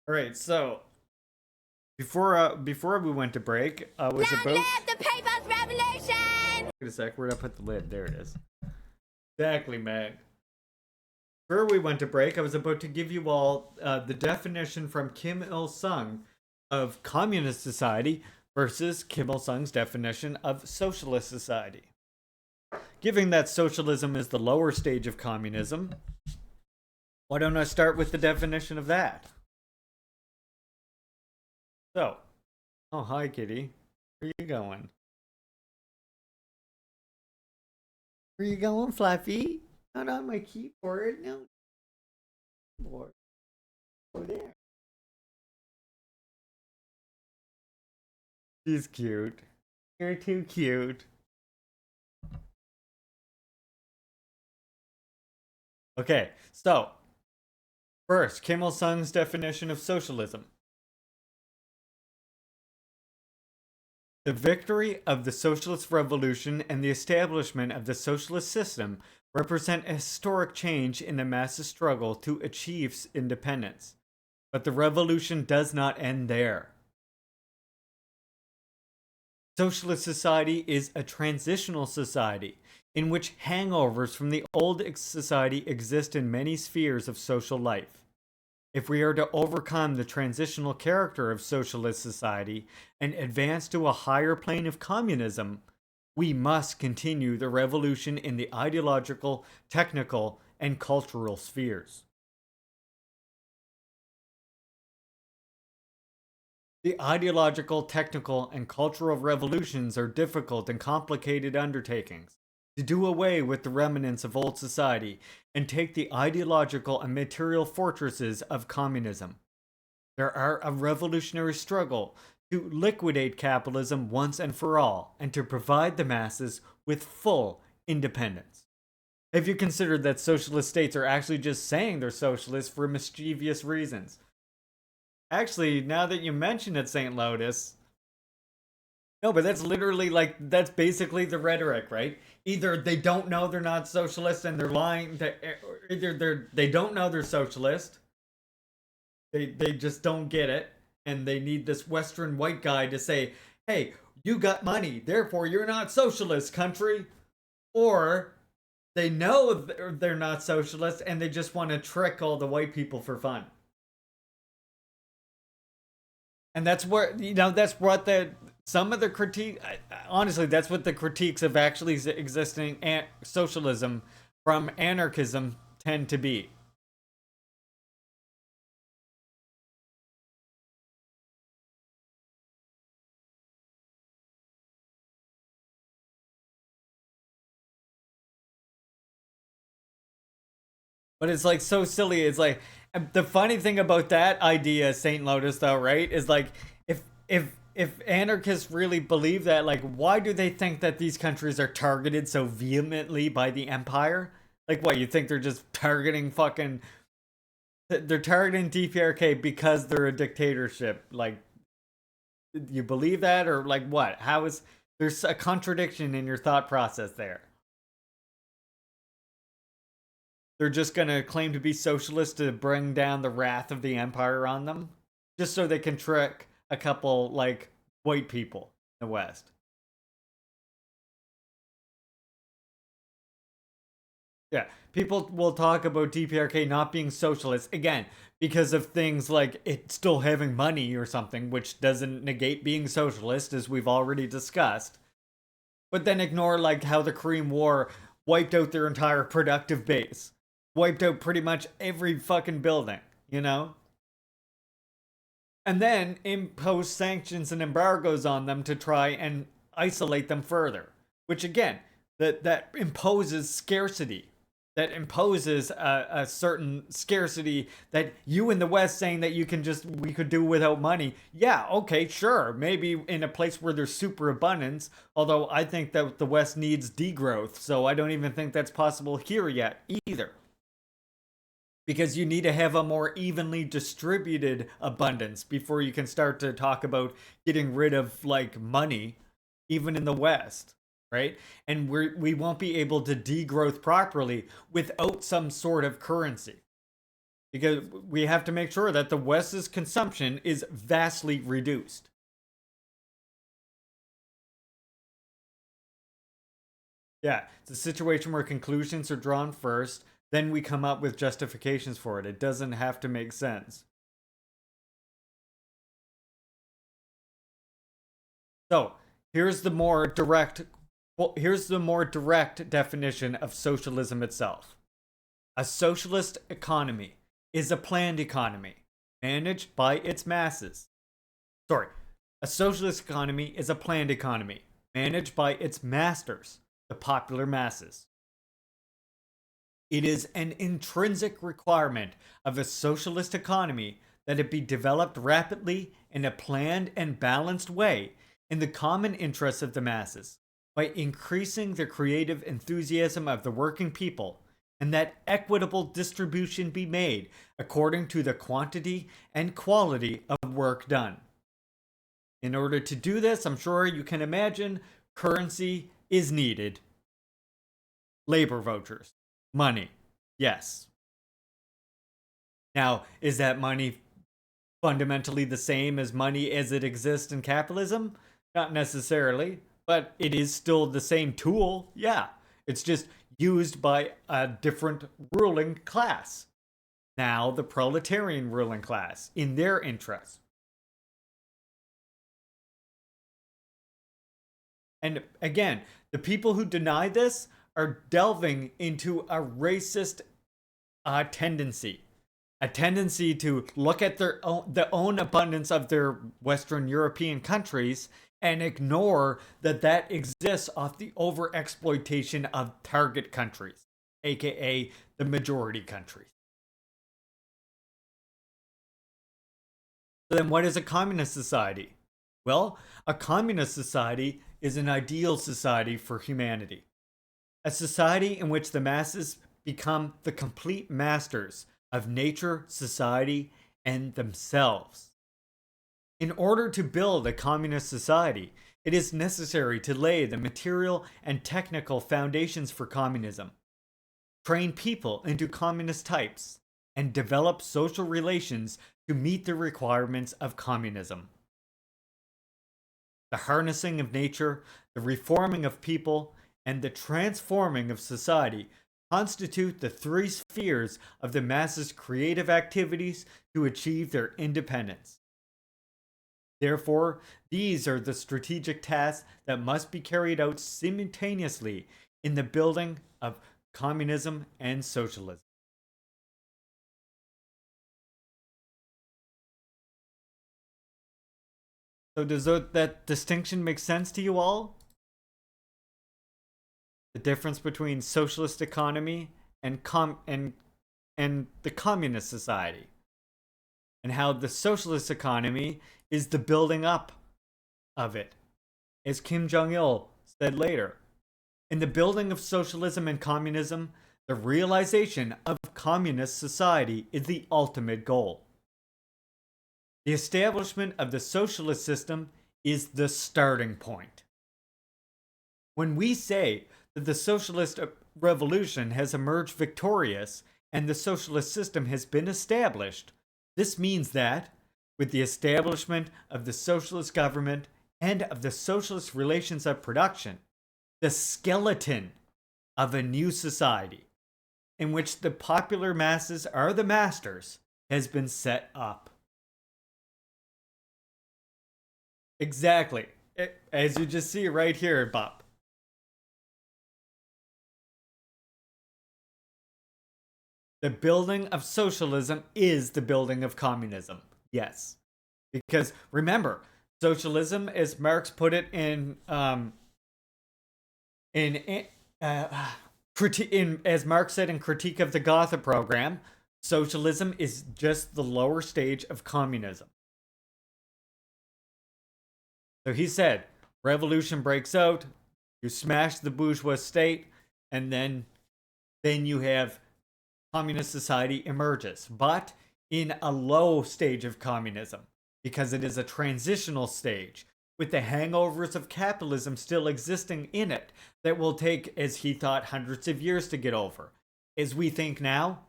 All right, so before we went to break, I was Long about. live the Papers Revolution! Wait a sec, where'd I put the lid? There it is. Exactly, Meg. Before we went to break, I was about to give you all the definition from Kim Il-sung of communist society versus Kim Il-sung's definition of socialist society. Given that socialism is the lower stage of communism, why don't I start with the definition of that? So, oh, hi, kitty. Where you going? Where you going, Fluffy? Not on my keyboard, no. Keyboard. Over there. She's cute. You're too cute. Okay, so first, Kim Il-sung's definition of socialism. The victory of the socialist revolution and the establishment of the socialist system represent a historic change in the masses' struggle to achieve independence. But the revolution does not end there. Socialist society is a transitional society in which hangovers from the old society exist in many spheres of social life. If we are to overcome the transitional character of socialist society and advance to a higher plane of communism, we must continue the revolution in the ideological, technical, and cultural spheres. The ideological, technical, and cultural revolutions are difficult and complicated undertakings. To do away with the remnants of old society and take the ideological and material fortresses of communism. There are a revolutionary struggle to liquidate capitalism once and for all and to provide the masses with full independence. If you consider that socialist states are actually just saying they're socialist for mischievous reasons. Actually, now that you mention it, St. Lotus, no, but that's literally like, that's basically the rhetoric, right? Either they don't know they're not socialist and they're lying, either they don't know they're socialist, they just don't get it, and they need this Western white guy to say, hey, you got money, therefore you're not socialist, country. Or they know they're not socialist and they just want to trick all the white people for fun. And that's where, that's what some of the critique, honestly, that's what the critiques of actually existing socialism from anarchism tend to be. But it's like so silly. It's like, the funny thing about that idea, Saint Lotus, though, right, is like, if anarchists really believe that, like, why do they think that these countries are targeted so vehemently by the empire? Like, what, you think they're just targeting they're targeting DPRK because they're a dictatorship? Like, you believe that, or like what? There's a contradiction in your thought process there. They're just going to claim to be socialist to bring down the wrath of the empire on them, just so they can trick a couple, like, white people in the West. Yeah, people will talk about DPRK not being socialist, again, because of things like it still having money or something, which doesn't negate being socialist, as we've already discussed. But then ignore, like, how the Korean War wiped out their entire productive base. Wiped out pretty much every fucking building, And then impose sanctions and embargoes on them to try and isolate them further. Which, again, that imposes scarcity. That imposes a certain scarcity that you in the West saying that we could do without money. Yeah, okay, sure. Maybe in a place where there's super abundance, although I think that the West needs degrowth, so I don't even think that's possible here yet either. Because you need to have a more evenly distributed abundance before you can start to talk about getting rid of, like, money, even in the West, right? And we won't be able to degrowth properly without some sort of currency. Because we have to make sure that the West's consumption is vastly reduced. Yeah, it's a situation where conclusions are drawn first, then we come up with justifications for it. It doesn't have to make sense. So, here's the more direct definition of socialism itself. A socialist economy is a planned economy managed by its masses. A socialist economy is a planned economy managed by its masters, the popular masses. It is an intrinsic requirement of a socialist economy that it be developed rapidly in a planned and balanced way in the common interests of the masses, by increasing the creative enthusiasm of the working people, and that equitable distribution be made according to the quantity and quality of work done. In order to do this, I'm sure you can imagine, currency is needed. Labor vouchers. Money. Yes. Now, is that money fundamentally the same as money as it exists in capitalism? Not necessarily, but it is still the same tool. Yeah. It's just used by a different ruling class. Now, the proletarian ruling class, in their interest. And again, the people who deny this are delving into a racist tendency. A tendency to look at the own abundance of their Western European countries and ignore that exists off the overexploitation of target countries, aka the majority countries. So then what is a communist society? Well, a communist society is an ideal society for humanity. A society in which the masses become the complete masters of nature, society, and themselves. In order to build a communist society, it is necessary to lay the material and technical foundations for communism, train people into communist types, and develop social relations to meet the requirements of communism. The harnessing of nature, the reforming of people, and the transforming of society constitute the three spheres of the masses' creative activities to achieve their independence. Therefore, these are the strategic tasks that must be carried out simultaneously in the building of communism and socialism. So does that distinction make sense to you all? The difference between socialist economy and the communist society, and how the socialist economy is the building up of it, as Kim Jong-il said later. In the building of socialism and communism, the realization of communist society is the ultimate goal. The establishment of the socialist system is the starting point. When we say that the socialist revolution has emerged victorious and the socialist system has been established, this means that, with the establishment of the socialist government and of the socialist relations of production, the skeleton of a new society, in which the popular masses are the masters, has been set up. Exactly. As you just see right here, Bob. The building of socialism is the building of communism. Yes. Because remember, socialism, as Marx put it as Marx said in Critique of the Gotha program, socialism is just the lower stage of communism. So he said, revolution breaks out, you smash the bourgeois state, and then you have communist society emerges, but in a low stage of communism, because it is a transitional stage, with the hangovers of capitalism still existing in it, that will take, as he thought, hundreds of years to get over. As we think now,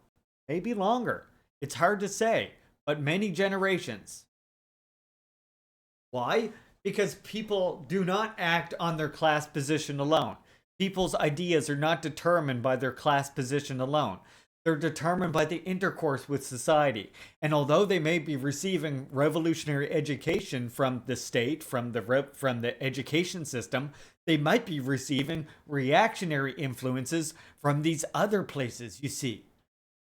maybe longer. It's hard to say, but many generations. Why? Because people do not act on their class position alone. People's ideas are not determined by their class position alone. They're determined by the intercourse with society. And although they may be receiving revolutionary education from the state, from the education system, they might be receiving reactionary influences from these other places, you see.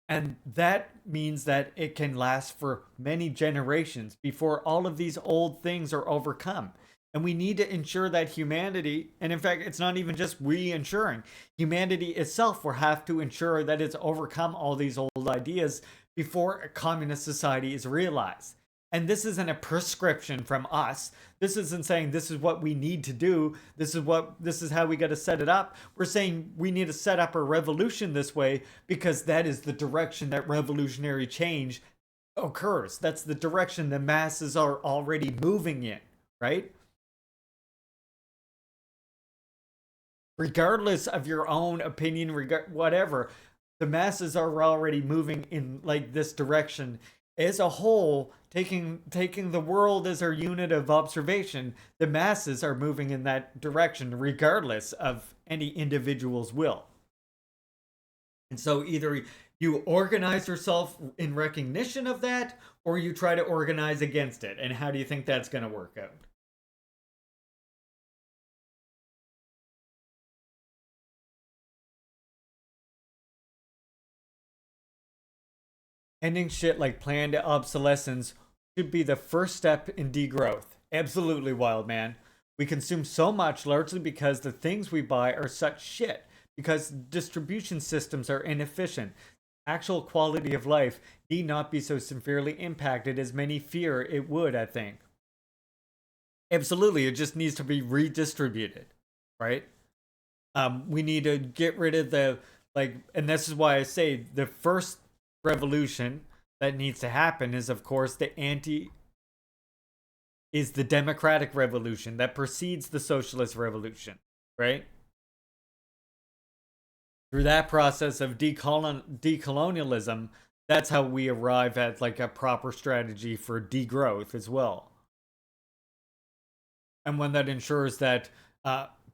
And that means that it can last for many generations before all of these old things are overcome. And we need to ensure that humanity, and in fact, it's not even just we ensuring, humanity itself will have to ensure that it's overcome all these old ideas before a communist society is realized. And this isn't a prescription from us. This isn't saying this is what we need to do. This is how we got to set it up. We're saying we need to set up a revolution this way because that is the direction that revolutionary change occurs. That's the direction the masses are already moving in, right? Regardless of your own opinion, whatever, the masses are already moving in like this direction as a whole. Taking the world as our unit of observation, the masses are moving in that direction regardless of any individual's will. And so either you organize yourself in recognition of that, or you try to organize against it. And how do you think that's going to work out? Ending shit like planned obsolescence should be the first step in degrowth. Absolutely, wild man. We consume so much largely because the things we buy are such shit, because distribution systems are inefficient. Actual quality of life need not be so severely impacted as many fear it would, I think. Absolutely, it just needs to be redistributed, right? We need to get rid of the, like, and this is why I say the first revolution that needs to happen is, of course, the democratic revolution that precedes the socialist revolution, right? Through that process of decolonialism, that's how we arrive at like a proper strategy for degrowth as well. And one that ensures that,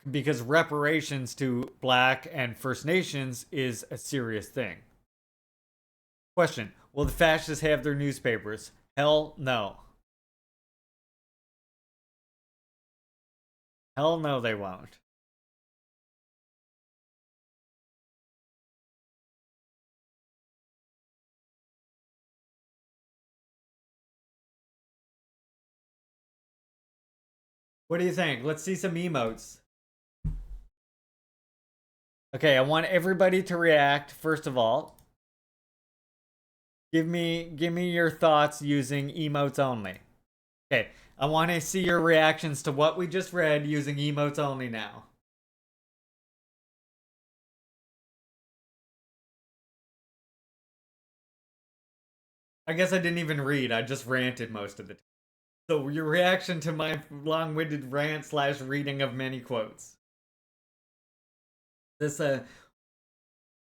because reparations to Black and First Nations is a serious thing. Question: will the fascists have their newspapers? Hell no. Hell no, they won't. What do you think? Let's see some emotes. Okay, I want everybody to react first of all. Give me your thoughts using emotes only. Okay, I want to see your reactions to what we just read using emotes only now. I guess I didn't even read. I just ranted most of the time. So your reaction to my long-winded rant / reading of many quotes. This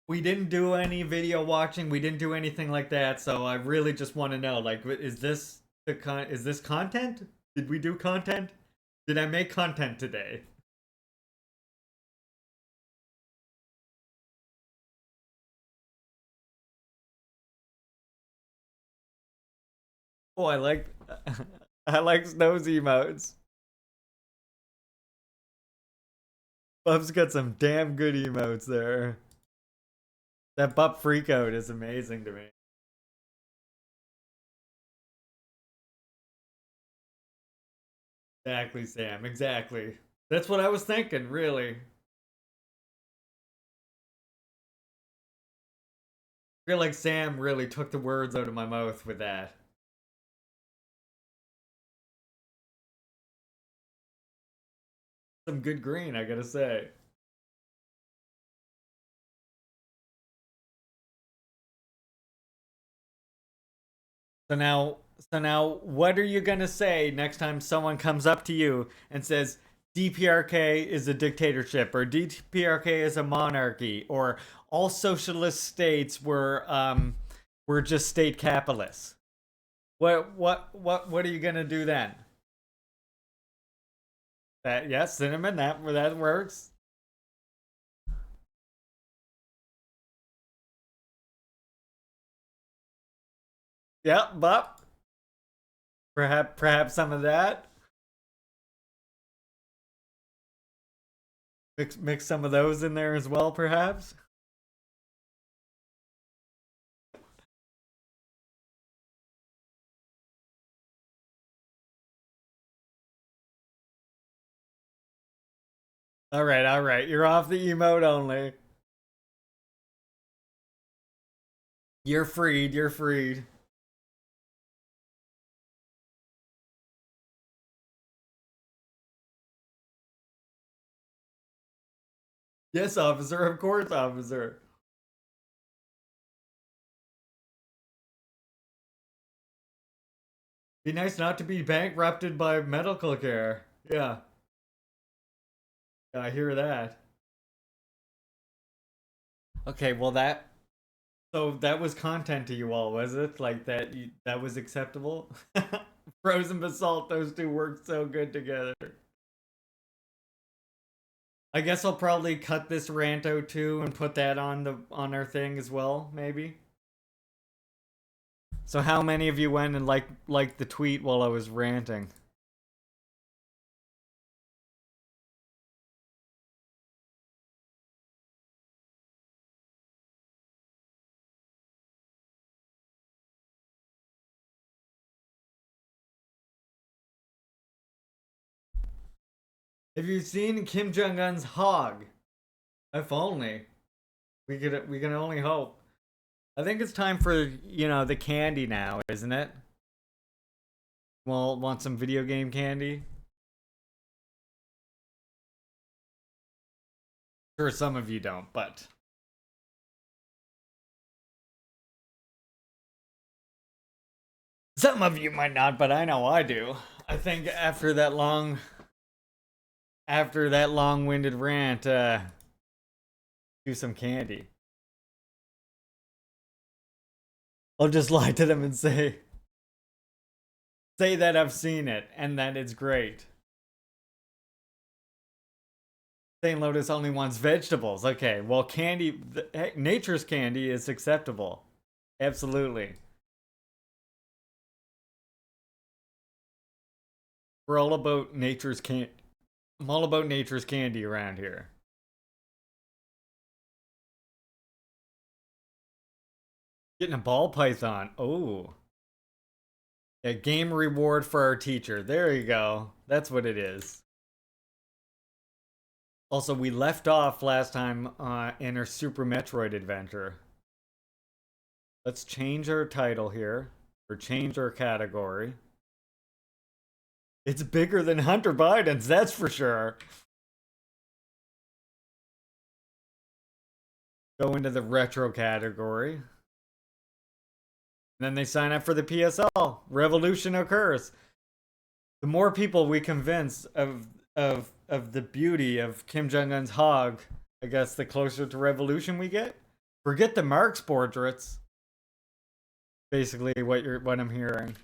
we didn't do any video watching. We didn't do anything like that. So I really just want to know, like, is this content? Did we do content? Did I make content today? Oh, I like those emotes. Bub's got some damn good emotes there. That Bub freakout is amazing to me. Exactly, Sam. Exactly. That's what I was thinking, really. I feel like Sam really took the words out of my mouth with that. Some good green, I gotta say. So now, what are you gonna say next time someone comes up to you and says DPRK is a dictatorship, or DPRK is a monarchy, or all socialist states were just state capitalists? What are you gonna do then? That, yes, cinnamon, that works. Yep, but perhaps some of that. Mix some of those in there as well, perhaps. All right. You're off the emote only. You're freed. You're freed. Yes, officer. Of course, officer. Be nice not to be bankrupted by medical care. Yeah. I hear that. Okay, well so that was content to you all, was it? Like that was acceptable? Frozen basalt, those two work so good together. I guess I'll probably cut this rant out too and put that on our thing as well, maybe. So how many of you went and liked the tweet while I was ranting? Have you seen Kim Jong-un's hog? If only. We can only hope. I think it's time for, the candy now, isn't it? Well, want some video game candy? Sure, some of you don't, but some of you might not, but I know I do. I think after that long-winded rant, do some candy. I'll just lie to them and say that I've seen it and that it's great. St. Lotus only wants vegetables. Okay, well, candy, nature's candy is acceptable. Absolutely. We're all about nature's candy. I'm all about nature's candy around here. Getting a ball python. Oh. A game reward for our teacher. There you go. That's what it is. Also, we left off last time in our Super Metroid adventure. Let's change our title here. Or change our category. It's bigger than Hunter Biden's, that's for sure. Go into the retro category. And then they sign up for the PSL. Revolution occurs. The more people we convince of the beauty of Kim Jong-un's hog, I guess the closer to revolution we get. Forget the Marx portraits. Basically what I'm hearing.